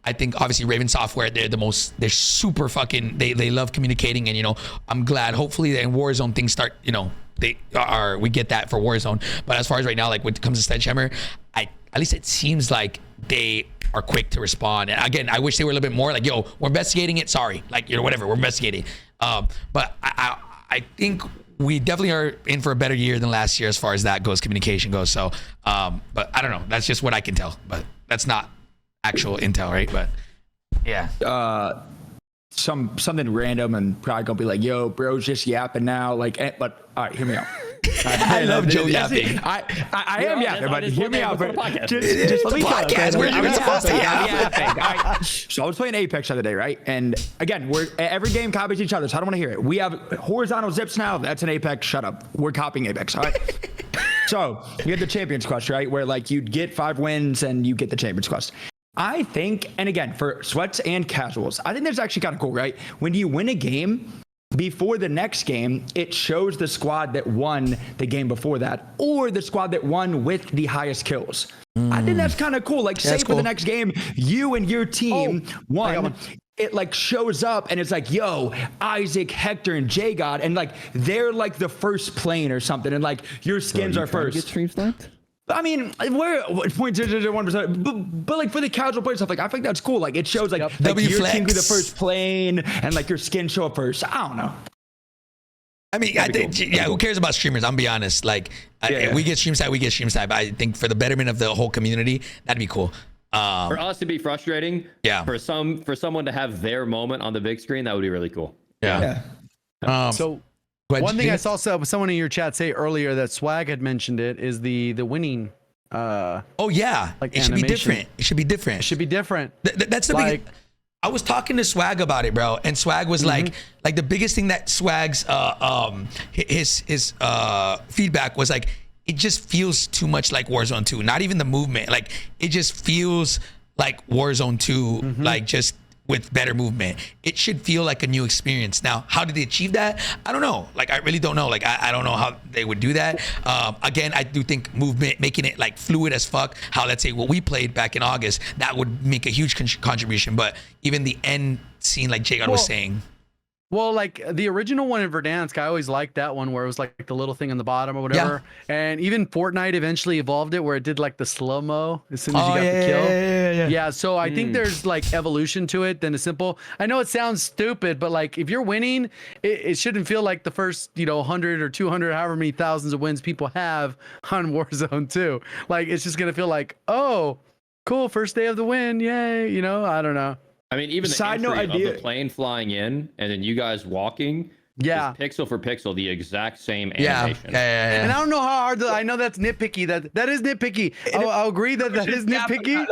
I think obviously Raven Software, they're super fucking, they love communicating, and you know, I'm glad hopefully in Warzone things start, you know, we get that for Warzone. But as far as right now, like when it comes to Sledgehammer, at least it seems like they are quick to respond. And again, I wish they were a little bit more like, yo, we're investigating it, sorry, like, you know, whatever, we're investigating. But I think we definitely are in for a better year than last year as far as that goes, communication goes. So but I don't know, that's just what I can tell, but that's not actual intel, right? But yeah, something random and probably gonna be like, yo, bro's just yapping now, like, but all right, hear me out. I love Joe yapping. I am yapping, but hear me out. Just It's let me the tell you, podcast where you're supposed to yap. yapping. All right. So I was playing Apex the other day, right? And again, every game copies each other, so I don't want to hear it. We have horizontal zips now. That's an Apex. Shut up. We're copying Apex. All right. So you had the Champions Quest, right? Where like you'd get 5 wins and you get the Champions Quest. I think, and again, for sweats and casuals, I think that's actually kind of cool, right? When you win a game, before the next game, it shows the squad that won the game before that, or the squad that won with the highest kills. I think that's kind of cool. Like, say for the next game, you and your team won. It like shows up and it's like, yo, Isaac, Hector, and J-God, and like they're like the first plane or something, and like your skins are first. Get stream sniped? I mean, we're 0.001%, but like for the casual player stuff, like I think that's cool. Like it shows like, like your team be the first plane and like your skin show up first. I don't know. I mean, I think, who cares about streamers? I'm gonna be honest. Like, we get stream side, we get stream side. But I think for the betterment of the whole community, that'd be cool. For us to be frustrating, for someone to have their moment on the big screen, that would be really cool. So one thing I saw someone in your chat say earlier that Swag had mentioned it is the winning. Oh yeah, like it should be different. It should be different. It should be different. That's the big. I was talking to Swag about it, bro, and Swag was like the biggest thing that Swag's his feedback was like, it just feels too much like Warzone 2. Not even the movement, like it just feels like Warzone 2, like just with better movement. It should feel like a new experience. Now, how did they achieve that? I don't know. Like, I really don't know. Like, I don't know how they would do that. Again, I do think movement, making it like fluid as fuck, how let's say what we played back in August, that would make a huge contribution. But even the end scene, like J-God was saying. Well, like the original one in Verdansk, I always liked that one where it was like the little thing on the bottom or whatever. And even Fortnite eventually evolved it where it did like the slow-mo as soon as you got the kill. Yeah, so I think there's like evolution to it than a simple. I know it sounds stupid, but like if you're winning, it shouldn't feel like the first, 100 or 200, however many thousands of wins people have on Warzone 2. Like it's just going to feel like, oh, cool, first day of the win, yay, I don't know. I mean, even the entry of the plane flying in and then you guys walking, is pixel for pixel, the exact same animation. And I don't know how hard. I know that's nitpicky. That is nitpicky. I'll agree that is nitpicky.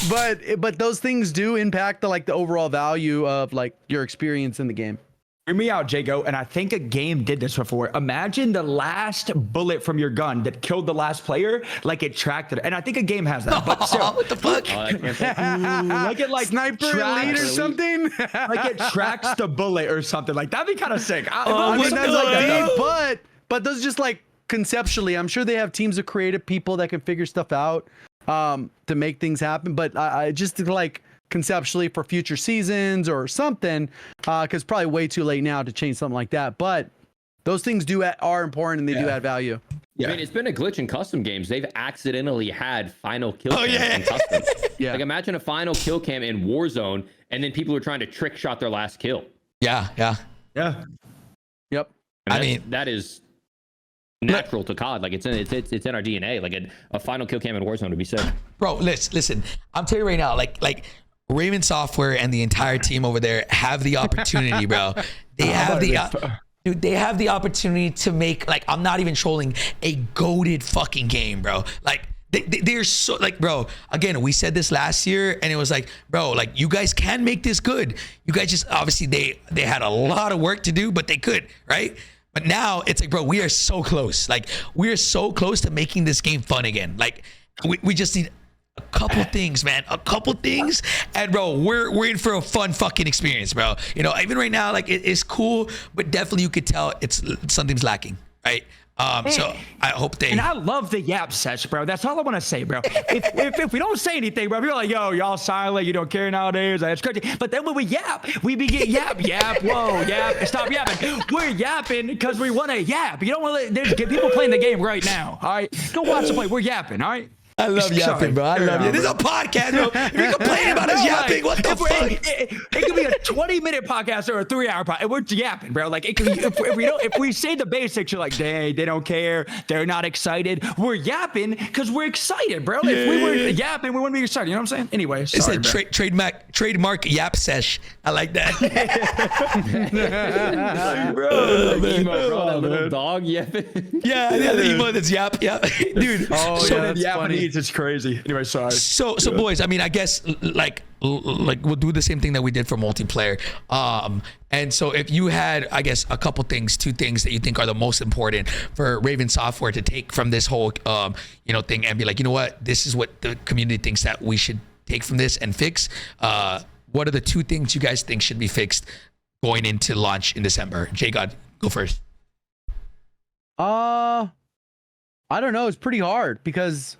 but those things do impact the overall value of like your experience in the game. Hear me out, Jago, and I think a game did this before. Imagine the last bullet from your gun that killed the last player, like it tracked it. And I think a game has that. But still, What the fuck? like it like Sniper tracks, Elite or something. like it tracks the bullet or something. Like that'd be kind of sick. I mean, that's what like the- deep, but those just like conceptually, I'm sure they have teams of creative people that can figure stuff out to make things happen. But I just like conceptually for future seasons or something, because probably way too late now to change something like that. But those things are important and they do add value. I mean, it's been a glitch in custom games. They've accidentally had final kill cams in custom. Yeah. Like imagine a final kill cam in Warzone, and then people are trying to trick shot their last kill. Yeah. Yep. I I mean- mean, that is natural to COD. Like it's in our DNA. Like a final kill cam in Warzone would be sick. Bro, listen. I'm telling you right now, like Raven Software and the entire team over there have the opportunity, bro. They have they have the opportunity to make, like, I'm not even trolling, a goated fucking game, bro. Like they're so, like, bro, again, we said this last year and it was like, bro, like, you guys can make this good. You guys just, obviously they had a lot of work to do, but they could, right? But now it's like, bro, we are so close. Like, we are so close to making this game fun again. Like, we just need a couple things, man. A couple things. And bro, we're in for a fun fucking experience, bro. You know, even right now, like, it's cool, but definitely you could tell something's lacking, right? So I hope they. And I love the yap sesh, bro. That's all I want to say, bro. If we don't say anything, bro, you're like, yo, y'all silent, you don't care nowadays. That's crazy. But then when we yap, we begin yap, whoa, yap, stop yapping. We're yapping because we want to yap. You don't want to. There's people playing the game right now. All right, go watch the play. We're yapping. All right. I love yapping, bro. I love you. This is a podcast, bro. If you're complaining about us yapping, what the fuck? It could be a 20-minute podcast or a 3-hour podcast. We're yapping, bro. Like, it could be, if we say the basics, you're like, they don't care. They're not excited. We're yapping because we're excited, bro. If we were yapping, we wouldn't be excited. You know what I'm saying? Anyway, sorry, it's a trademark yap sesh. I like that. Bro, that little dog yapping. Yeah, the emo that's yap, dude. Oh, so, yeah, that's funny. It's crazy. Anyway, sorry. So boys, I mean, I guess like we'll do the same thing that we did for multiplayer. And so if you had, I guess, a couple things, 2 things that you think are the most important for Raven Software to take from this whole thing and be like, you know what, this is what the community thinks that we should take from this and fix. What are the 2 things you guys think should be fixed going into launch in December? J-God, go first. I don't know. It's pretty hard because.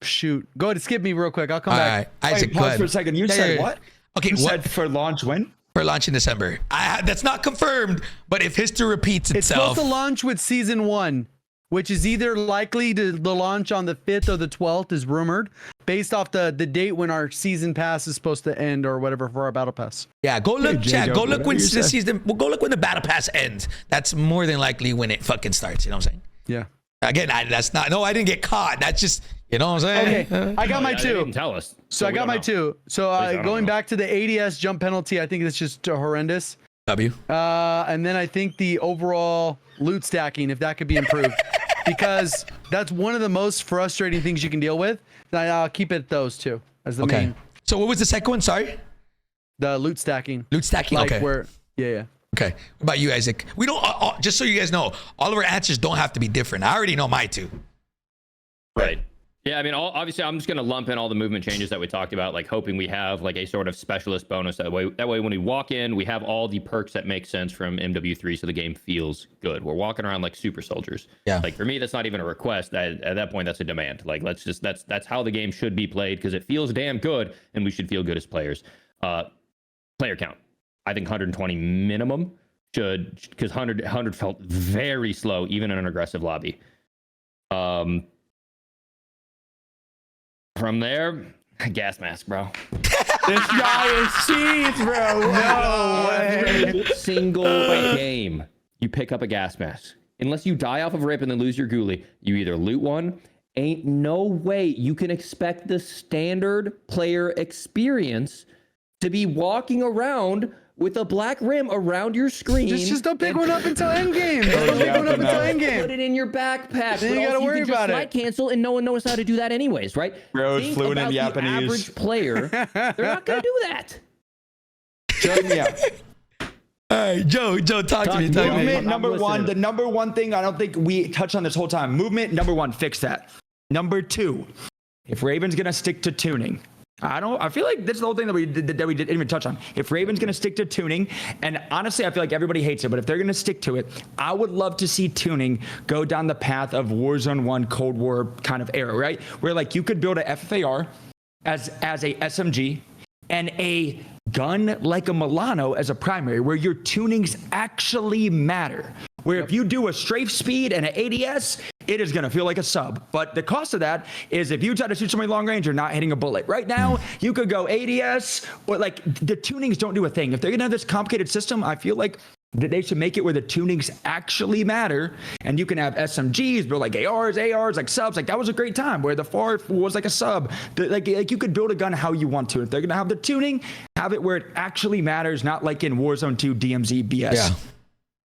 Shoot, go ahead and skip me real quick. I'll come back. All right, Isaac, go Pause ahead. for a second. You said what? Okay, You what said for launch when? for launch in December? That's not confirmed, but if history repeats It's itself, supposed to launch with season 1, which is either likely to the launch on the 5th or the 12th, is rumored, based off the date when our season pass is supposed to end or whatever for our battle pass. yeah, go look, Hey, chat. Jago, Go look whatever when you the say. season. Well, go look when the battle pass ends. That's more than likely when it fucking starts. You know what I'm saying? Yeah. Again, that's not. No, I didn't get caught. That's just. You know what I'm saying? Okay, I got my They 2. didn't tell us. So I we got don't my know. 2. So I don't going know. back to the ADS jump penalty, I think it's just horrendous. W. And then I think the overall loot stacking, if that could be improved, because that's one of the most frustrating things you can deal with. And I'll keep it those 2 as the Okay. main. So what was the second one? Sorry. The loot stacking. Loot stacking. Like Okay. yeah. Okay. What about you, Isaac? We don't. Just so you guys know, all of our answers don't have to be different. I already know my 2. Right. Yeah, I mean, obviously, I'm just going to lump in all the movement changes that we talked about, like hoping we have like a sort of specialist bonus. That way when we walk in, we have all the perks that make sense from MW3, so the game feels good. We're walking around like super soldiers. Yeah. Like for me, that's not even a request. At that point, that's a demand. Like that's how the game should be played because it feels damn good, and we should feel good as players. Player count, I think 120 minimum should, because 100 felt very slow even in an aggressive lobby. From there, gas mask, bro. This guy is cheese, bro. No way. Every single game, you pick up a gas mask. Unless you die off of rip and then lose your ghoulie, you either loot one. Ain't no way you can expect the standard player experience to be walking around with a black rim around your screen. Just don't pick one up until endgame. Don't pick one up until endgame. Put it in your backpack. Then you gotta worry about it. Slide cancel, and no one knows how to do that anyways, right? Bro, Think fluent in about the Japanese. average player, they're not gonna do that. Shut me up. All right, Joe, talk to me. Movement I'm number one. listening. The number one thing I don't think we touched on this whole time. Movement number one. Fix that. Number two, if Raven's gonna stick to tuning, I feel like this is the whole thing that we didn't even touch on. If Raven's gonna stick to tuning, and honestly, I feel like everybody hates it, but if they're gonna stick to it, I would love to see tuning go down the path of Warzone 1 Cold War kind of era, right? Where like you could build a FFAR as a SMG and a gun like a Milano as a primary, where your tunings actually matter. Where if you do a strafe speed and an ADS, it is gonna feel like a sub. But the cost of that is if you try to shoot somebody long range, you're not hitting a bullet. Right now, you could go ADS, or like the tunings don't do a thing. If they're gonna have this complicated system, I feel like that they should make it where the tunings actually matter, and you can have SMGs, build like ARs, like subs. Like that was a great time where the FAR was like a sub. Like you could build a gun how you want to. If they're gonna have the tuning, have it where it actually matters, not like in Warzone 2 DMZ BS.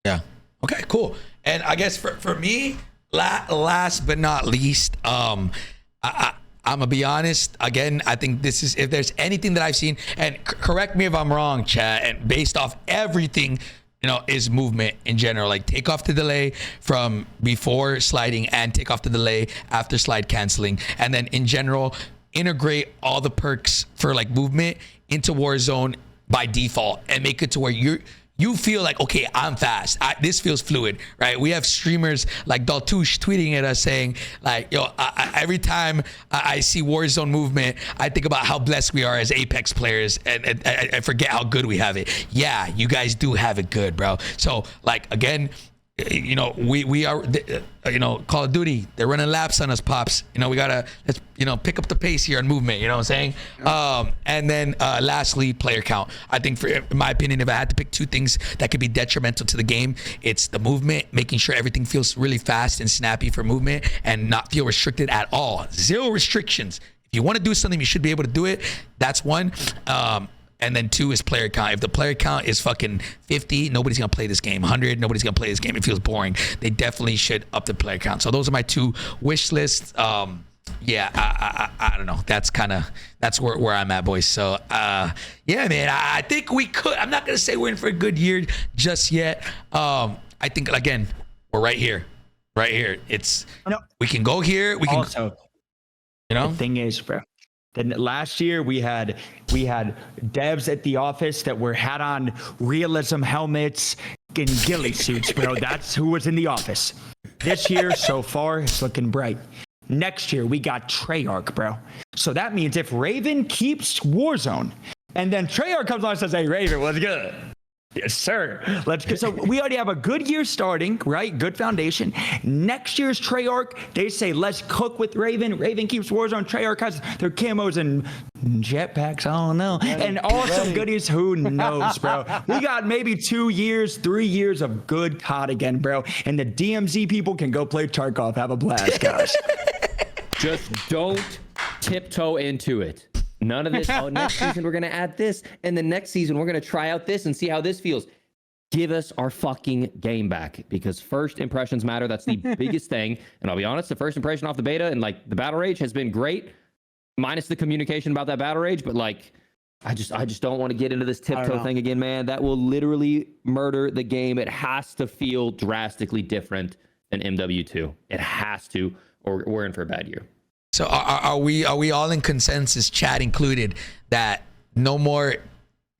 Yeah. Okay, cool. And I guess for me, last but not least, I'm gonna be honest. Again, I think this is, if there's anything that I've seen, and correct me if I'm wrong, chat, and based off everything, is movement in general. Like take off the delay from before sliding and take off the delay after slide canceling. And then in general, integrate all the perks for like movement into Warzone by default and make it to where you feel like, okay, I'm fast. This feels fluid, right? We have streamers like Daltouche tweeting at us saying like, yo, every time I see Warzone movement, I think about how blessed we are as Apex players, and I forget how good we have it. Yeah, you guys do have it good, bro. So like, again, we are, Call of Duty, they're running laps on us, Pops. We gotta, let's, pick up the pace here on movement, you know what I'm saying? And then lastly, player count. I think in my opinion, if I had to pick two things that could be detrimental to the game, it's the movement, making sure everything feels really fast and snappy for movement and not feel restricted at all. Zero restrictions. If you want to do something, you should be able to do it. That's one. And then two is player count. If the player count is fucking 50, nobody's gonna play this game. 100, nobody's gonna play this game. It feels boring. They definitely should up the player count. So those are my two wish lists. Yeah, I don't know. That's where I'm at, boys. So yeah, man, I think we could. I'm not gonna say we're in for a good year just yet. I think again, we're right here. We can go here. We can also, the thing is, bro. Then last year we had devs at the office that had on realism helmets and ghillie suits, bro. That's who was in the office. This year so far it's looking bright. Next year we got Treyarch, bro. So that means if Raven keeps Warzone and then Treyarch comes on and says, "Hey Raven, what's good?" Yes, sir. Let's go. So we already have a good year starting, right? Good foundation. Next year's Treyarch, they say, let's cook with Raven. Raven keeps Warzone. Treyarch has their camos and jetpacks. I don't know. And awesome goodies. Who knows, bro? We got maybe 2 years, 3 years of good COD again, bro. And the DMZ people can go play Tarkov. Have a blast, guys. Just don't tiptoe into it. None of this. Oh, next season we're gonna add this, and the next season we're gonna try out this and see how this feels. Give us our fucking game back, because first impressions matter. That's the biggest thing. And I'll be honest, the first impression off the beta and like the battle rage has been great, minus the communication about that battle rage. But like, I just don't want to get into this tiptoe thing again, man. That will literally murder the game. It has to feel drastically different than MW2. It has to, or we're in for a bad year. So are we all in consensus, chat included, that no more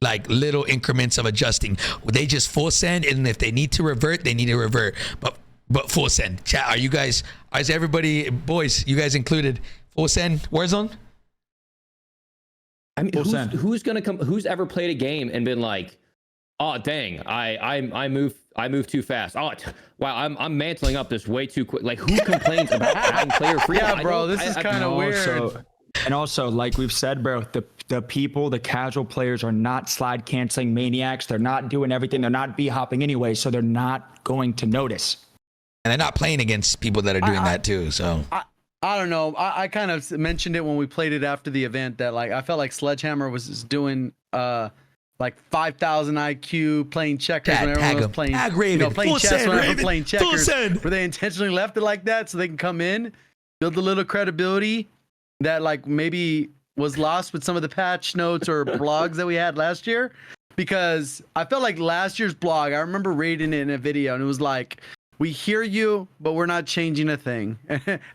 like little increments of adjusting? They just full send, and if they need to revert, they need to revert. But full send. Chat, is everybody, boys, you guys included, full send Warzone? I mean, who's gonna come? Who's ever played a game and been like, oh dang, I move too fast. Oh wow, I'm mantling up this way too quick. Like, who complains about adding player freedom? Yeah, bro, this is kind of weird. And also, like we've said, bro, the people, the casual players are not slide canceling maniacs. They're not doing everything. They're not b-hopping anyway, so they're not going to notice. And they're not playing against people that are doing that too. So I don't know. I kind of mentioned it when we played it after the event that like I felt like Sledgehammer was doing like 5,000 IQ playing checkers Tag- when tag everyone 'em. was playing, Tag Raven. playing Full chess send, when everyone Raven. was playing Full checkers. send. Where they intentionally left it like that so they can come in, build a little credibility that like maybe was lost with some of the patch notes or blogs that we had last year. Because I felt like last year's blog, I remember reading it in a video and it was like, we hear you, but we're not changing a thing.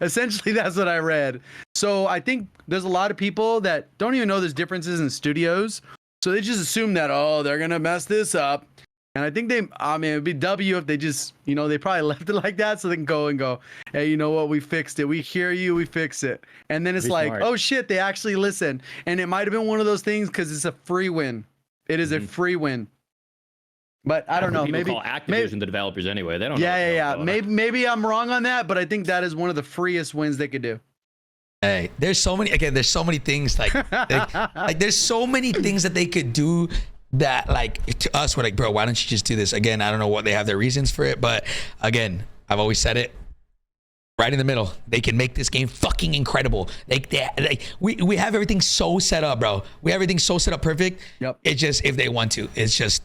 Essentially, that's what I read. So I think there's a lot of people that don't even know there's differences in studios. So they just assume that, oh, they're going to mess this up. And I think it'd be W if they just, they probably left it like that so they can go, hey, you know what? We fixed it. We hear you. We fix it. And then it's Pretty like, smart. oh, shit, they actually listen. And it might have been one of those things because it's a free win. It is a free win. But I don't know. People Maybe call Activision the developers anyway. They don't. Yeah. know Maybe I'm wrong on that, but I think that is one of the freest wins they could do. Hey, there's so many things like there's so many things that they could do that like to us we're like, bro, why don't you just do this? Again, I don't know what they have their reasons for it, but again, I've always said it. Right in the middle, they can make this game fucking incredible. We have everything so set up, bro. We have everything so set up perfect. Yep. It's just if they want to. It's just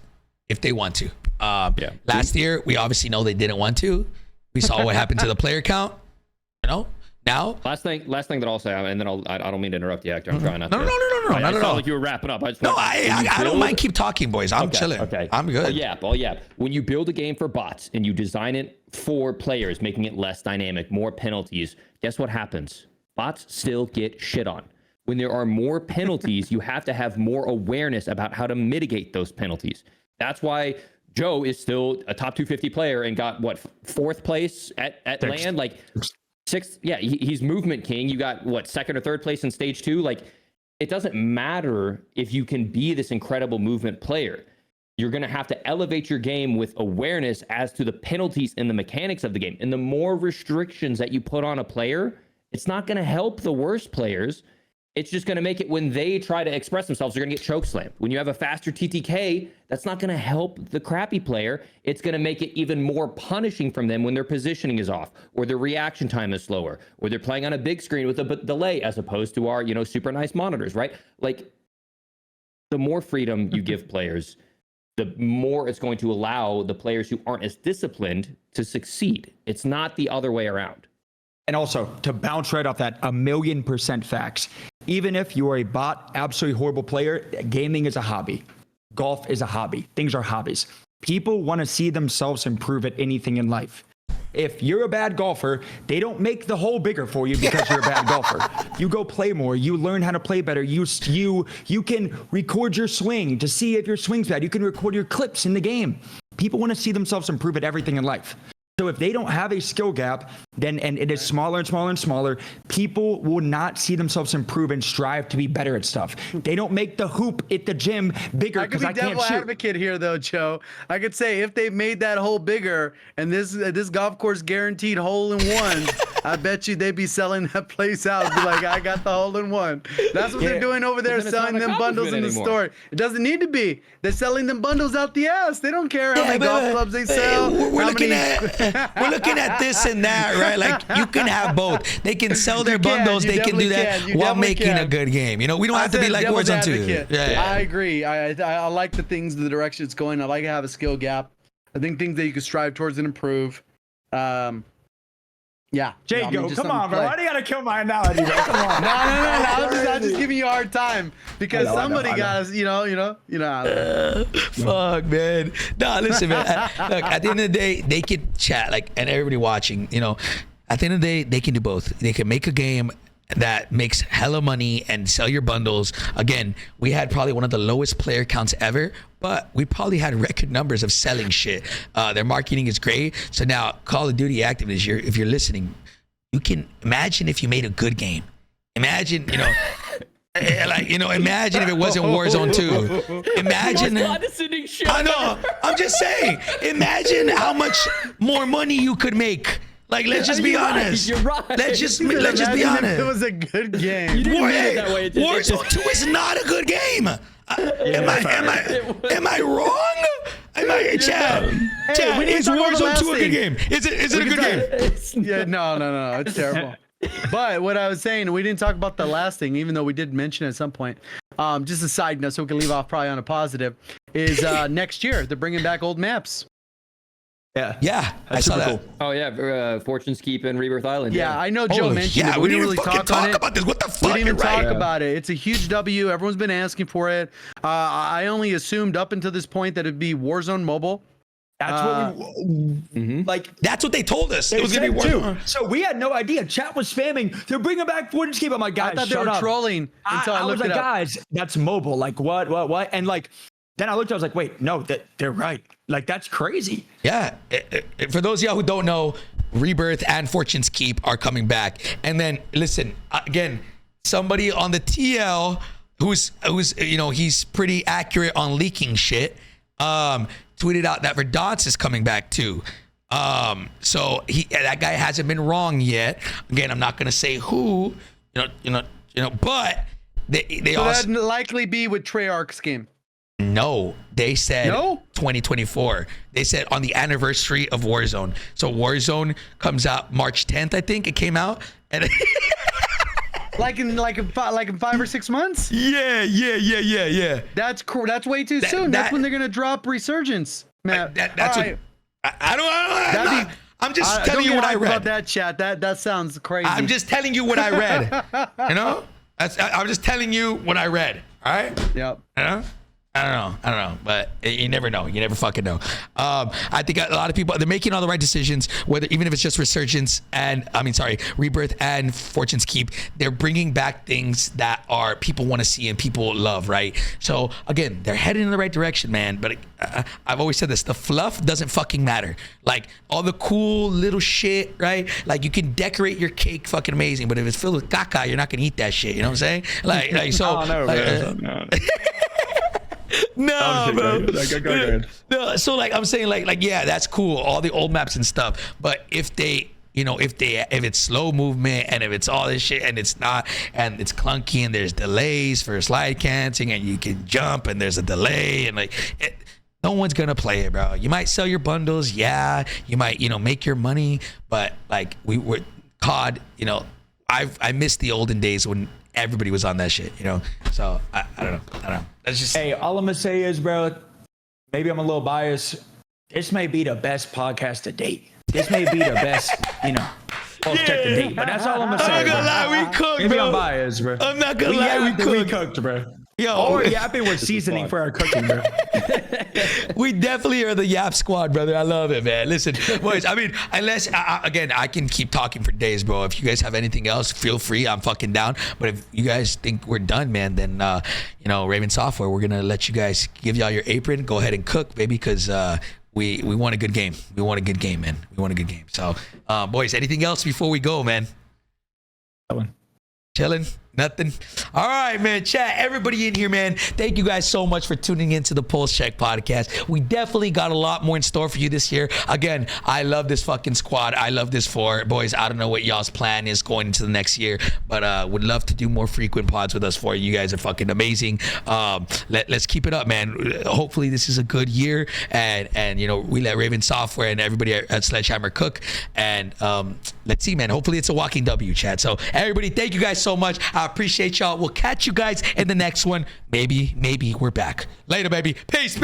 if they want to. Last year, we obviously know they didn't want to. We saw what happened to the player count. Now. Last thing that I'll say, and then I don't mean to interrupt you, Actor. I'm trying not to. No, I not at felt all. like you were wrapping up. I don't mind. Keep talking, boys. I'm chilling. Okay. I'm good. Oh yeah. When you build a game for bots and you design it for players, making it less dynamic, more penalties, guess what happens? Bots still get shit on. When there are more penalties, you have to have more awareness about how to mitigate those penalties. That's why Joe is still a top 250 player and got what, 4th place at LAN, like 6th. Yeah, he's movement king. You got what, 2nd or 3rd place in stage 2. Like, it doesn't matter if you can be this incredible movement player. You're going to have to elevate your game with awareness as to the penalties and the mechanics of the game. And the more restrictions that you put on a player, it's not going to help the worst players. It's just going to make it when they try to express themselves, they're going to get choke slammed. When you have a faster TTK, that's not going to help the crappy player. It's going to make it even more punishing from them when their positioning is off, or their reaction time is slower, or they're playing on a big screen with a delay as opposed to our, super nice monitors, right? Like, the more freedom you give players, the more it's going to allow the players who aren't as disciplined to succeed. It's not the other way around. And also, to bounce right off that, 1,000,000% facts. Even if you are a bot, absolutely horrible player, gaming is a hobby. Golf is a hobby. Things are hobbies. People want to see themselves improve at anything in life. If you're a bad golfer, they don't make the hole bigger for you because you're a bad golfer. You go play more. You learn how to play better. You can record your swing to see if your swing's bad. You can record your clips in the game. People want to see themselves improve at everything in life. So if they don't have a skill gap, and it is smaller and smaller and smaller, people will not see themselves improve and strive to be better at stuff. They don't make the hoop at the gym bigger because I can't devil shoot. advocate here, though, Joe. I could say if they made that hole bigger and this golf course guaranteed hole in one, I bet you they'd be selling that place out. Be like, I got the hole in one. That's what they're doing over there, then it's not selling an them bundles in the accomplishment store. It doesn't need to be. They're selling them bundles out the ass. They don't care how many golf clubs they sell. We're looking at this and that, right? Like, you can have both. They can sell their bundles. They can do that while making a good game. We don't have to be like Warzone 2. Yeah. I agree. I like the things, the direction it's going. I like to have a skill gap. I think things that you can strive towards and improve. Yeah. Jago, just come on, bro. play. Why do you gotta kill my analogy, bro? Come on. No. I'm just giving you a hard time because I know, somebody I know. got us, Fuck, man. No, listen, man. Look, at the end of the day, they can chat, and everybody watching, at the end of the day, they can do both. They can make a game that makes hella money and sell your bundles. Again, we had probably one of the lowest player counts ever, but we probably had record numbers of selling shit. Their marketing is great. So now, Call of Duty activists, if you're listening, you can imagine if you made a good game. Imagine, imagine if it wasn't Warzone 2. Imagine. I know. I'm just saying. Imagine how much more money you could make. Let's just be honest. You're right. Let's just be Imagine honest. if it was a good game. You didn't mean it that way. Warzone 2 is not a good game. Am I wrong? Chad, we didn't is talk about the Warzone last 2 a good thing. game? Is it a good game? Yeah, no, it's terrible. But what I was saying, we didn't talk about the last thing, even though we did mention it at some point. just a side note, so we can leave off probably on a positive, is next year they're bringing back old maps. Yeah, I saw that. Oh yeah, Fortune's Keep and Rebirth Island. Yeah, I know Joe mentioned it. we Didn't didn't really fucking talk on it. about this. What the We fuck? didn't even Right. talk about it. It's a huge W. Everyone's been asking for it. I only assumed up until this point that it'd be Warzone Mobile. That's what we like. That's what they told us. It was gonna be said Warzone. So we had no idea. Chat was spamming. They're bringing back Fortune's Keep. I'm like, guys, I thought they shut were up. trolling until I was looked like, it up. guys, that's mobile. Like, what? And like, then I looked. I was like, wait, no, they're right. Like, that's crazy. Yeah. For those of y'all who don't know, Rebirth and Fortune's Keep are coming back. And then listen, again, somebody on the TL who's he's pretty accurate on leaking shit. Tweeted out that Verdance is coming back too. So that guy hasn't been wrong yet. Again, I'm not gonna say who, but they So also that'd likely be with Treyarch's game. no. They said No? 2024. They said on the anniversary of Warzone. So Warzone comes out March 10th, I think it came out, and Like in 5 or 6 months? yeah. That's way too soon. That's when they're gonna drop Resurgence. Man, That's all what right. I don't. I'm just Don't telling you get what I hyped read. about that chat. That sounds crazy. I'm just telling you what I read. I'm just telling you what I read. All right. Yep. I don't know, but you never know. You never fucking know. I think a lot of people, they're making all the right decisions, whether even if it's just Rebirth and Fortune's Keep, they're bringing back things that are people want to see and people love, right? So again, they're heading in the right direction, man. But I've always said this, the fluff doesn't fucking matter. Like all the cool little shit, right? Like you can decorate your cake fucking amazing, but if it's filled with caca, you're not gonna eat that shit. You know what I'm saying? Like so. Oh no, bro. No, bro. Go ahead. No, so like I'm saying, like yeah, that's cool, all the old maps and stuff. But if it's slow movement and if it's all this shit and it's not and it's clunky and there's delays for slide canceling and you can jump and there's a delay and no one's gonna play it, bro. You might sell your bundles, yeah. You might make your money, but like we were COD, I miss the olden days when everybody was on that shit, So I don't know. That's just Hey, all I'm gonna say is, bro, maybe I'm a little biased. This may be the best podcast to date. This may be the best, Pullze Check to date. But that's all I'm gonna say. I'm not gonna bro. lie, we cooked, Maybe bro. I'm biased, bro. I'm not gonna lie, we cooked, bro. Yo, Or yapping with seasoning for our cooking, bro. we definitely are the Yap Squad, brother. I love it, man. Listen, boys, I mean, unless, again, I can keep talking for days, bro. If you guys have anything else, feel free. I'm fucking down. But if you guys think we're done, man, then, Raven Software, we're going to let you guys give y'all your apron. Go ahead and cook, baby, because we want a good game. We want a good game, man. We want a good game. So, boys, anything else before we go, man? Chilling? Nothing. All right, man. Chat, everybody in here, man. Thank you guys so much for tuning into the Pullze Check podcast. We definitely got a lot more in store for you this year. Again, I love this fucking squad. I love this for boys. I don't know what y'all's plan is going into the next year, but would love to do more frequent pods with us for you. You guys are fucking amazing. Let's keep it up, man. Hopefully this is a good year, and we let Raven Software and everybody at Sledgehammer cook, and let's see, man. Hopefully it's a walking W, chat. So everybody, thank you guys so much. I appreciate y'all. We'll catch you guys in the next one. Maybe we're back. Later, baby. Peace.